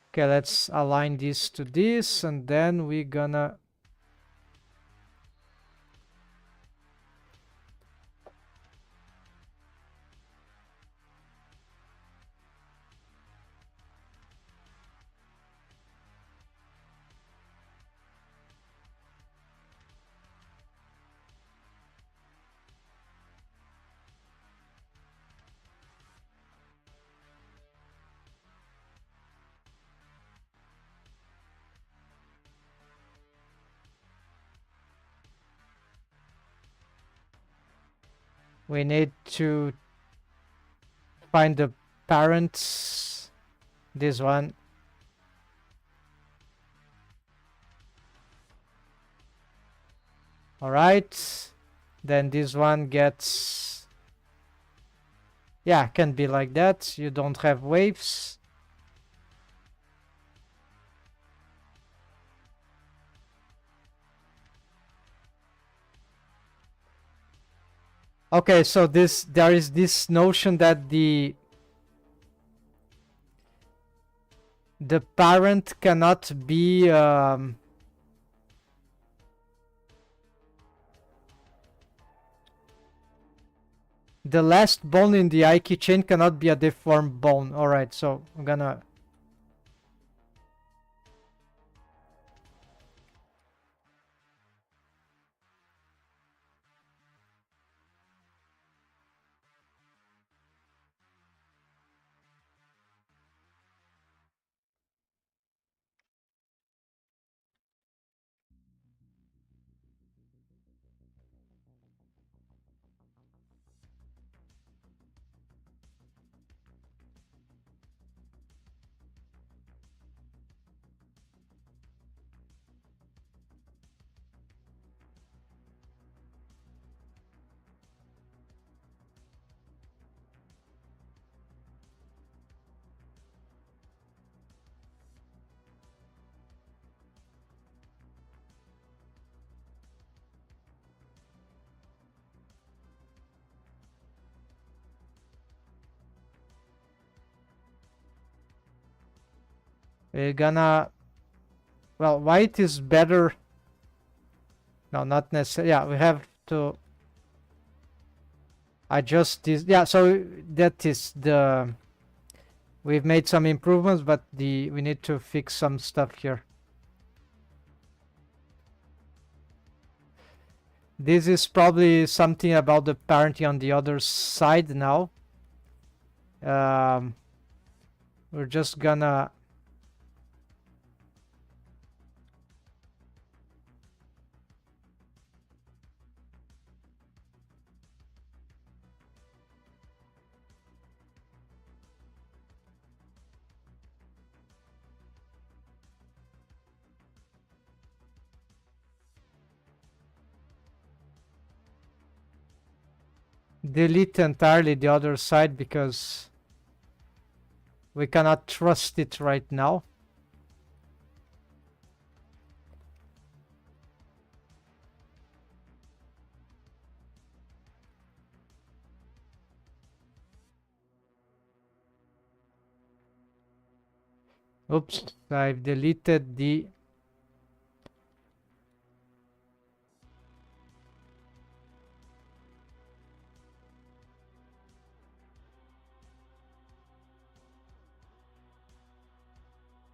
Okay, let's align this to this, and then we're gonna... We need to find the parents. This one. Alright. Then this one gets... Yeah, can be like that. You don't have waves. Okay, so there is this notion that the parent cannot be the last bone in the I keychain cannot be a deformed bone. Alright, so I'm gonna... We're gonna... Well, white is better. No, not necessarily. Yeah, we have to adjust this. Yeah, so that is the... We've made some improvements, but we need to fix some stuff here. This is probably something about the parenting on the other side now. We're just gonna... delete entirely the other side because we cannot trust it right now. Oops, I've deleted the...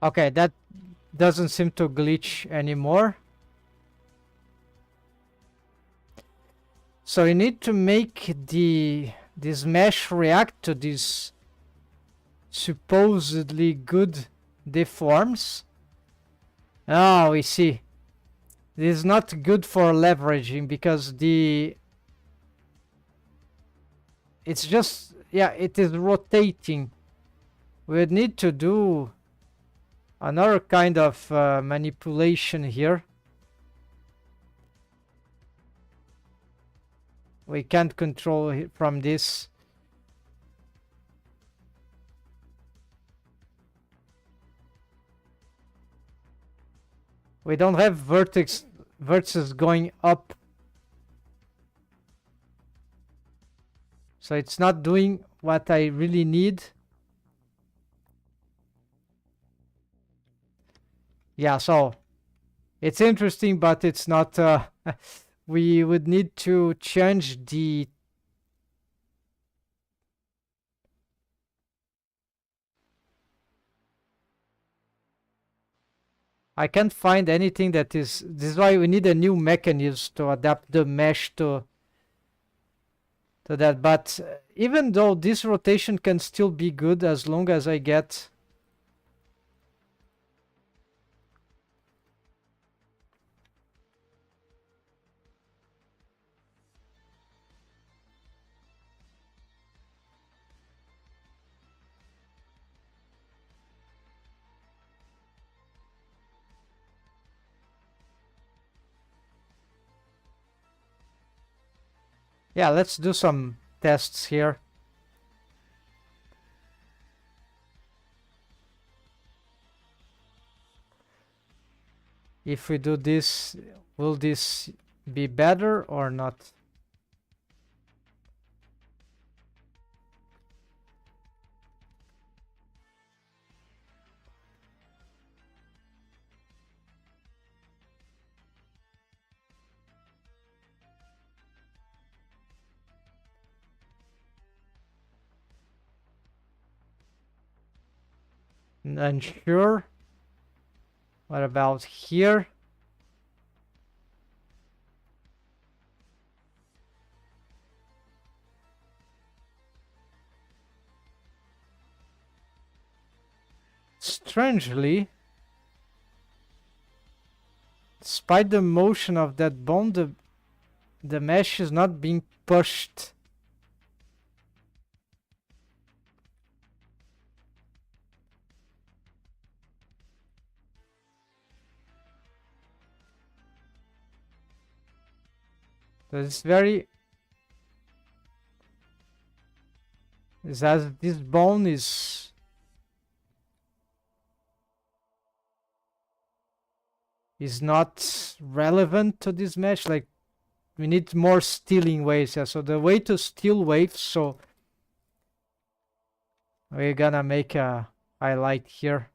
Okay, that doesn't seem to glitch anymore. So you need to make this mesh react to these supposedly good deforms. Oh, we see. This is not good for leveraging because it's just, yeah, it is rotating. We would need to do another kind of manipulation here. We can't control it from this. We don't have vertices going up. So it's not doing what I really need. Yeah, so it's interesting, but it's not... we would need to change the... I can't find anything that is... This is why we need a new mechanism to adapt the mesh to that. But even though this rotation can still be good as long as I get... Yeah, let's do some tests here. If we do this, will this be better or not? Unsure. What about here? Strangely, despite the motion of that bone, the mesh is not being pushed. So it's very... It's as this bone is not relevant to this mesh. Like, we need more stealing waves. Yeah, so the way to steal waves, so we're gonna make a highlight here.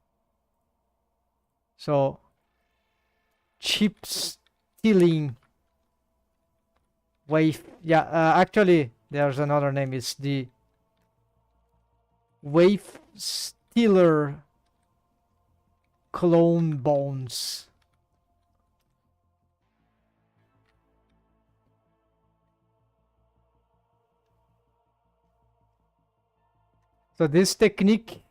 So chip stealing wave. Yeah, actually there's another name. It's the wave stealer clone bones. So this technique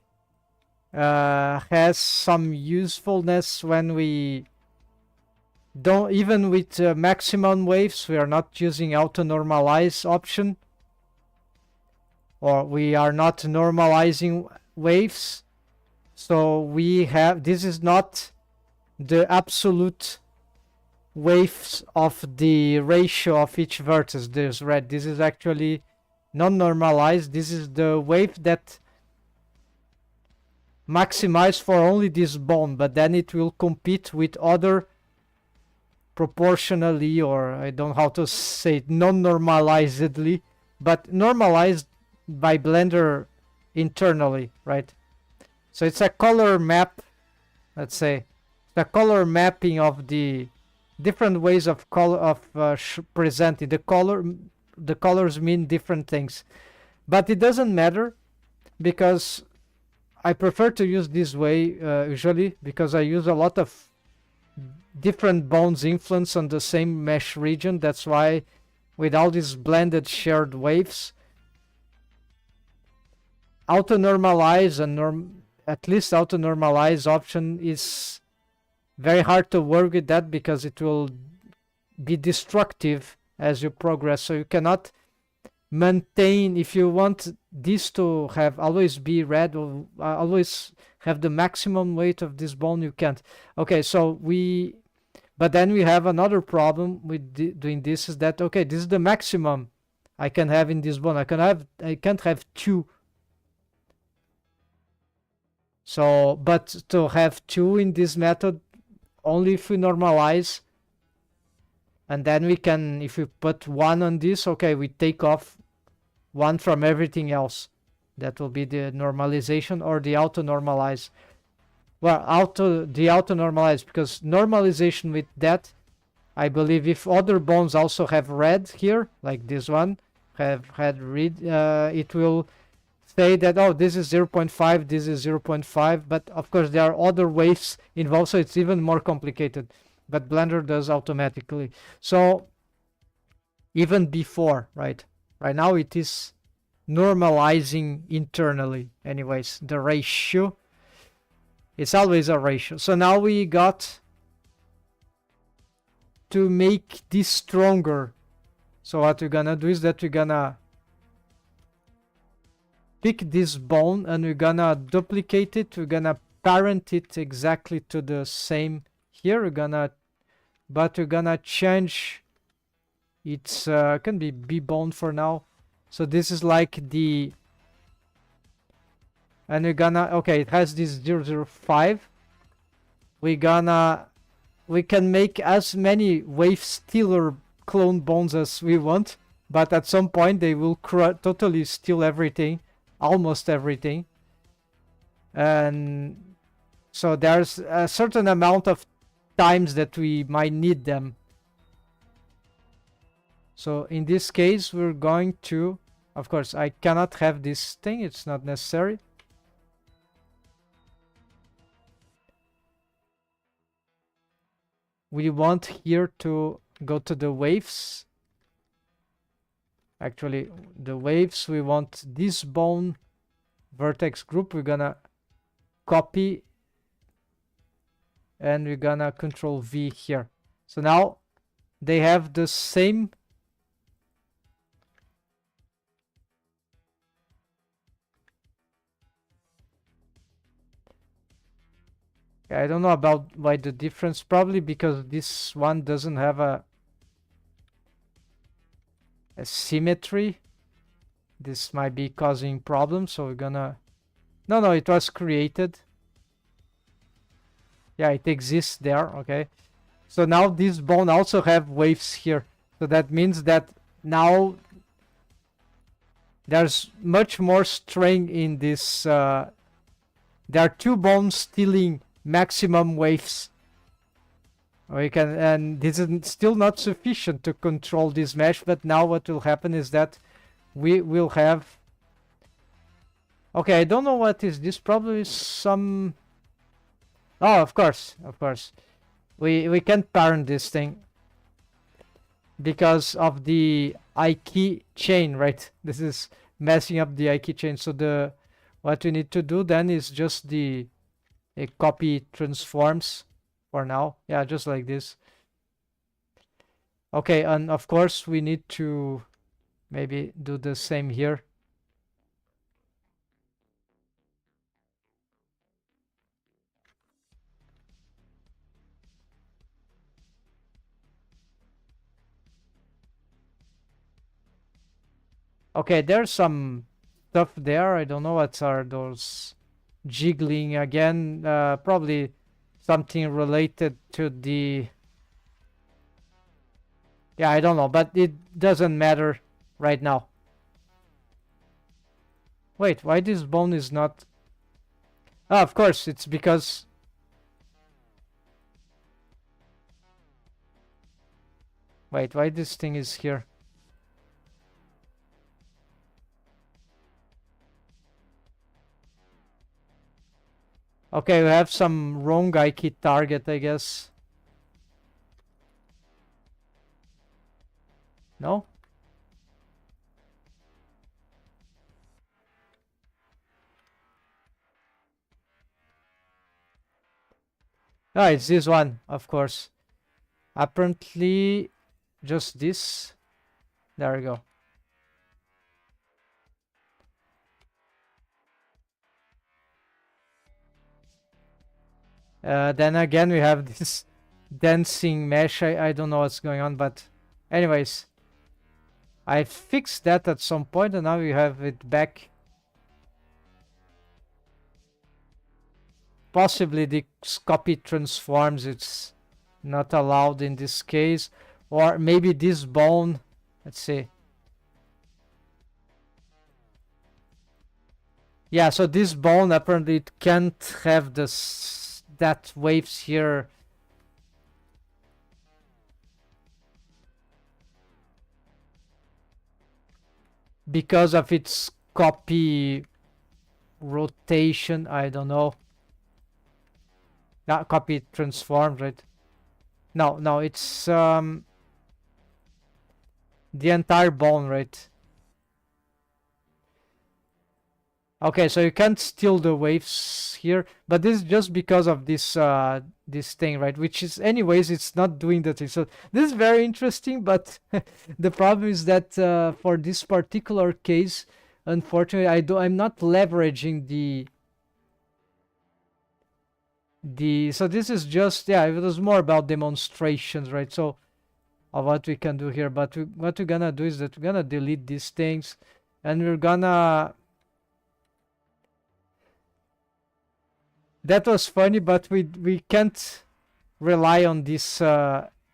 has some usefulness when we don't, even with maximum waves, we are not using auto normalize option, or we are not normalizing waves. So we have, this is not the absolute waves of the ratio of each vertex. There's red. This is actually non-normalized. This is the wave that maximize for only this bone, but then it will compete with other proportionally, or I don't know how to say it, non-normalizedly, but normalized by Blender internally, right? So it's a color map, let's say, the color mapping of the different ways of color of presenting the color. The colors mean different things, but it doesn't matter because I prefer to use this way usually, because I use a lot of different bones influence on the same mesh region. That's why with all these blended shared waves, auto normalize and at least auto normalize option is very hard to work with that, because it will be destructive as you progress. So you cannot maintain, if you want this to have always be red or always have the maximum weight of this bone, you can't. Okay, so but then we have another problem with doing this, is that, okay, this is the maximum I can have in this bone. I can't have two. So, but to have two in this method, only if we normalize, and then we can, if we put one on this, okay, we take off one from everything else. That will be the normalization or the auto normalize. Well, the auto normalize, because normalization with that, I believe if other bones also have red here, like this one have had red, it will say that, oh, this is 0.5, this is 0.5, but of course there are other waves involved, so it's even more complicated, but Blender does automatically. So even before, right now it is normalizing internally. Anyways, the ratio, it's always a ratio. So now we got to make this stronger. So what we're gonna do is that we're gonna pick this bone and we're gonna duplicate it. We're gonna parent it exactly to the same here. But we're gonna change its can be B bone for now. So this is like the, and we're gonna, okay, it has this 005. We can make as many wave stealer clone bones as we want, but at some point they will totally steal everything, almost everything. And so there's a certain amount of times that we might need them. So in this case, we're going to, of course, I cannot have this thing. It's not necessary. we want here to go to the waves. Actually, the waves, we want this bone vertex group. We're gonna copy and we're gonna control V here. So now they have the same I don't know about why the difference, probably because this one doesn't have a symmetry. This might be causing problems, so we're gonna no, it was created. Yeah, it exists there. Okay, so now this bone also have waves here, so that means that now there's much more strain in this. There are two bones stealing maximum waves. We can, and this is still not sufficient to control this mesh, but now what will happen is that we will have, okay, I don't know what is this, probably some, oh, of course, we can't parent this thing because of the I-key chain, right? This is messing up the I-key chain, so the what we need to do then is just the copy transforms for now. Yeah, just like this. Okay, and of course we need to maybe do the same here. Okay, there's some stuff there. I don't know what are those jiggling again. Probably something related to the, yeah, I don't know, but it doesn't matter right now. Wait, why this bone is not? Ah, of course, it's because wait, why this thing is here? Okay, we have some wrong I-key target, I guess. No? Ah, it's this one, of course. Apparently, just this. There we go. Then again, we have this dancing mesh. I don't know what's going on, but anyways, I fixed that at some point, and now we have it back. Possibly the copy transforms, it's not allowed in this case, or maybe this bone, let's see. Yeah, so this bone apparently it can't have this that waves here. Because of its copy rotation, I don't know. Not copy transformed, right? No, it's the entire bone, right? Okay, so you can't steal the waves here, but this is just because of this this thing, right? Which is, anyways, it's not doing the thing. So this is very interesting, but the problem is that for this particular case, unfortunately, I'm not leveraging the. So this is just, yeah, it was more about demonstrations, right? So of what we can do here, but what we're gonna do is that we're gonna delete these things, and we're gonna. That was funny, but we can't rely on this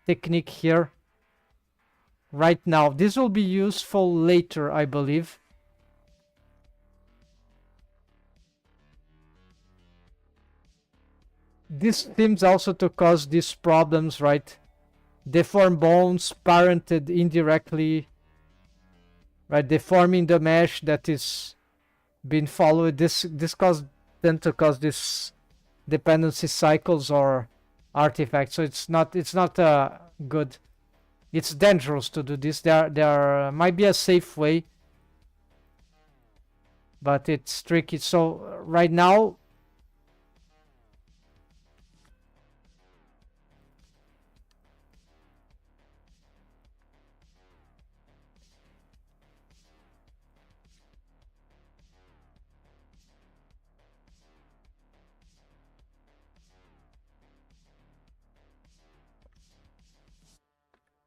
technique here right now. This will be useful later, I believe. This seems also to cause these problems, right? Deform bones parented indirectly, right? Deforming the mesh that is being followed. This caused them to cause this dependency cycles or artifact, so it's not good. It's dangerous to do this. There might be a safe way, but it's tricky. So right now,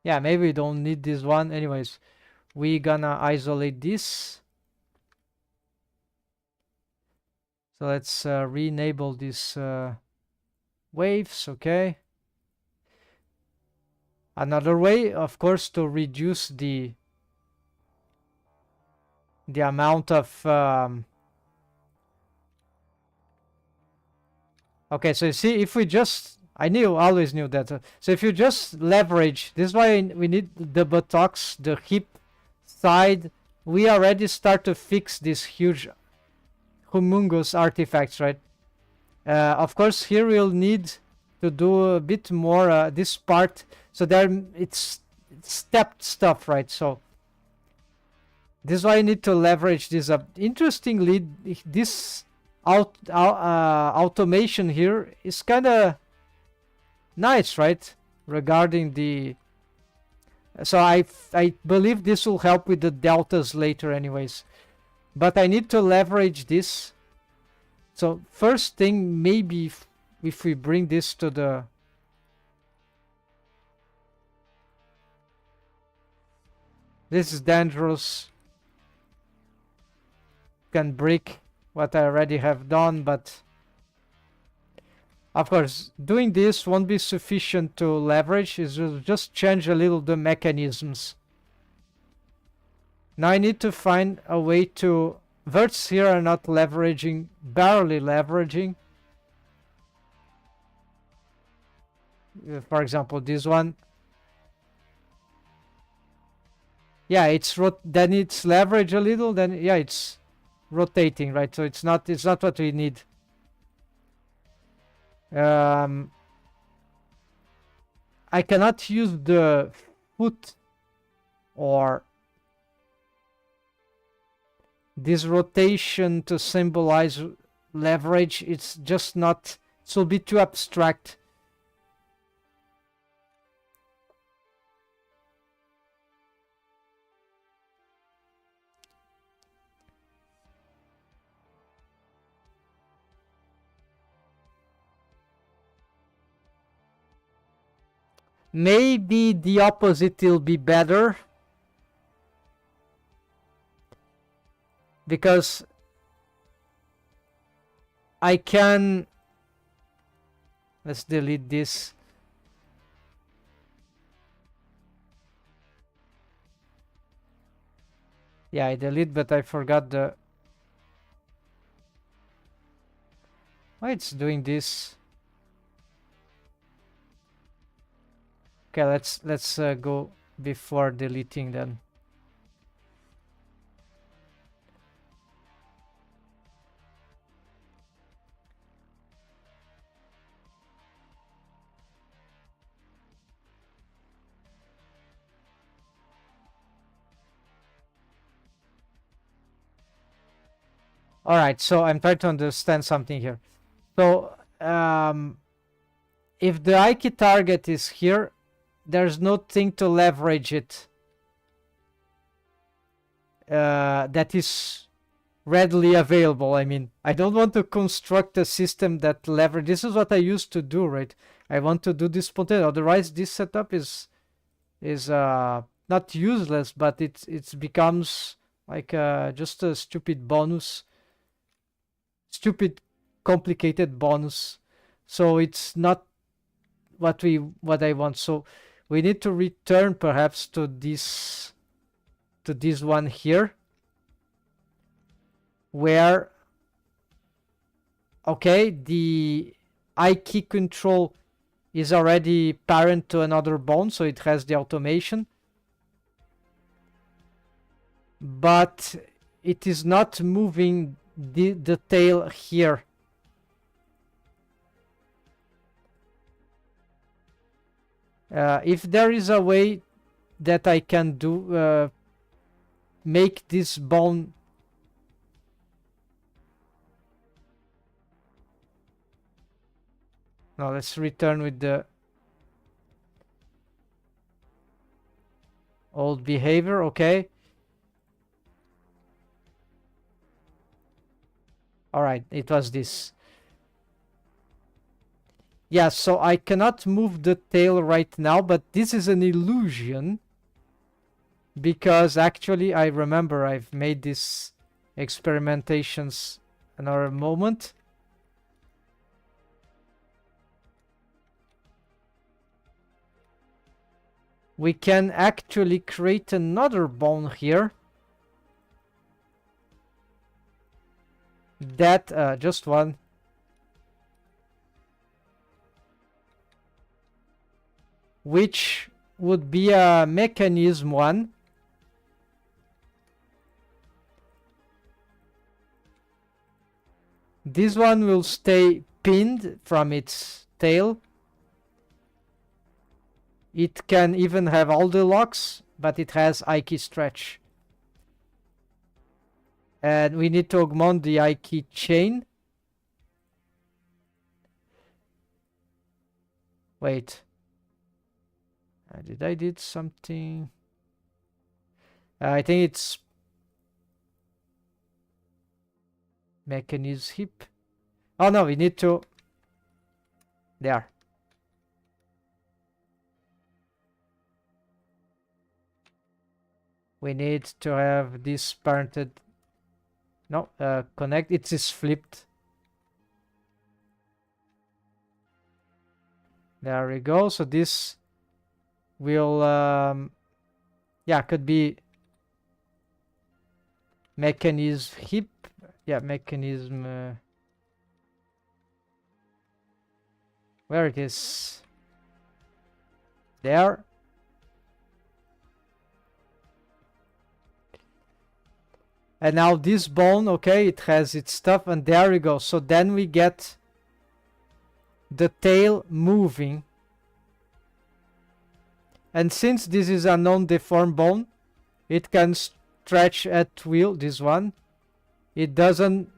yeah, maybe we don't need this one. Anyways, we gonna isolate this. So let's re-enable these waves, okay. Another way, of course, to reduce the amount of okay, so you see, if we just, always knew that. So if you just leverage, this is why we need the buttocks, the hip side. We already start to fix these huge, humongous artifacts, right? Of course, here we'll need to do a bit more this part. So there, it's stepped stuff, right? So this is why I need to leverage this up. Interestingly, this automation here is kind of nice, right? Regarding the, so I believe this will help with the deltas later anyways, but I need to leverage this. So first thing, maybe if we bring this to the, this is dangerous, can break what I already have done, but of course doing this won't be sufficient to leverage. It will just change a little the mechanisms. Now I need to find a way to, verts here are not leveraging, barely leveraging. For example, this one, yeah, it's then it's leverage a little, then yeah, it's rotating, right? So it's not what we need. I cannot use the foot or this rotation to symbolize leverage. It's just not, it will be too abstract. Maybe the opposite will be better, because I can, let's delete this. Yeah, I delete, but I forgot the, why it's doing this. Okay, let's go before deleting then. All right, so I'm trying to understand something here. So if the Ike target is here, there's no thing to leverage it that is readily available. I mean, I don't want to construct a system that leverage. This is what I used to do, right? I want to do this spontaneous. Otherwise, this setup is not useless, but it becomes like just a stupid bonus, stupid complicated bonus. So it's not what I want. So we need to return perhaps to this one here, where okay, the I key control is already parent to another bone, so it has the automation, but it is not moving the tail here. If there is a way that I can do make this bone now let's return with the old behavior. Okay, all right, it was this. Yeah, so I cannot move the tail right now, but this is an illusion because actually I remember I've made these experimentations another moment. We can actually create another bone here that just one. Which would be a mechanism one. This one will stay pinned from its tail. It can even have all the locks, but it has I key stretch. And we need to augment the I key chain. Wait. Did I did something? I think it's mechanism hip. Oh no, we need to. There. We need to have this parented. No, connect. It is flipped. There we go. So this will, yeah, could be mechanism hip. Yeah, mechanism. Where it is? There. And now this bone, okay, it has its stuff, and there we go. So then we get the tail moving. And since this is a non-deformed bone, it can stretch at will, this one. It doesn't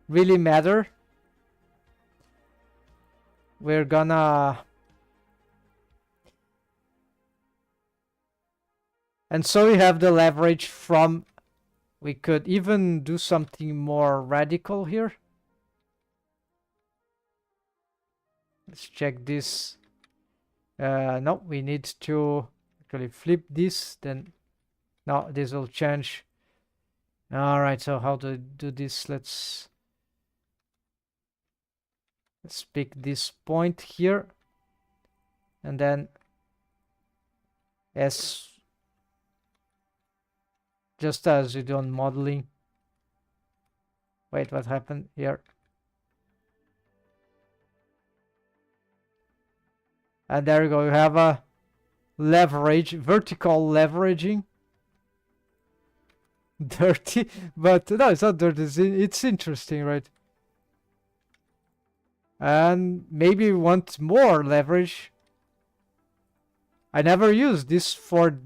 really matter. We're gonna... And so we have the leverage from... We could even do something more radical here. Let's check this. No, we need to actually flip this. Then, no, this will change. All right, so how to do this? Let's pick this point here. And then as just as you do on modeling. Wait, what happened here? And there you go, you have a leverage, vertical leveraging. Dirty, but no, it's not dirty, it's interesting, right? And maybe we want more leverage. I never used this for...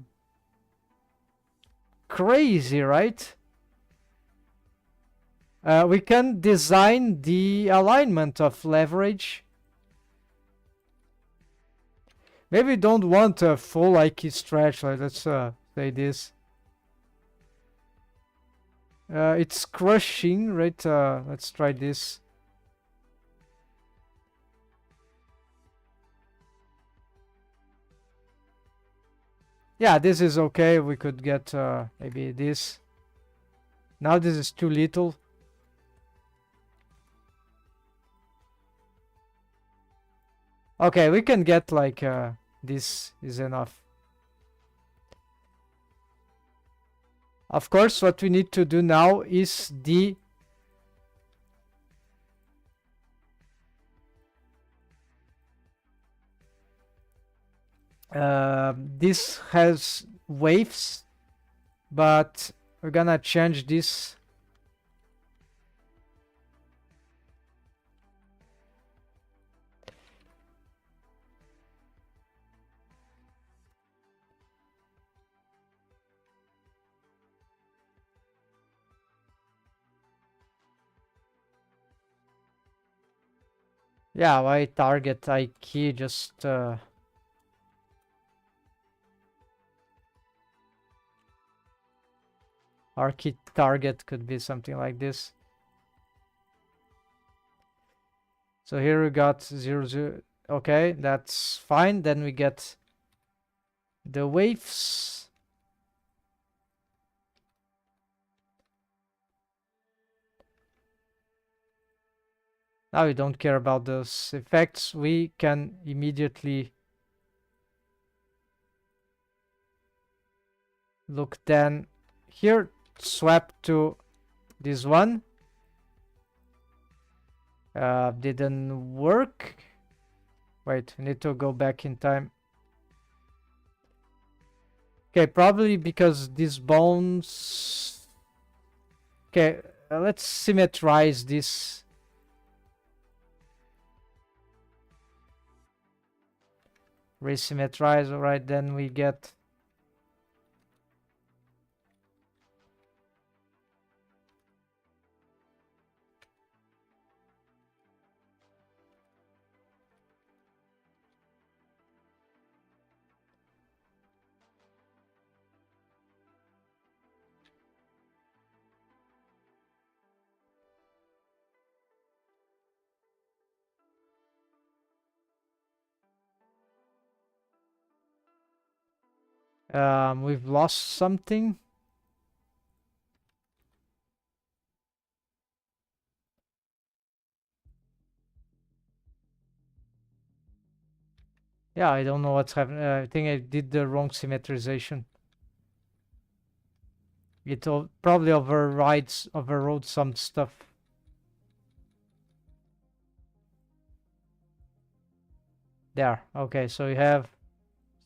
Crazy, right? We can design the alignment of leverage. Maybe we don't want a full I key stretch. Like, let's say this. It's crushing, right? Let's try this. Yeah, this is okay. We could get maybe this. Now this is too little. Okay, we can get like this is enough. Of course, what we need to do now is the this has waves, but we're gonna change this. Yeah, why target I key just our key target could be something like this. So here we got 0, 0. Okay, that's fine. Then we get the waves. Now we don't care about those effects. We can immediately look then here, swap to this one. Didn't work. Wait, we need to go back in time. Okay, probably because these bones. Okay, let's symmetrize this. Resymmetrize, alright, then we get we've lost something. Yeah, I don't know what's happening. I think I did the wrong symmetrization. It probably overrode some stuff. There. Okay, so you have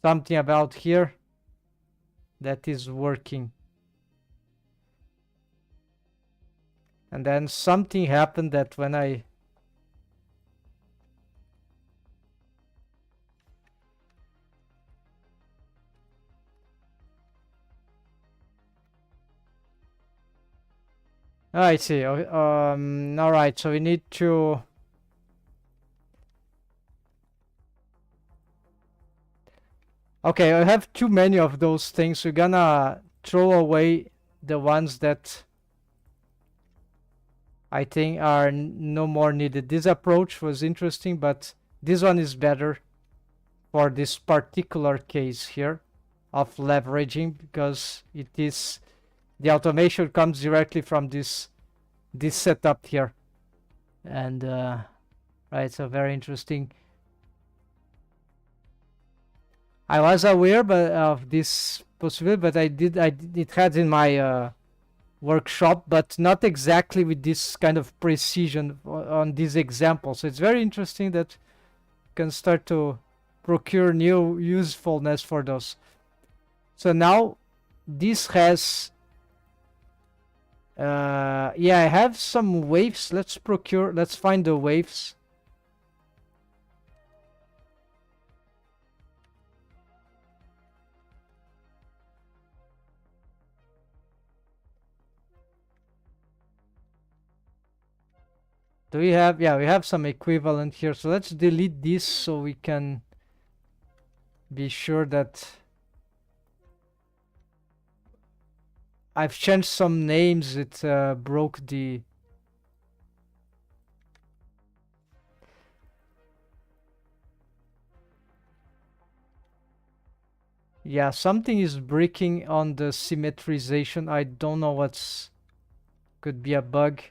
something about here that is working. And then something happened that when I I see. All right, so we need to. Okay, I have too many of those things. We're gonna throw away the ones that I think are no more needed. This approach was interesting, but this one is better for this particular case here of leveraging, because it is the automation comes directly from this setup here. And right, so very interesting. I was aware of this possibility, but it had in my workshop, but not exactly with this kind of precision on these examples. So it's very interesting that you can start to procure new usefulness for those. So now this has yeah, I have some waves. Let's find the waves. Do we have, yeah, we have some equivalent here. So let's delete this so we can be sure that I've changed some names. It broke the. Yeah, something is breaking on the symmetrization. I don't know what's. Could be a bug.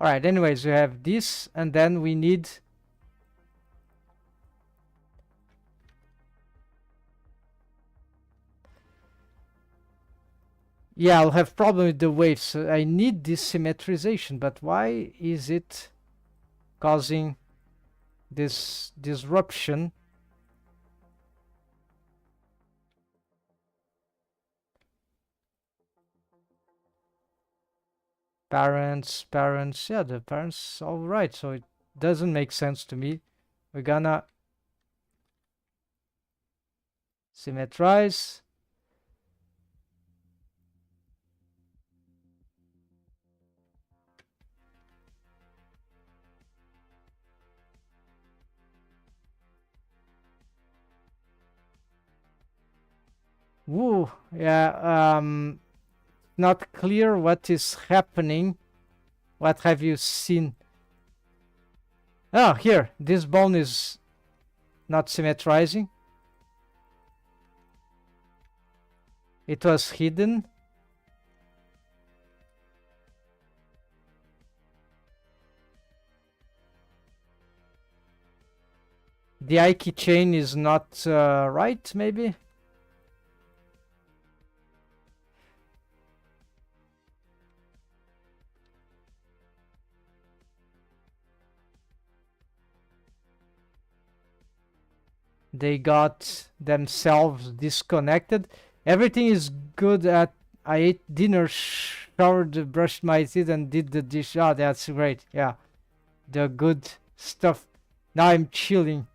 All right, anyways, we have this, and then we need. Yeah, I'll have problem with the waves. I need this symmetrization, but why is it causing this disruption? Parents, yeah, the parents, all right. So it doesn't make sense to me. We're gonna symmetrize. Woo, yeah, not clear what is happening. What have you seen? Oh, here, this bone is not symmetrizing. It was hidden. The Ike chain is not right, maybe? They got themselves disconnected. Everything is good at... I ate dinner, showered, brushed my teeth, and did the dish. Ah, that's great. Yeah, the good stuff. Now I'm chilling.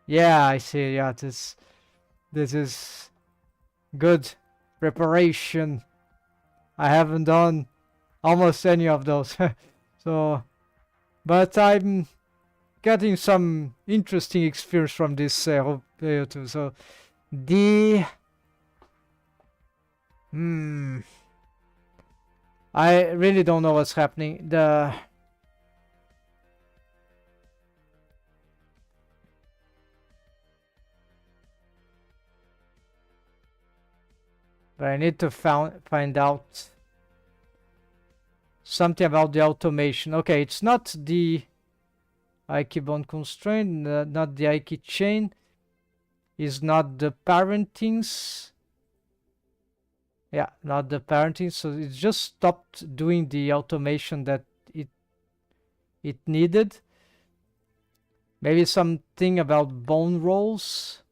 Yeah, I see. Yeah, this is good preparation. I haven't done almost any of those. So, but I'm getting some interesting experience from this video too. So, the I really don't know what's happening. But I need to find out something about the automation. Okay, it's not the Ike bond constraint, not the Ike chain, is not the parentings. Yeah, not the parenting. So it just stopped doing the automation that it needed. Maybe something about bone rolls.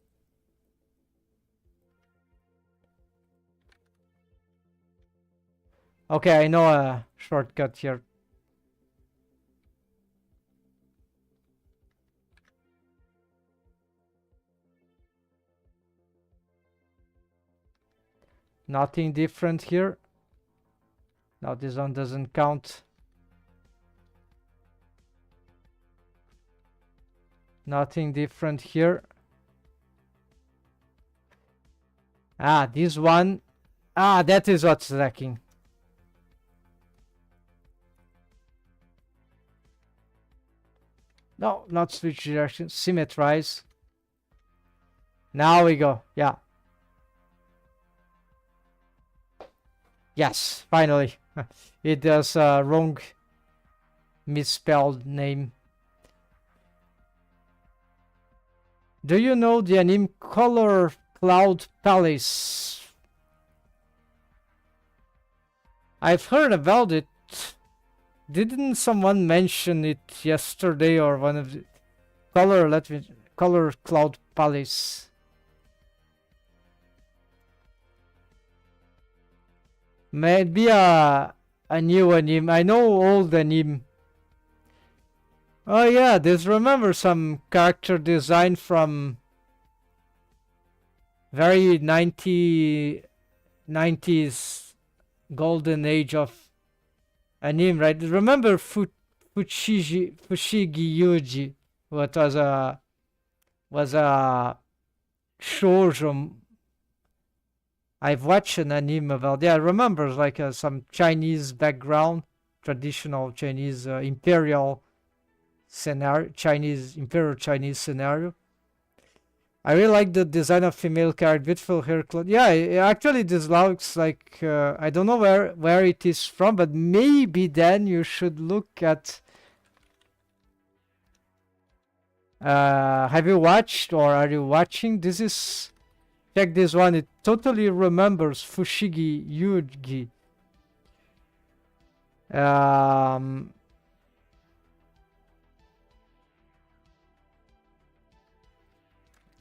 Okay, I know a shortcut here. Nothing different here. Now this one doesn't count. Nothing different here. Ah, this one. Ah, that is what's lacking. No, not switch direction. Symmetrize. Now we go. Yeah. Yes, finally. It does a wrong misspelled name. Do you know the anime Color Cloud Palace? I've heard about it. Didn't someone mention it yesterday or one of the Color Cloud Palace? Maybe a new anime. I know old anime. Oh yeah, this remember some character design from very 90s golden age of anime, right? Remember Fushigi Yuji, what was a shoujo. I've watched an anime about, yeah, I remember like some Chinese background, traditional Chinese imperial scenario, imperial Chinese scenario. I really like the design of female character, beautiful hair cloth. Yeah, actually this looks like, I don't know where it is from, but maybe then you should look at... have you watched or are you watching? This is... Check this one, it totally remembers Fushigi Yugi.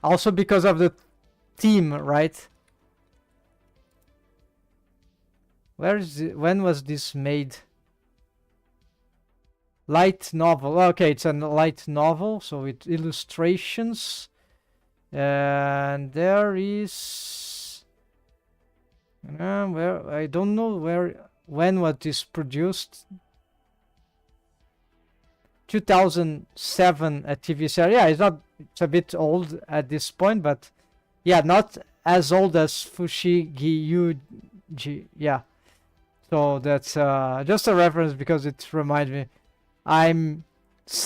Also because of the theme, right? When was this made? Light novel. Okay, it's a light novel, so with illustrations. And there is... where I don't know when was this produced. 2007 a TV series. Yeah, it's a bit old at this point, but yeah, not as old as Fushigi Yuji. Yeah. So that's just a reference because it reminds me. I'm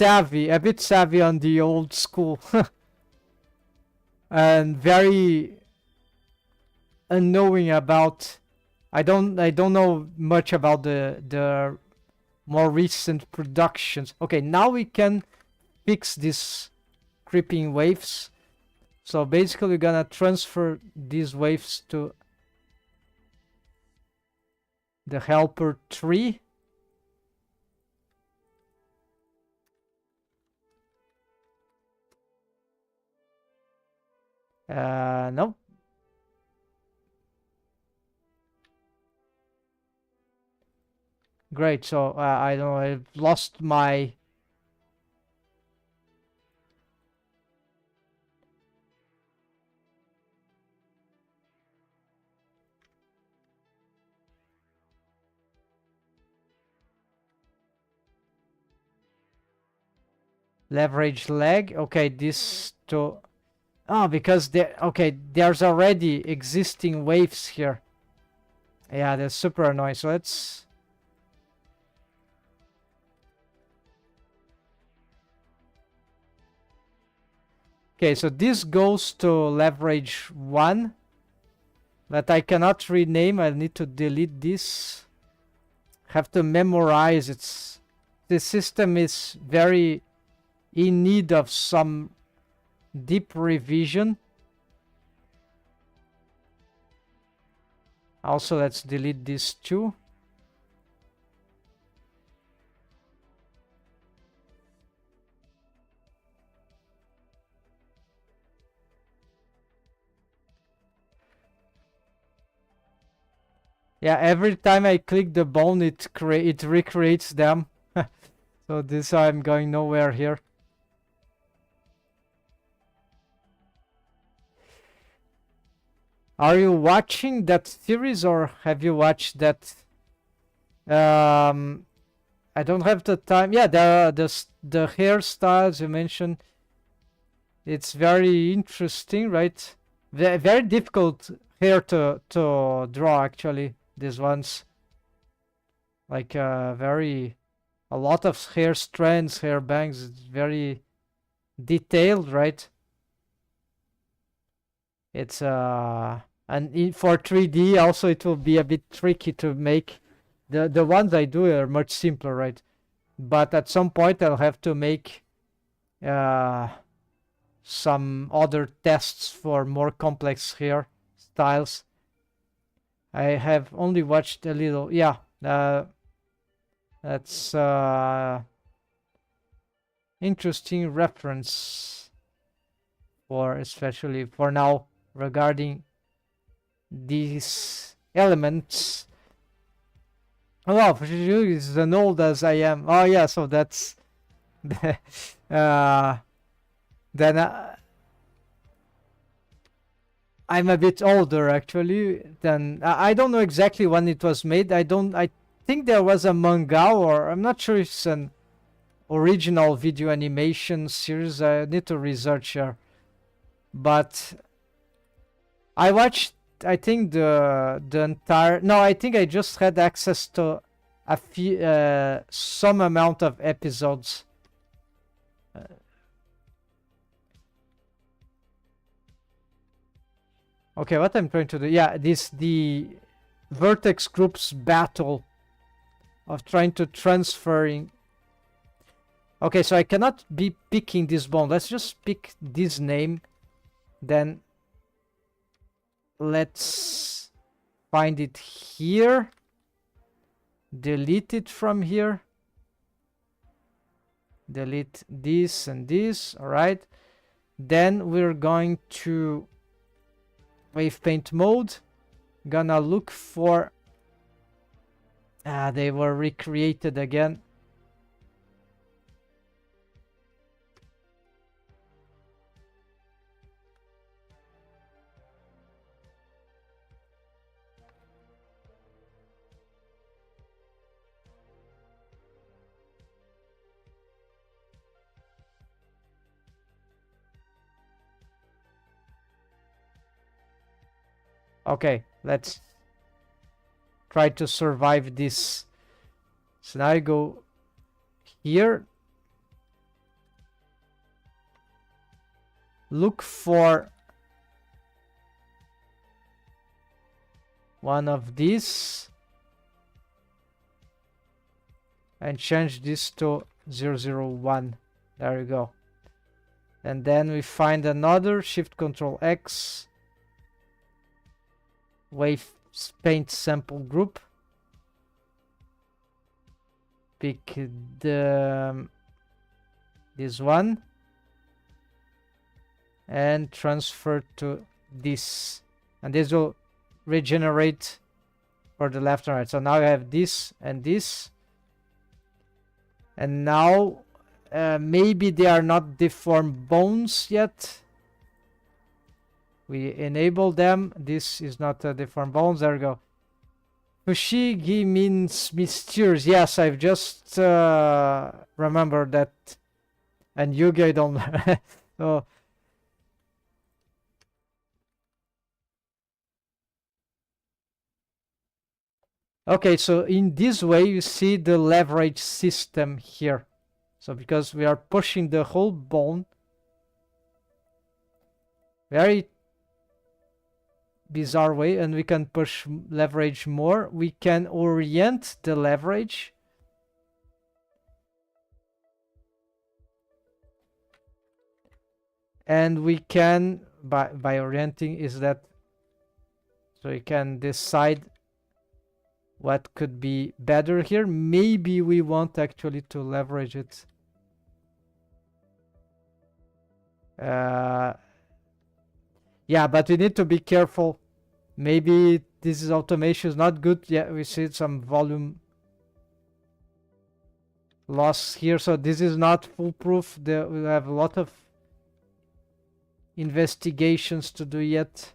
a bit savvy on the old school, and very unknowing about. I don't know much about the more recent productions. Okay, now we can fix these creeping waves. So basically, we're gonna transfer these waves to the helper tree. No. Great. So I don't know. I've lost my. Leverage leg. Okay, this to. Oh, because there's already existing waves here. Yeah, that's super annoying. So let's. Okay, so this goes to leverage 1. But I cannot rename. I need to delete this. Have to memorize. The system is very in need of some deep revision. Also, let's delete this too. Yeah, every time I click the bone, it recreates them. So this I'm going nowhere here. Are you watching that series or have you watched that? I don't have the time. Yeah, the hairstyles you mentioned. It's very interesting, right? Very difficult hair to draw actually. These ones, like a lot of hair strands, hair bangs. It's very detailed, right? It's and for 3D also it will be a bit tricky to make. The ones I do are much simpler, right? But at some point I'll have to make some other tests for more complex hair styles. I have only watched a little. Yeah, that's interesting reference for especially for now regarding these elements. Oh, wow, Fushigi is as old as I am. Oh yeah, so that's then I'm a bit older actually. Then I don't know exactly when it was made. I think there was a manga, or I'm not sure if it's an original video animation series. I need to research here. But I watched, I think the entire. No, I think I just had access to a few some amount of episodes. Okay, what I'm trying to do? Yeah, the vertex groups battle of trying to transferring. Okay, so I cannot be picking this bone. Let's just pick this name. Then let's find it here. Delete it from here. Delete this and this. All right. Then we're going to wave paint mode. Gonna look for. They were recreated again. Okay, let's try to survive this. So now I go here. Look for one of these and change this to 001. There you go. And then we find another, Shift Control X, wave paint sample group. Pick this one and transfer to this, and this will regenerate for the left and right. So now I have this and this, and now maybe they are not deformed bones yet. We enable them. This is not a deformed bones. There we go. Fushigi means mysterious. Yes, I've just remembered that. And Yugi, I don't. So. Okay, so in this way you see the leverage system here. So because we are pushing the whole bone, very bizarre way, and we can push leverage more. We can orient the leverage. And we can, by orienting, is that, so you can decide what could be better here. Maybe we want actually to leverage it. Yeah, but we need to be careful. Maybe this is automation is not good. Yeah, we see some volume loss here. So this is not foolproof. We have a lot of investigations to do yet.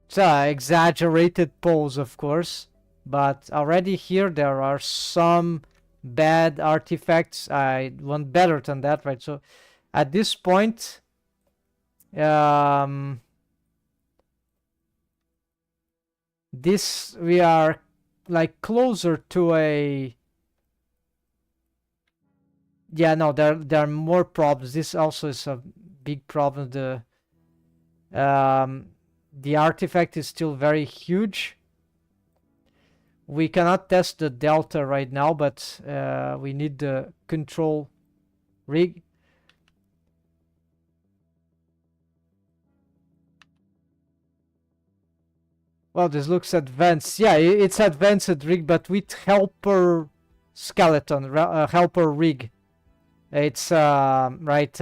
It's an exaggerated pose, of course, but already here there are some bad artifacts. I want better than that, right? So at this point, this we are like closer to a, yeah, no, there are more problems. This also is a big problem. The artifact is still very huge. We cannot test the delta right now, but we need the control rig. Well, this looks advanced. Yeah, it's advanced rig, but with helper skeleton, helper rig. It's right.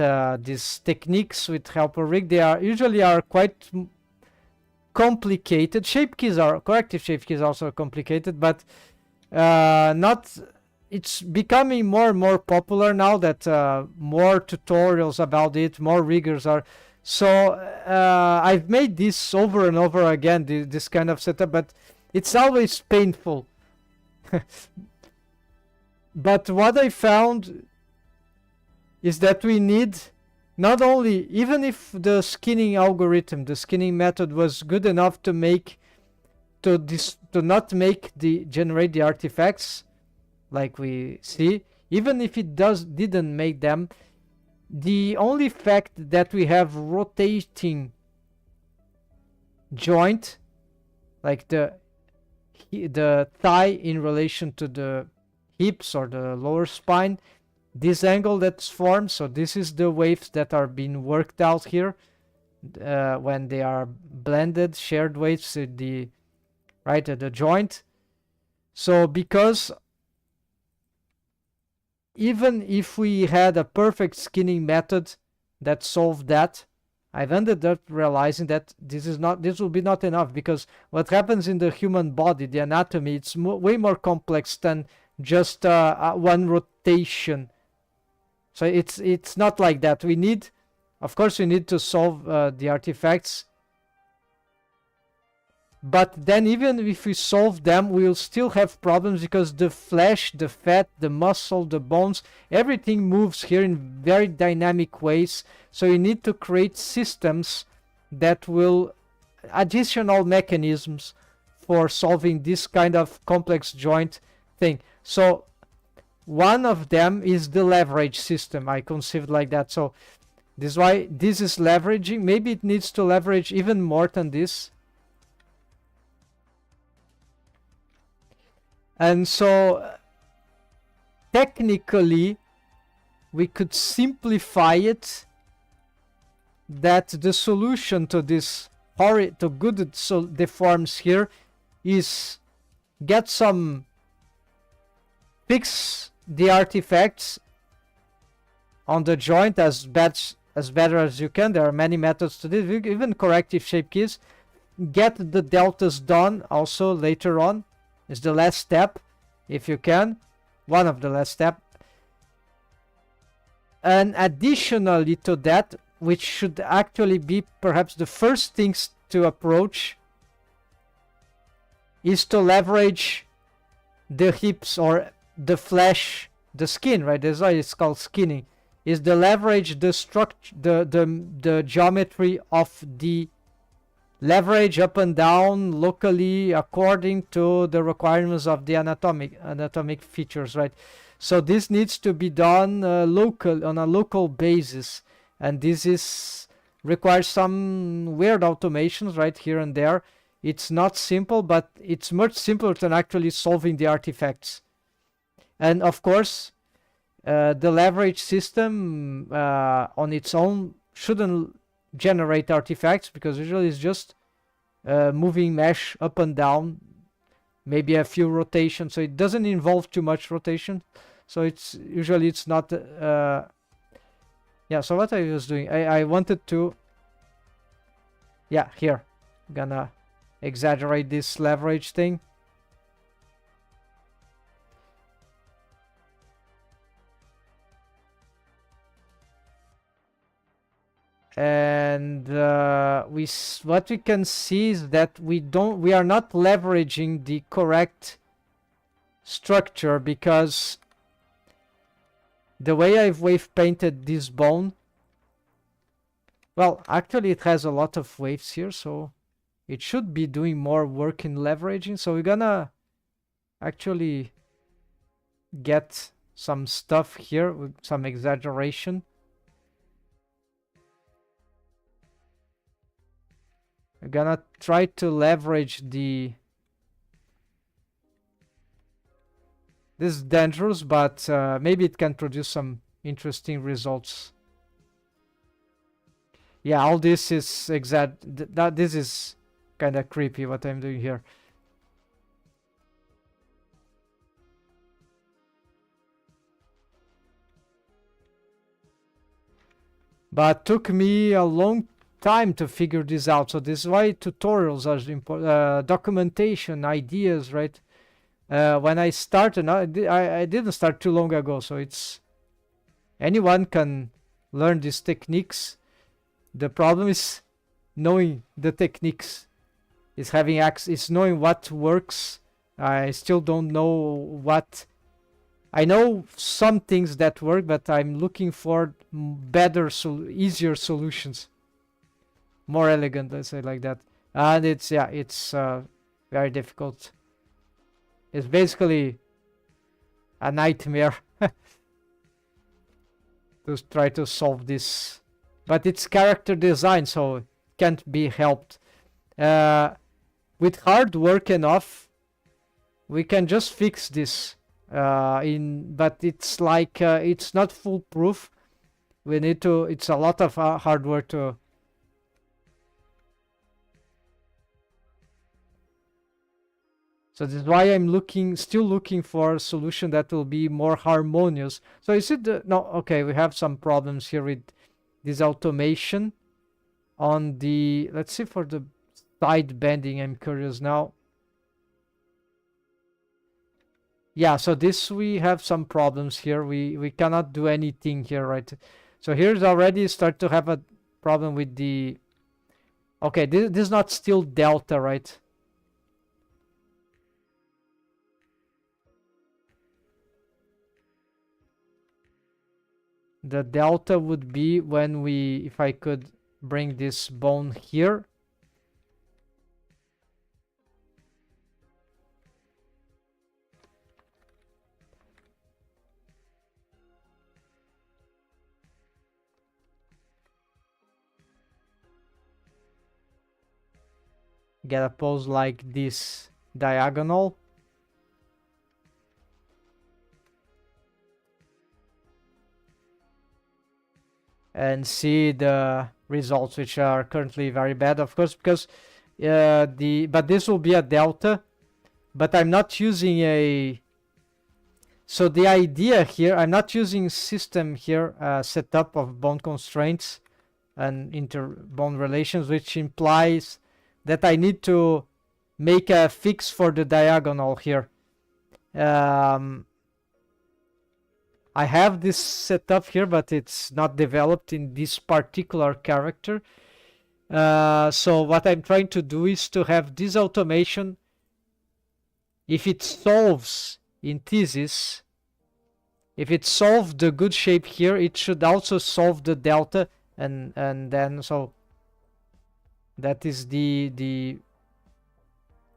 These techniques with helper rig, they are usually quite complicated. Shape keys are corrective shape keys also complicated, but not. It's becoming more and more popular now that more tutorials about it, more riggers are. So I've made this over and over again, this kind of setup, but it's always painful. But what I found is that we need not only, even if the skinning algorithm, the skinning method was good enough to make, to not make generate the artifacts like we see, even if it didn't make them, the only fact that we have rotating joint, like the thigh in relation to the hips or the lower spine, this angle that's formed, so this is the waves that are being worked out here when they are blended, shared waves at the right at the joint. So because even if we had a perfect skinning method that solved that, I've ended up realizing that this will be not enough, because what happens in the human body, the anatomy, it's way more complex than just one rotation. So it's not like that. We need, of course, we need to solve the artifacts. But then even if we solve them, we'll still have problems because the flesh, the fat, the muscle, the bones, everything moves here in very dynamic ways. So you need to create systems that will, additional mechanisms for solving this kind of complex joint thing. So one of them is the leverage system. I conceived like that. So this is why this is leveraging. Maybe it needs to leverage even more than this. And so technically we could simplify it, that the solution to this to good deforms here is get some, fix the artifacts on the joint as better as you can. There are many methods to this, even corrective shape keys. Get the deltas done also later on is the last step, if you can, one of the last step. And additionally to that, which should actually be perhaps the first things to approach, is to leverage the hips or the flesh, the skin, right? That's why it's called skinning. Is the leverage the structure, the geometry of the leverage up and down locally according to the requirements of the anatomic features, right? So this needs to be done local, on a local basis, and this requires some weird automations right here and there. It's not simple, but it's much simpler than actually solving the artifacts. And of course, the leverage system on its own shouldn't generate artifacts, because usually it's just moving mesh up and down, maybe a few rotations, so it doesn't involve too much rotation. So it's usually it's not yeah. So what I was doing, I wanted to, yeah, here I'm gonna exaggerate this leverage thing. And what we can see is that we are not leveraging the correct structure, because the way I've wave painted this bone, well, actually it has a lot of waves here, so it should be doing more work in leveraging. So we're gonna actually get some stuff here with some exaggeration. I'm gonna try to leverage the... This is dangerous, but maybe it can produce some interesting results. Yeah, all this is this is kind of creepy what I'm doing here. But took me a long time to figure this out. So this is why tutorials are important, documentation, ideas, right? When I started, I didn't start too long ago, so it's anyone can learn these techniques. The problem is knowing the techniques, is having access, is knowing what works. I still don't know what. I know some things that work, but I'm looking for better, easier solutions, more elegant, let's say like that. And it's, yeah, it's very difficult. It's basically a nightmare to try to solve this, but it's character design, so it can't be helped. With hard work enough, we can just fix this. But it's like it's not foolproof. We need to. It's a lot of hard work to. So this is why I'm still looking for a solution that will be more harmonious. So is it no? Okay, we have some problems here with this automation on the. Let's see for the side bending. I'm curious now. Yeah, so this we have some problems here. We cannot do anything here, right? So here's already start to have a problem with the. Okay, this is not still delta, right? the delta would be when we, if I could bring this bone here. Get a pose like this diagonal. And see the results, which are currently very bad, of course, because but this will be a delta, but I'm not using a, so the idea here, I'm not using system here, setup of bone constraints and inter-bone relations, which implies that I need to make a fix for the diagonal here. I have this set up here, but it's not developed in this particular character. So what I'm trying to do is to have this automation. If it solves in thesis, if it solved the good shape here, it should also solve the delta, and then so that is the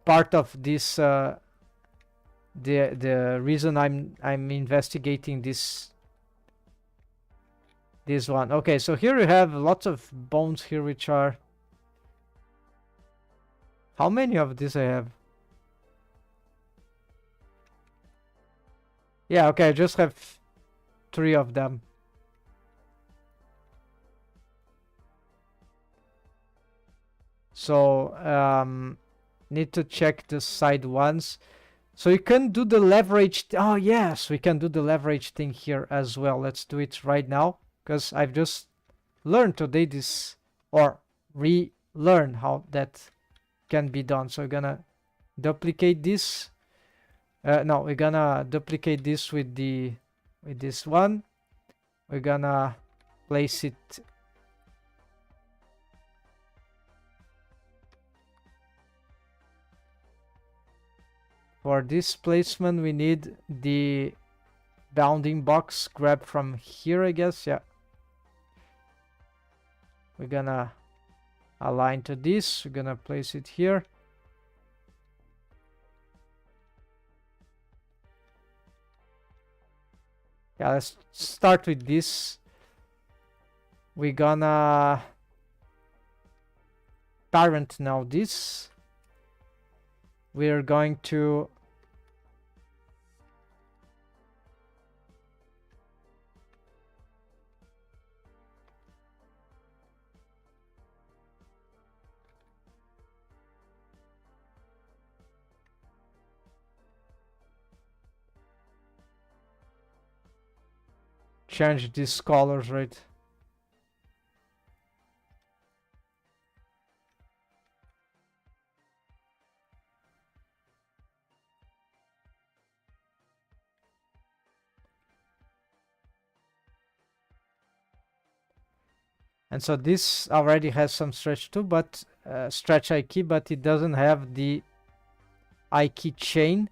part of this. The reason I'm investigating this one. Okay, so here you have lots of bones here, which are, how many of these I have? Yeah, okay, I just have 3 of them. So need to check the side ones. So you can do the leverage. Oh yes, we can do the leverage thing here as well. Let's do it right now, because I've just learned today this, or relearn how that can be done. So we're gonna duplicate this. No, we're gonna duplicate this with this one. We're gonna place it for this placement. We need the bounding box grab from here, I guess. Yeah, we're gonna align to this. We're gonna place it here. Yeah, let's start with this. We're gonna parent now this. We're going to change these colors, right? And so this already has some stretch too, but stretch I key, but it doesn't have the I key chain.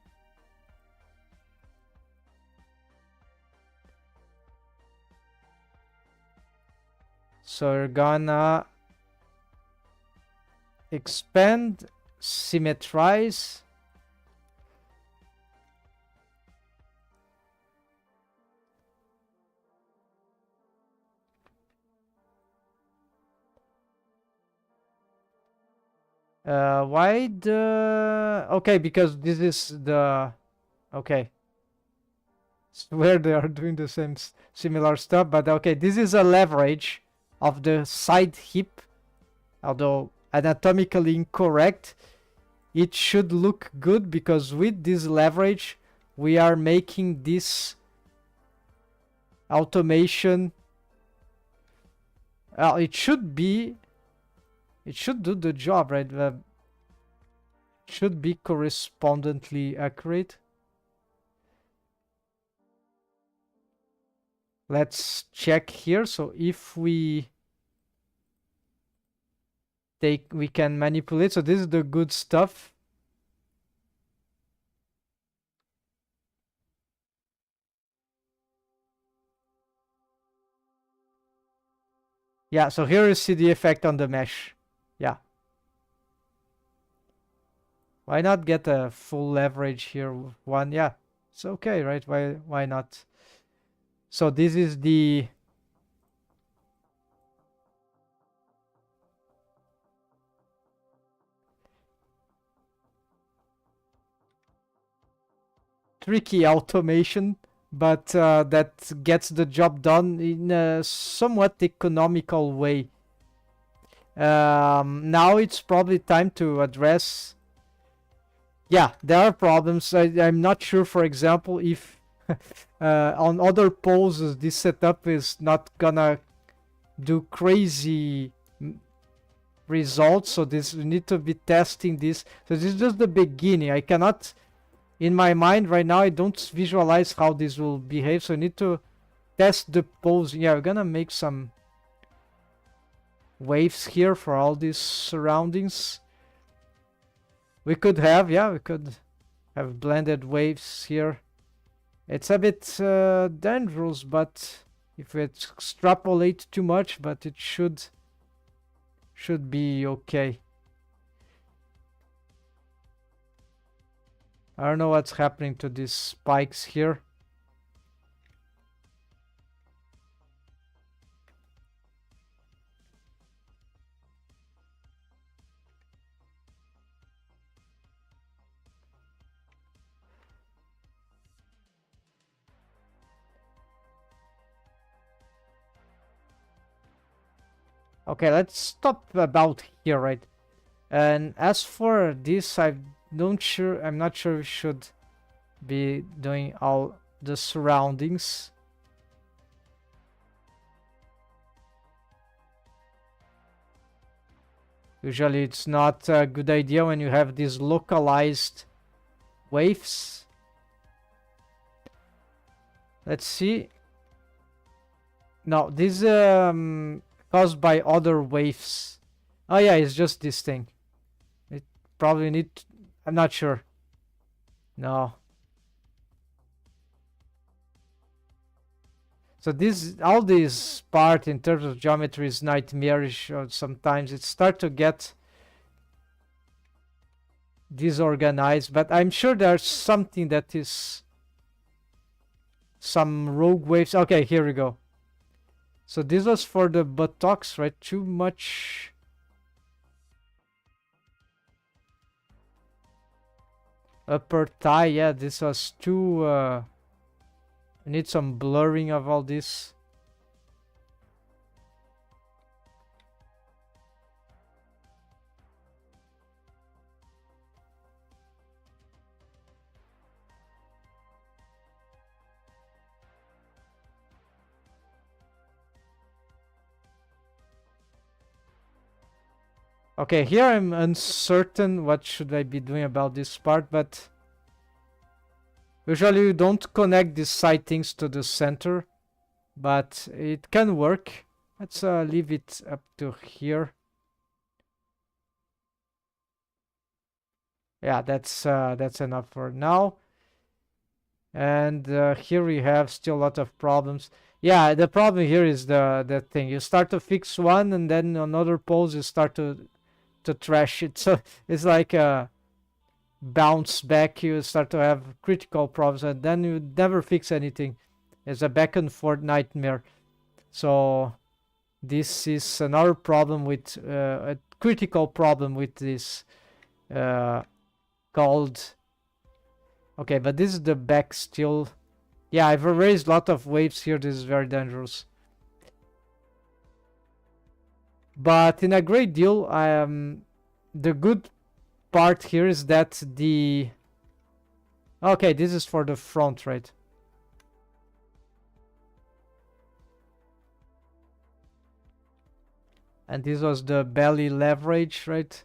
So we're gonna expand, symmetrize. Why the... Okay, because this is the... Okay. Where they are doing the same similar stuff, but okay, this is a leverage of the side hip. Although anatomically incorrect, it should look good, because with this leverage we are making this automation. It should do the job, right? Should be correspondently accurate. Let's check here. So if we we can manipulate. So this is the good stuff. Yeah, so here you see the effect on the mesh. Yeah. Why not get a full leverage here? One, yeah, it's okay, right? Why not? So this is the tricky automation, but that gets the job done in a somewhat economical way. Now it's probably time to address. Yeah, there are problems. I'm not sure, for example, if on other poses this setup is not gonna do crazy results. So this we need to be testing this. So this is just the beginning. I cannot, in my mind right now, I don't visualize how this will behave. So I need to test the pose. Yeah, we're gonna make some waves here for all these surroundings. We could have, yeah, we could have blended waves here. It's a bit dangerous, but if we extrapolate too much, but it should be okay. I don't know what's happening to these spikes here. Okay, let's stop about here, right? And as for this, I'm not sure we should be doing all the surroundings. Usually it's not a good idea when you have these localized waves. Let's see. No, this caused by other waves. Oh yeah, it's just this thing. It probably need. I'm not sure. No. So this, all this part in terms of geometry is nightmarish. Or sometimes it start to get disorganized. But I'm sure there's something that is some rogue waves. Okay, here we go. So this was for the buttocks, right? Too much. Upper thigh, yeah, this was too I need some blurring of all this. Okay, here I'm uncertain what should I be doing about this part, but usually you don't connect these sightings to the center, but it can work. Let's leave it up to here. Yeah, that's enough for now. And here we have still a lot of problems. Yeah, the problem here is the thing. You start to fix one, and then another pose you start to trash it. So it's like a bounce back. You start to have critical problems, and then you never fix anything. It's a back and forth nightmare. So this is another problem with a critical problem with this called. Okay, but this is the back still. Yeah, I've erased a lot of waves here. This is very dangerous. But in a great deal, the good part here is that the... Okay, this is for the front, right? And this was the belly leverage, right?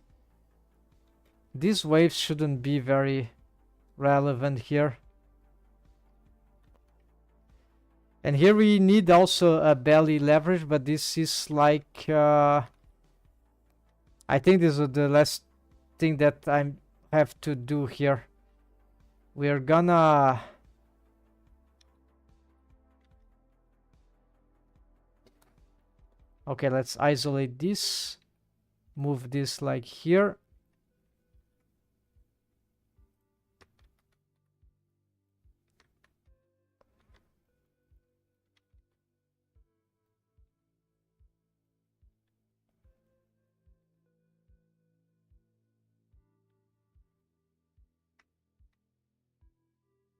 These waves shouldn't be very relevant here. And here we need also a belly leverage, but this is like... I think this is the last thing that I have to do here. We're gonna... Okay, let's isolate this. Move this like here.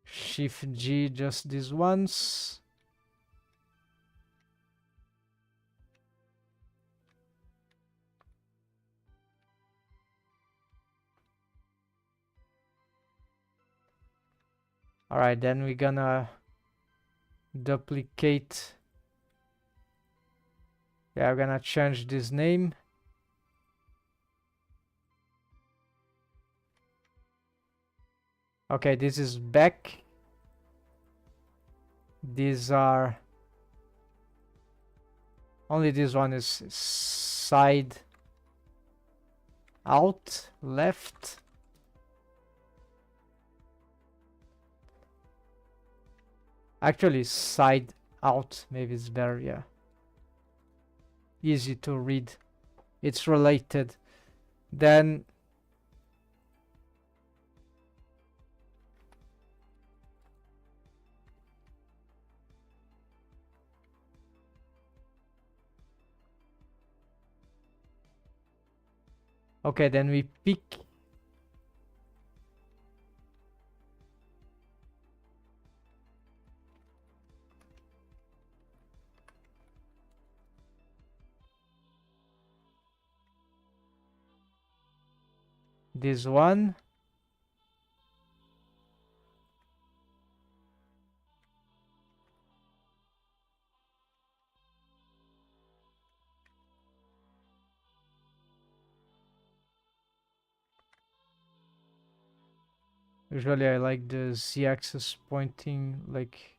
Shift G just this once. All right, then we're gonna duplicate. Yeah, I'm gonna change this name. Okay, this is back. These are only this one is side out left. Actually, side out maybe it's better. Yeah, easy to read. It's related. Then okay, then we pick this one. Usually I like the z-axis pointing like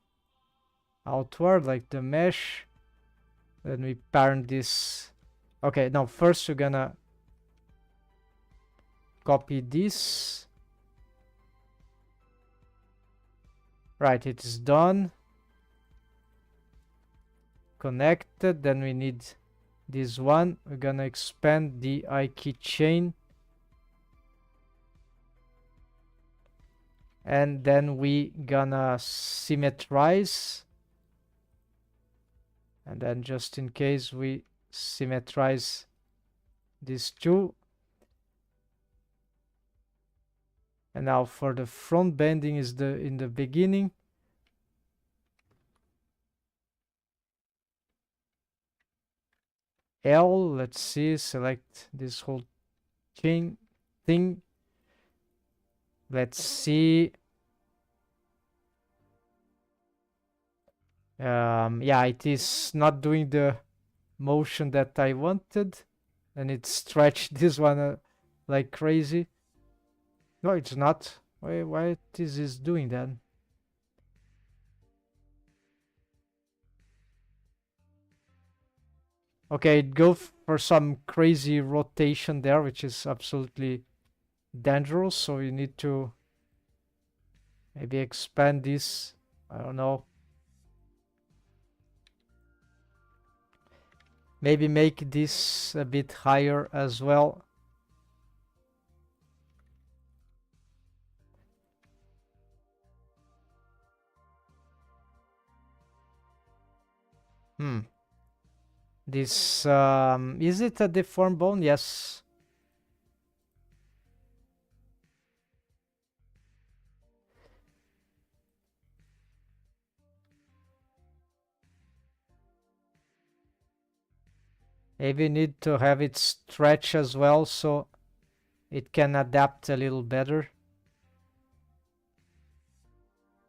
outward, like the mesh. Then we parent this. Okay, now first we're gonna copy this. Right, it is done. Connected. Then we need this one. We're gonna expand the ikey chain. And then we gonna symmetrize. And then just in case we symmetrize these two. And now for the front bending is in the beginning. L, let's see, select this whole thing. Let's see. Yeah, it is not doing the motion that I wanted, and it stretched this one like crazy. No, it's not. Why is this doing that? Okay, it go for some crazy rotation there, which is absolutely dangerous. So you need to maybe expand this. I don't know. Maybe make this a bit higher as well. This, is it a deformed bone? Yes. Maybe need to have it stretch as well so it can adapt a little better.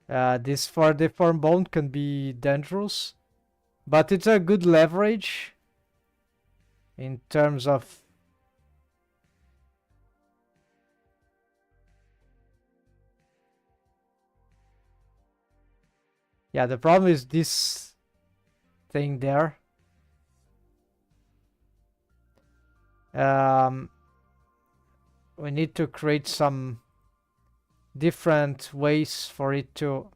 This for deformed bone can be dangerous, but it's a good leverage in terms of yeah, the problem is this thing there. We need to create some different ways for it to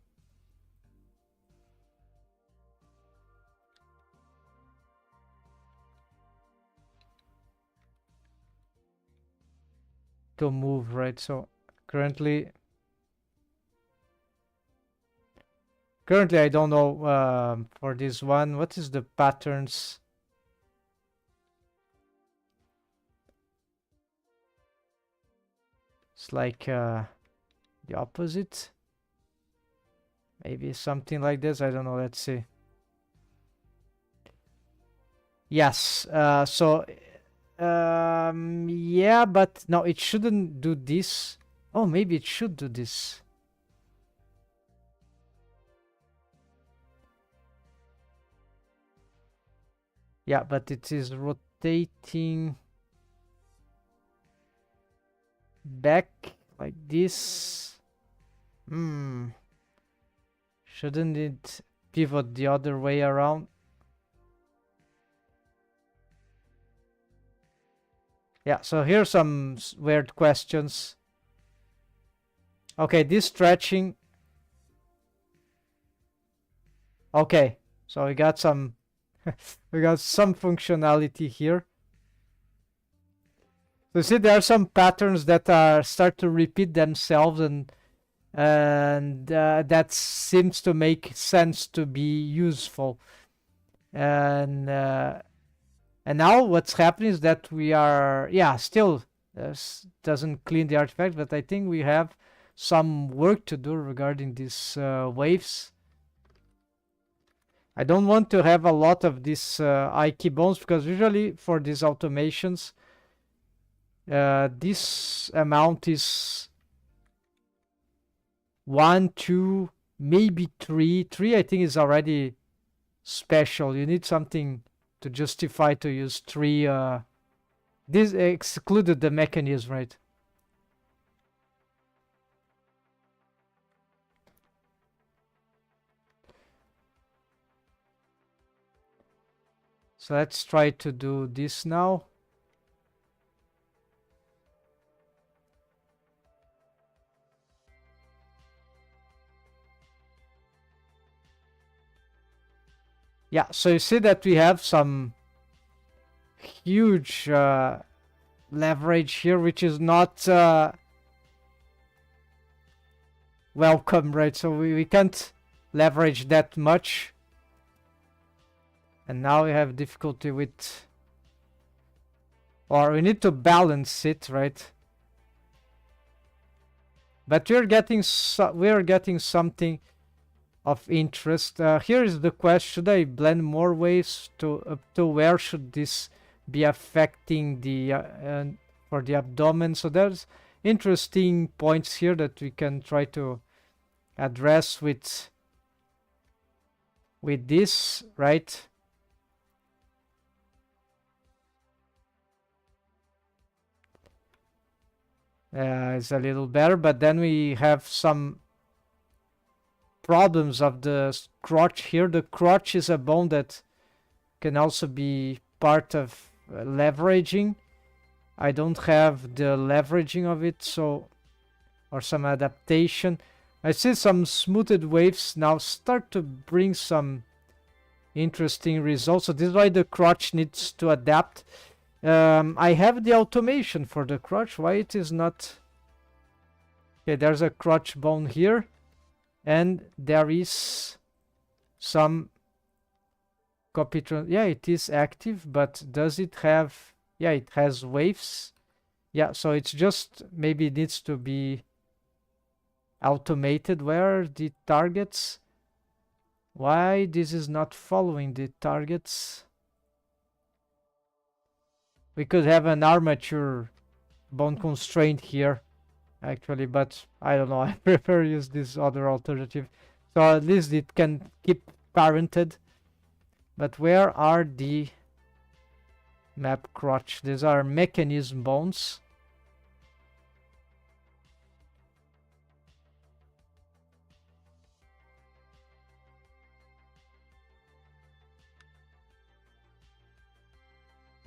to move, right? So currently I don't know for this one. What is the patterns? It's like the opposite. Maybe something like this. I don't know. Let's see. Yes. Yeah, but no, it shouldn't do this. Oh, maybe it should do this. Yeah, but it is rotating back like this. Shouldn't it pivot the other way around? Yeah, so here's some weird questions. Okay, this stretching. Okay, so we got some we got some functionality here. So you see there are some patterns that are start to repeat themselves, and that seems to make sense to be useful. And now what's happening is that we are, yeah, still doesn't clean the artifact, but I think we have some work to do regarding these waves. I don't want to have a lot of these key bones, because usually for these automations, this amount is 1, 2, maybe 3. 3 I think is already special. You need something to justify to use 3. This excluded the mechanism, right? So let's try to do this now. Yeah, so you see that we have some huge leverage here, which is not welcome, right? So we can't leverage that much. And now we have difficulty with, or we need to balance it, right? But we're getting something of interest. Here is the question: should I blend more waves to where should this be affecting the for the abdomen? So there's interesting points here that we can try to address with this, right? It's a little better, but then we have some problems of the crotch here. The crotch is a bone that can also be part of leveraging. I don't have the leveraging of it, so, or some adaptation. I see some smoothed waves now start to bring some interesting results. So this is why the crotch needs to adapt. I have the automation for the crotch. Why it is not? Okay, there's a crotch bone here, and there is some copy. Yeah, it is active, but does it have? Yeah, it has waves. Yeah, so it's just maybe it needs to be automated. Where are the targets? Why this is not following the targets? We could have an armature bone constraint here, actually, but I don't know. I prefer use this other alternative. So at least it can keep parented. But where are the map crotch? These are mechanism bones.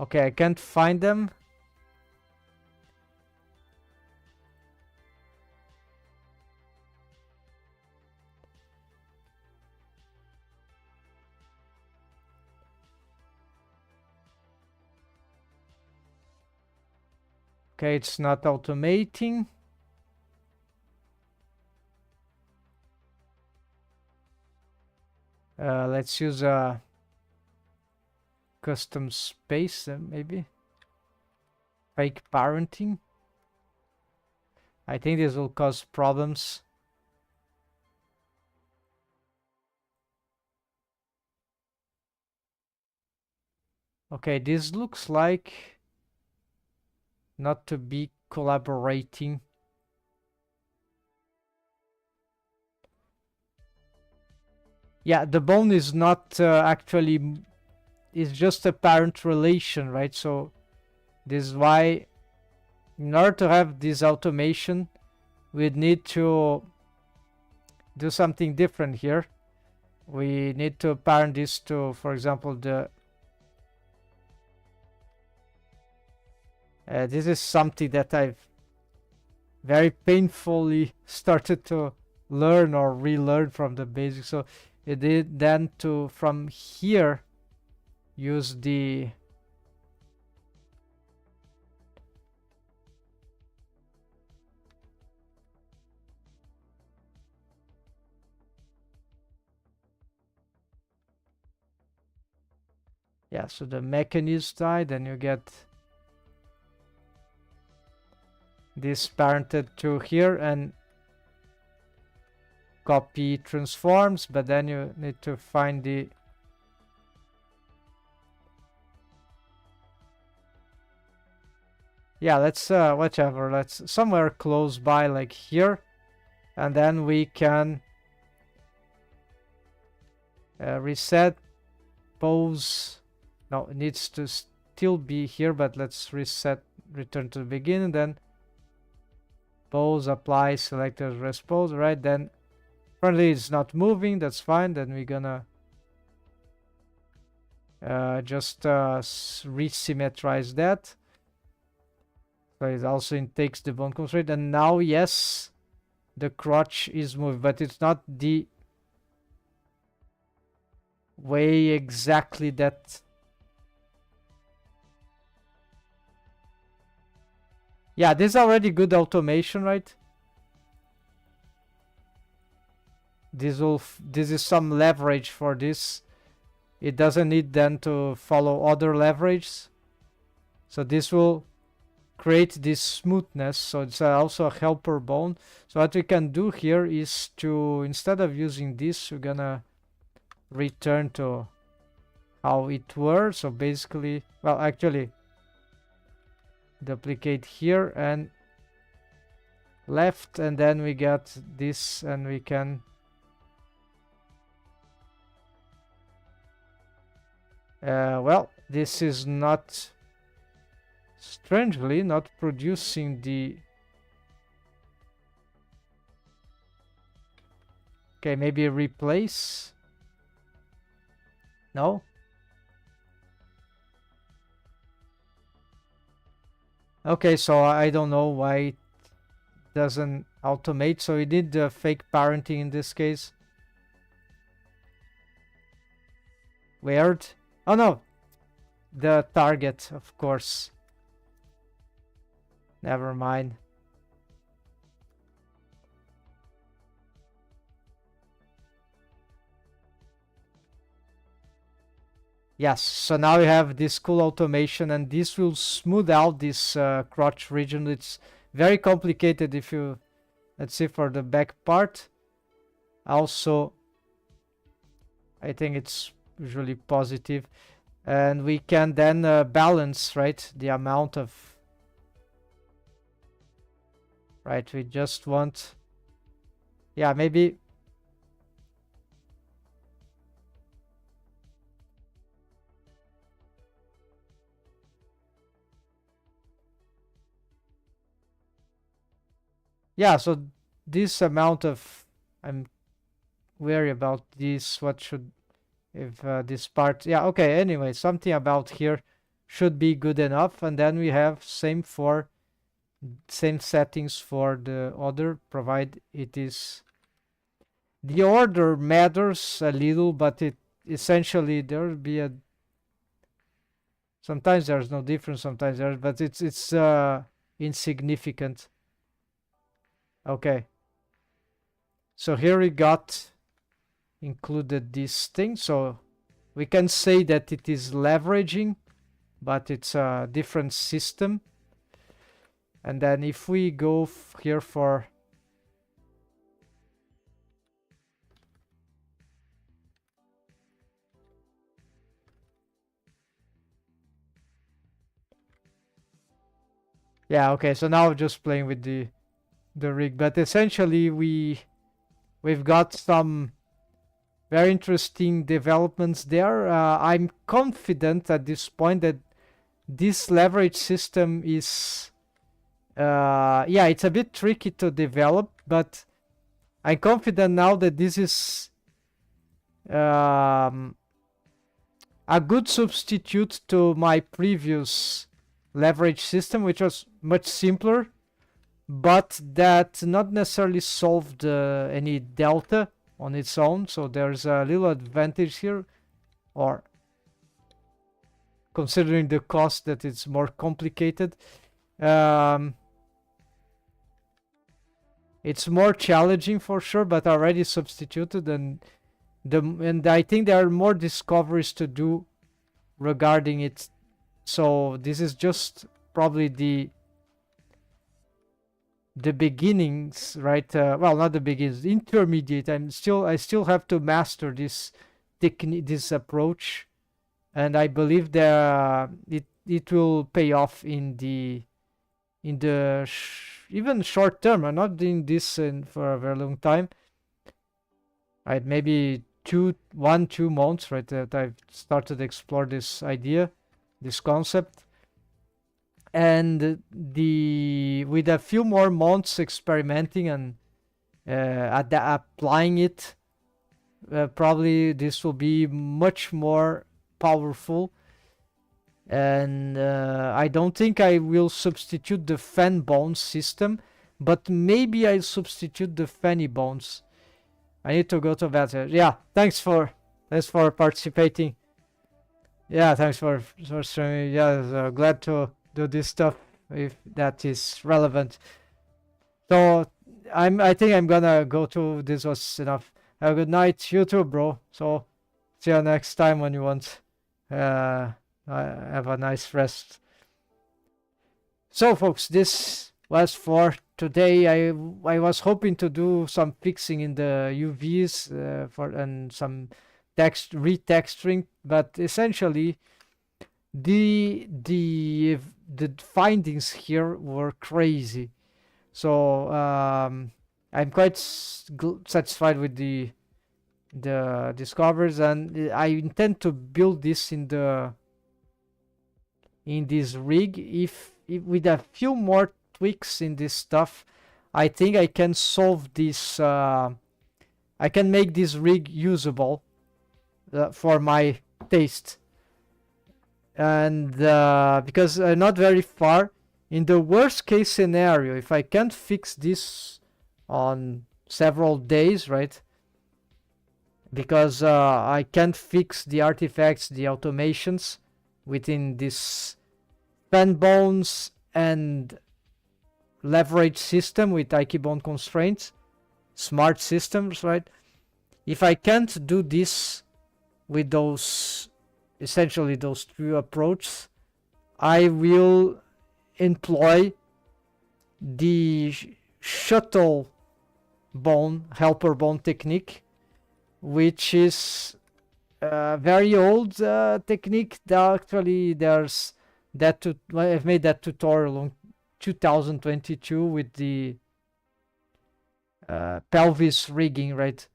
Okay, I can't find them. Okay, it's not automating. Let's use a custom space, maybe. Fake parenting. I think this will cause problems. Okay, this looks like not to be collaborating. Yeah, the bone is not actually, it's just a parent relation, right? So this is why in order to have this automation, we need to do something different here. We need to parent this to, for example, the this is something that I've very painfully started to learn or relearn from the basics. So it did then to from here use the yeah, so the mechanism died, then you get this parented to here and copy transforms, but then you need to find the yeah, let's whatever, let's somewhere close by like here, and then we can reset pose. No, it needs to still be here, but let's reset, return to the beginning, then pose, apply, select as rest pose, right? Then currently it's not moving, that's fine. Then we're gonna just resymmetrize that. So it also takes the bone constraint, and now yes, the crotch is moving, but it's not the way exactly that. Yeah, this is already good automation, right? This is some leverage for this. It doesn't need then to follow other leverages. So this will create this smoothness. So it's also a helper bone. So what we can do here is to, instead of using this, we're gonna return to how it were. So basically, well, actually duplicate here and left, and then we get this, and we can well, this is not, strangely not producing the, okay, maybe replace, no, okay, so I don't know why it doesn't automate. So we did the fake parenting in this case. Weird. Oh no, the target, of course. Never mind. Yes, so now we have this cool automation, and this will smooth out this crotch region. It's very complicated if you, let's see for the back part. Also, I think it's usually positive. And we can then balance, right, the amount of, right, we just want, yeah, maybe, yeah, so this amount of, I'm wary about this, what should, if this part, yeah, okay, anyway, something about here should be good enough. And then we have same settings for the other, provide it is, the order matters a little, but it essentially there will be a, sometimes there's no difference, sometimes there's, but it's insignificant. Okay. So here we got included this thing. So we can say that it is leveraging, but it's a different system. And then if we go here for yeah, okay, so now just playing with the rig, but essentially we've got some very interesting developments there. I'm confident at this point that this leverage system is yeah, it's a bit tricky to develop, but I'm confident now that this is a good substitute to my previous leverage system, which was much simpler, but that not necessarily solved any delta on its own. So there's a little advantage here, or considering the cost that it's more complicated. It's more challenging for sure, but already substituted, and I think there are more discoveries to do regarding it. So this is just probably the beginnings, right? Well, not the beginnings, intermediate. I still have to master this technique, this approach, and I believe that it will pay off in the even short term. I'm not doing this for a very long time, right? Maybe 2 months, right? That I've started to explore this idea, this concept, and with a few more months experimenting and applying it, probably this will be much more powerful. And I don't think I will substitute the fan bones system, but maybe I'll substitute the fanny bones. I need to go to bed. Yeah, thanks for participating. Yeah, thanks for streaming. Yeah, glad to do this stuff if that is relevant. So I think I'm gonna go to. This was enough. Have a good night. You too, bro. So see you next time when you want. Have a nice rest. So folks, this was for today. I was hoping to do some fixing in the UVs and some retexturing, but essentially the findings here were crazy. So I'm quite satisfied with the discoveries, and I intend to build this in this rig. If with a few more tweaks in this stuff, I think I can solve this. I can make this rig usable for my taste, and because not very far. In the worst case scenario, if I can't fix this on several days, right? Because I can't fix the artifacts, the automations within this fan bones and leverage system with Aikibon constraints, smart systems, right? If I can't do this with essentially those 2 approaches, I will employ the shuttle bone, helper bone technique, which is a very old technique. Actually, there's I've made that tutorial in 2022 with the pelvis rigging, right?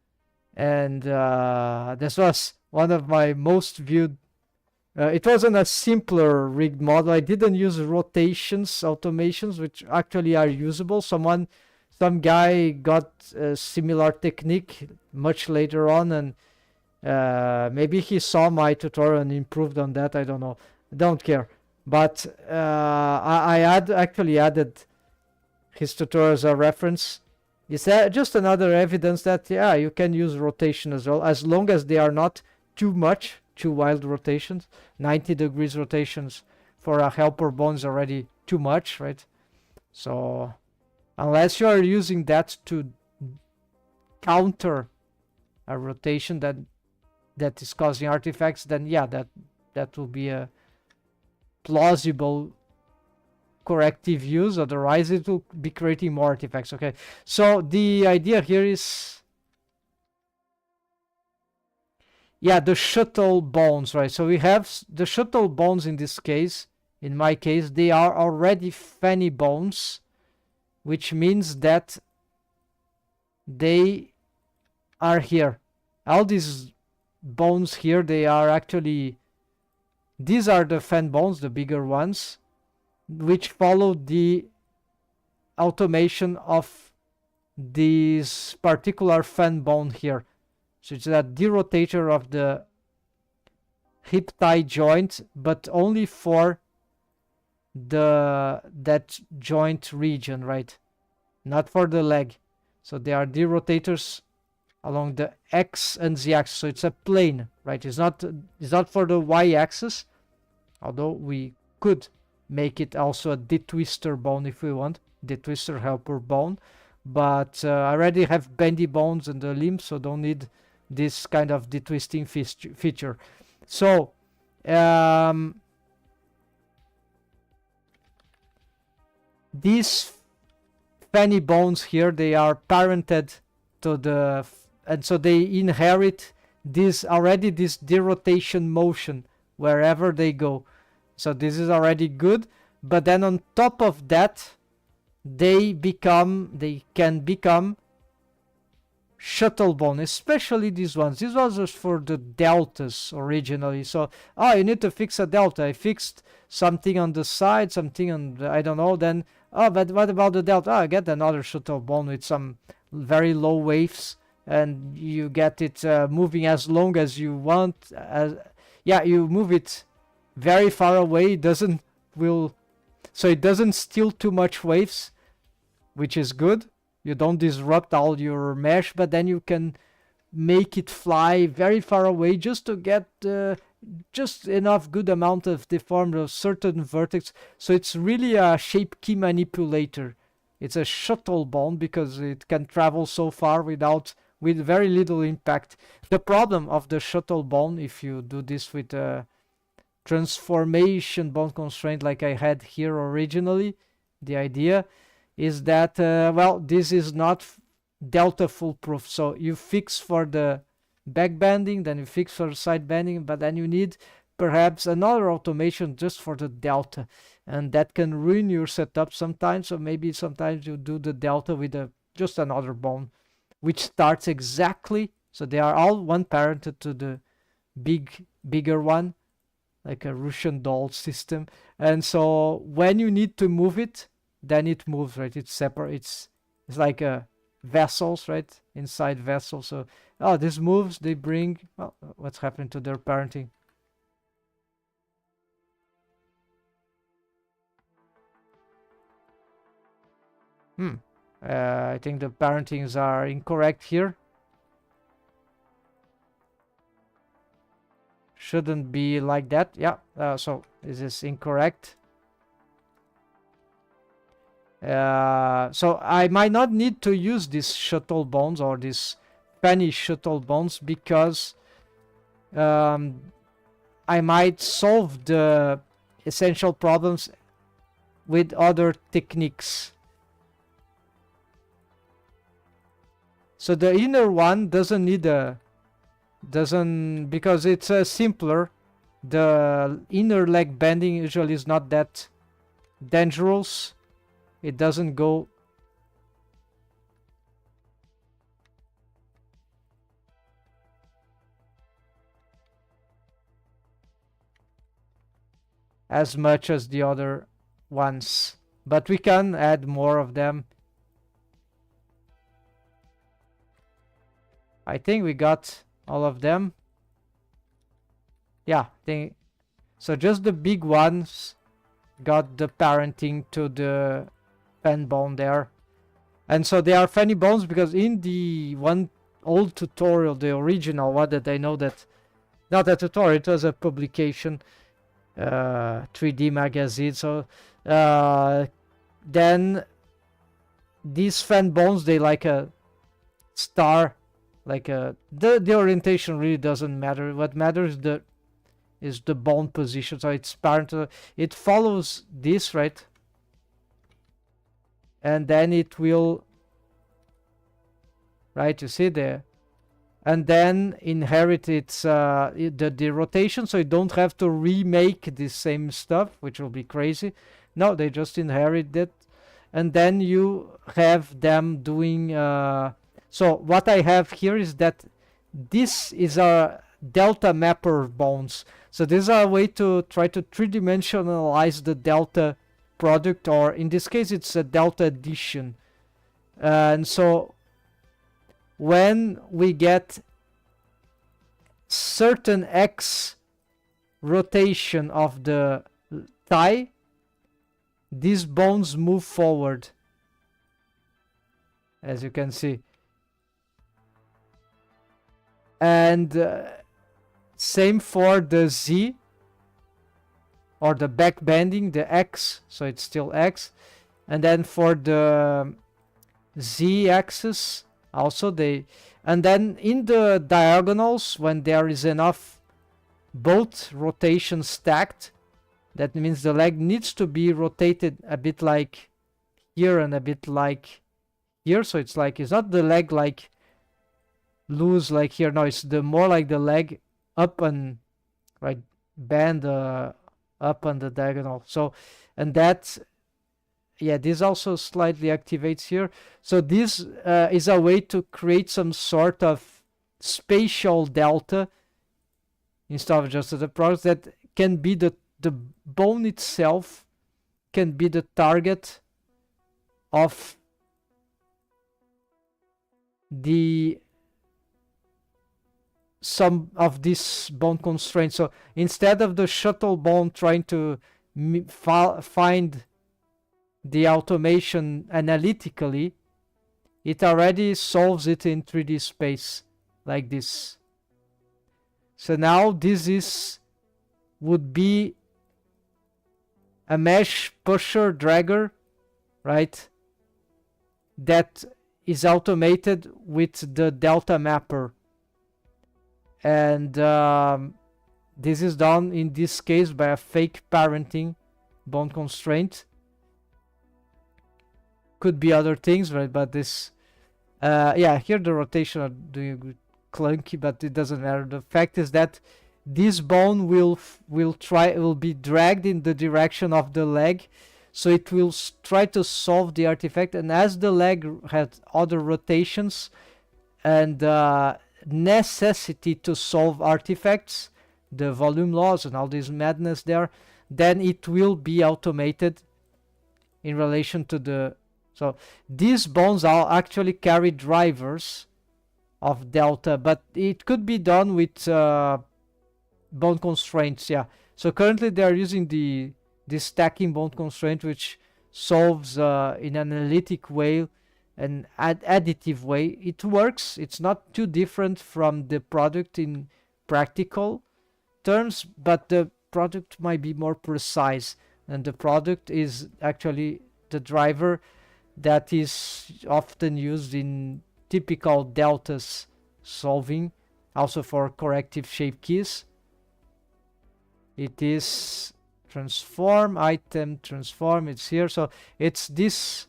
And this was one of my most viewed. It wasn't a simpler rigged model. I didn't use automations, which actually are usable. Some guy got a similar technique much later on, and maybe he saw my tutorial and improved on that. I don't know. Don't care. But I actually added his tutorial as a reference. Is that just another evidence that, yeah, you can use rotation as well, as long as they are not too wild rotations. 90 degrees rotations for a helper bone is already too much, right? So unless you are using that to counter a rotation that is causing artifacts, then yeah, that will be a plausible corrective use. Otherwise it will be creating more artifacts. Okay, so the idea here is, yeah, the shuttle bones, right? So we have the shuttle bones in this case. In my case, they are already fanny bones, which means that they are here. All these bones here, they are actually, these are the fan bones, the bigger ones, which follow the automation of this particular fan bone here. So it's a derotator of the hip thigh joint, but only for that joint region, right? Not for the leg. So they are derotators along the X and Z axis. So it's a plane, right? It's not for the Y axis, although we could make it also a detwister bone if we want, detwister helper bone. But I already have bendy bones in the limbs, so don't need this kind of detwisting feature. So these fanny bones here, they are parented to the, and so they inherit this derotation motion wherever they go. So this is already good. But then on top of that, they can become shuttle bone, especially these ones. These ones are for the deltas originally. So, you need to fix a delta. I fixed something on the side, something on the, I don't know, then, but what about the delta? I get another shuttle bone with some very low waves, and you get it moving as long as you want. Yeah, you move it very far away. So it doesn't steal too much waves, which is good. You don't disrupt all your mesh, but then you can make it fly very far away just to get just enough good amount of deformed of certain vertex. So it's really a shape key manipulator. It's a shuttle bone because it can travel so far with very little impact. The problem of the shuttle bone, if you do this with a transformation bone constraint like I had here originally, the idea is that, well, this is not delta foolproof. So you fix for the back bending, then you fix for the side bending, but then you need perhaps another automation just for the delta, and that can ruin your setup sometimes. So maybe sometimes you do the delta with just another bone, which starts exactly, so they are all one parented to the bigger one, like a Russian doll system. And so when you need to move it, then it moves, right? It's separate. It's like vessels, right? Inside vessels. So, this moves. They bring. Oh, what's happening to their parenting? I think the parentings are incorrect here. Shouldn't be like that. Yeah. So this is incorrect. So I might not need to use these shuttle bones or these penny shuttle bones because I might solve the essential problems with other techniques. So the inner one doesn't need because it's simpler. The inner leg bending usually is not that dangerous. It doesn't go as much as the other ones, but we can add more of them. I think we got all of them. Yeah, so just the big ones got the parenting to the fan bone there. And so they are fanny bones because in the one old tutorial, the original one that I know, that not a tutorial, it was a publication, 3D magazine. So then these fan bones, they like a star, like a the orientation really doesn't matter. What matters is the bone position. So it's parent, it follows this, right? And then it will, right, you see there, and then inherit its the rotation, so you don't have to remake the same stuff, which will be crazy. No, they just inherit it, and then you have them doing so what I have here is that this is a delta mapper bones. So this is a way to try to three-dimensionalize the delta product, or in this case it's a delta addition. And so when we get certain X rotation of the thigh, these bones move forward, as you can see. And same for the Z, or the back bending, the X, so it's still X. And then for the Z axis also they, and then in the diagonals, when there is enough both rotations stacked, that means the leg needs to be rotated a bit like here and a bit like here. So it's like, it's not the leg like loose like here, no, it's the more like the leg up and right bend up on the diagonal. So, and that, yeah, this also slightly activates here. So this is a way to create some sort of spatial delta instead of just the product, that can be the bone itself can be the target of the some of this bone constraint. So instead of the shuttle bone trying to find the automation analytically, it already solves it in 3D space like this. So now this would be a mesh pusher dragger, right, that is automated with the delta mapper. And this is done in this case by a fake parenting bone constraint. Could be other things, right? But this, yeah, here the rotation are doing clunky, but it doesn't matter. The fact is that this bone will be dragged in the direction of the leg, so it will try to solve the artifact. And as the leg has other rotations and necessity to solve artifacts, the volume laws and all this madness there, then it will be automated in relation to the, so these bones are actually carry drivers of delta, but it could be done with bone constraints. Yeah, so currently they are using the stacking bone constraint, which solves in an analytic way, an additive way. It works. It's not too different from the product in practical terms, but the product might be more precise, and the product is actually the driver that is often used in typical deltas solving, also for corrective shape keys. It is transform, item transform, it's here. So it's this.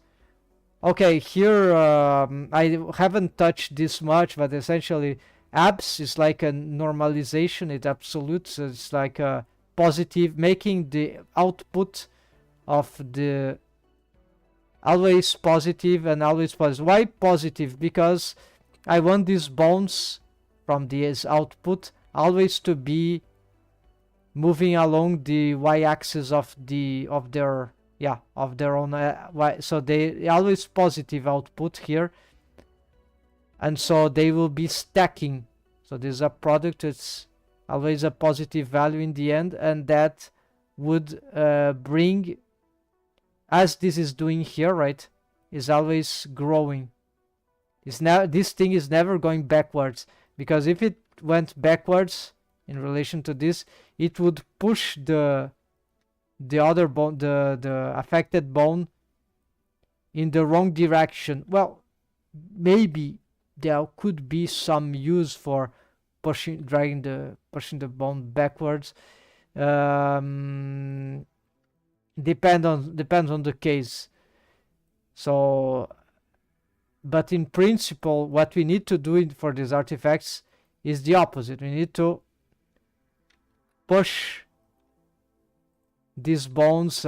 Okay, here I haven't touched this much, but essentially abs is like a normalization. It absolutes. It's like a positive, making the output of the always positive and always positive. Why positive? Because I want these bones from this output always to be moving along the y-axis of their own y, so they always positive output here, and so they will be stacking. So this is a product, it's always a positive value in the end, and that would bring, as this is doing here, right, is always growing. It's now, this thing is never going backwards, because if it went backwards in relation to this, it would push the other bone, the affected bone, in the wrong direction. Well, maybe there could be some use for pushing the bone backwards. Depends on the case. So, but in principle, what we need to do for these artifacts is the opposite. We need to push these bones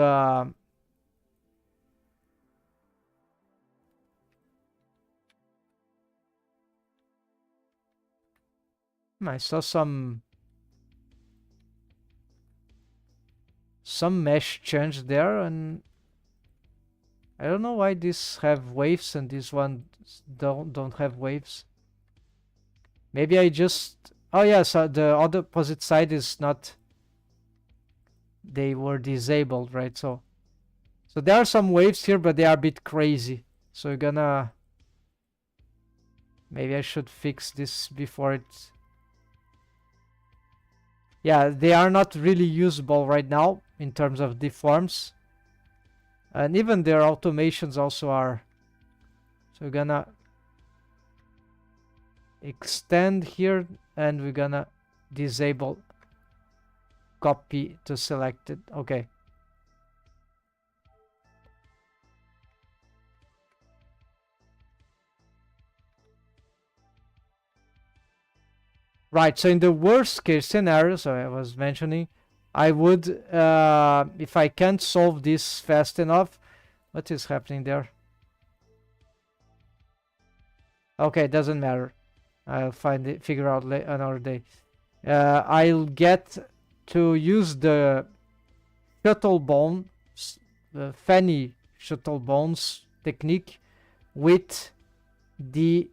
I saw some mesh change there, and I don't know why these have waves and this one don't have waves. Maybe I just... Oh yeah, so the other opposite side is not... They were disabled, right? So there are some waves here, but they are a bit crazy. So you're gonna... Maybe I should fix this before it... Yeah, they are not really usable right now in terms of deforms. And even their automations also are. So we're gonna extend here, and we're gonna disable copy to selected. Okay. Right, so in the worst case scenario, so I was mentioning, I would, if I can't solve this fast enough, what is happening there? Okay, it doesn't matter. I'll figure out another day. I'll get to use the shuttle bone, the Fanny shuttle bones technique with the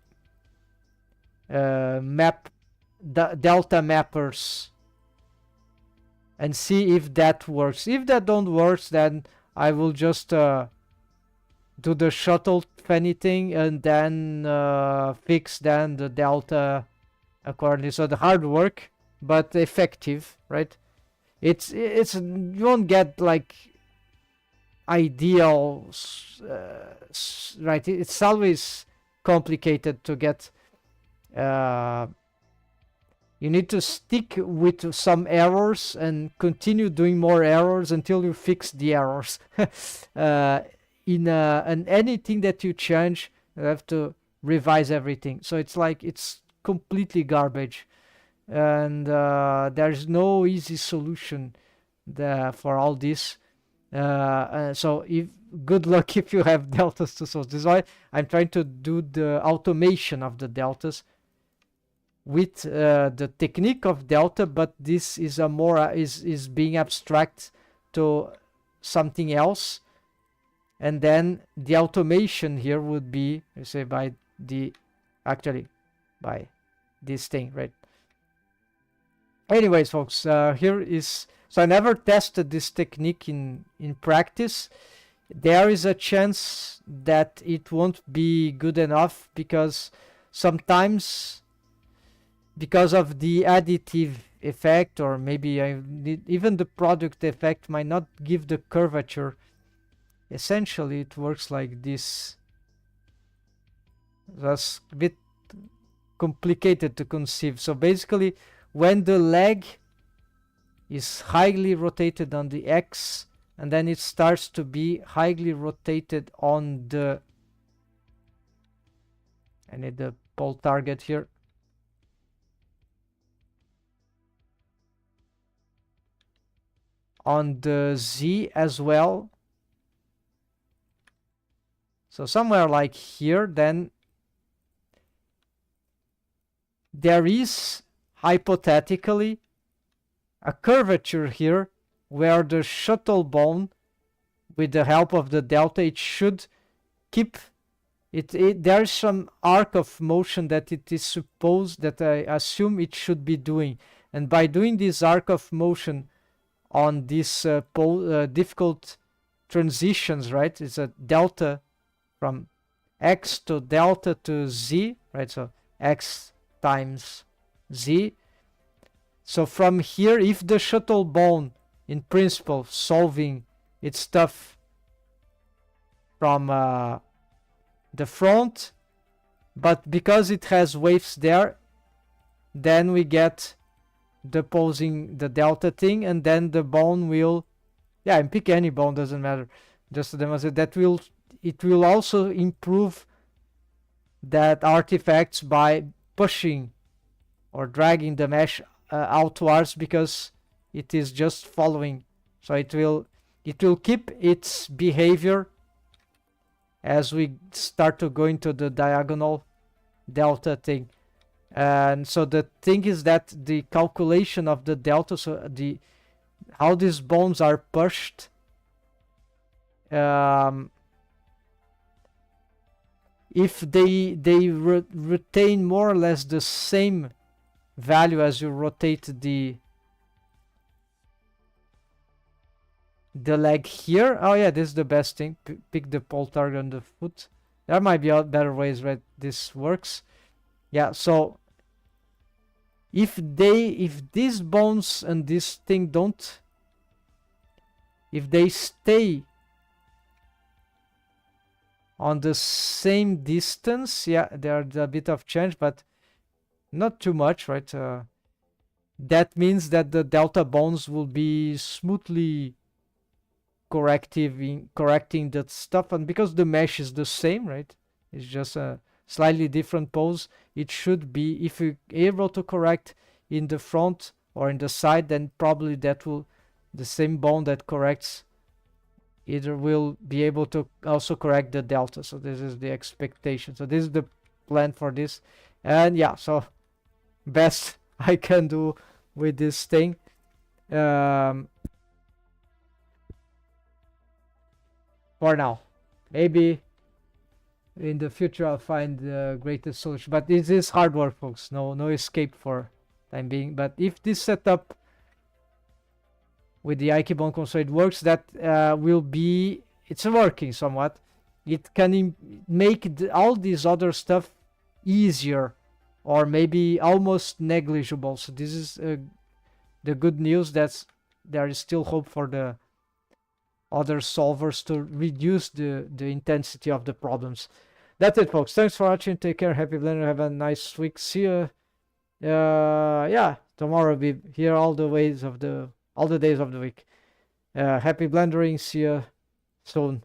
delta mappers and see if that works. If that don't work, then I will just do the shuttle Fanny thing and then fix then the delta accordingly. So the hard work but effective, right? It's you won't get like ideal, right? It's always complicated to get. You need to stick with some errors and continue doing more errors until you fix the errors. And anything that you change, you have to revise everything. So it's like it's completely garbage, and there's no easy solution for all this. So good luck if you have deltas to solve. This is why I'm trying to do the automation of the deltas with the technique of delta, but this is a more is being abstract to something else, and then the automation here would be, you say, by this thing, right? Anyways, folks, here is, so I never tested this technique in practice. There is a chance that it won't be good enough because sometimes, because of the additive effect, or maybe even the product effect might not give the curvature. Essentially it works like this. That's a bit complicated to conceive. So basically, when the leg is highly rotated on the X, and then it starts to be highly rotated on the, I need the pole target here, on the Z as well. So somewhere like here, then there is hypothetically a curvature here where the shuttle bone, with the help of the delta, it should keep it. There's some arc of motion that it is supposed, that I assume it should be doing, and by doing this arc of motion on these difficult transitions, right? It's a delta from X to delta to Z, right? So X times Z. So from here, if the shuttle bone, in principle, solving its stuff from the front, but because it has waves there, then we get the posing the delta thing, and then the bone will, yeah, and pick any bone, doesn't matter, just to demonstrate that it will also improve that artifacts by pushing or dragging the mesh outwards, because it is just following, so it will keep its behavior as we start to go into the diagonal delta thing. And so the thing is that the calculation of the delta, so how these bones are pushed, if they retain more or less the same value as you rotate the leg here. Oh yeah, this is the best thing. Pick the pole target on the foot. There might be better ways that this works. Yeah, so if these bones and this thing don't, if they stay on the same distance, yeah, there's a bit of change, but not too much, right? That means that the delta bones will be smoothly correcting that stuff, and because the mesh is the same, right? It's just a slightly different pose. It should be, if you're able to correct in the front or in the side, then probably that will, the same bone that corrects either will be able to also correct the delta. So this is the expectation. So this is the plan for this. And yeah, so best I can do with this thing. For now, maybe in the future I'll find the greatest solution, but this is hard work, folks. No escape for time being. But if this setup with the Aikibon console works, that will be, it's working somewhat. It can make all this other stuff easier, or maybe almost negligible. So this is the good news, that there is still hope for the other solvers to reduce the intensity of the problems. That's it, folks. Thanks for watching. Take care. Happy blender. Have a nice week. See you. Yeah, tomorrow will be here all the days of the week. Happy blendering. See you soon.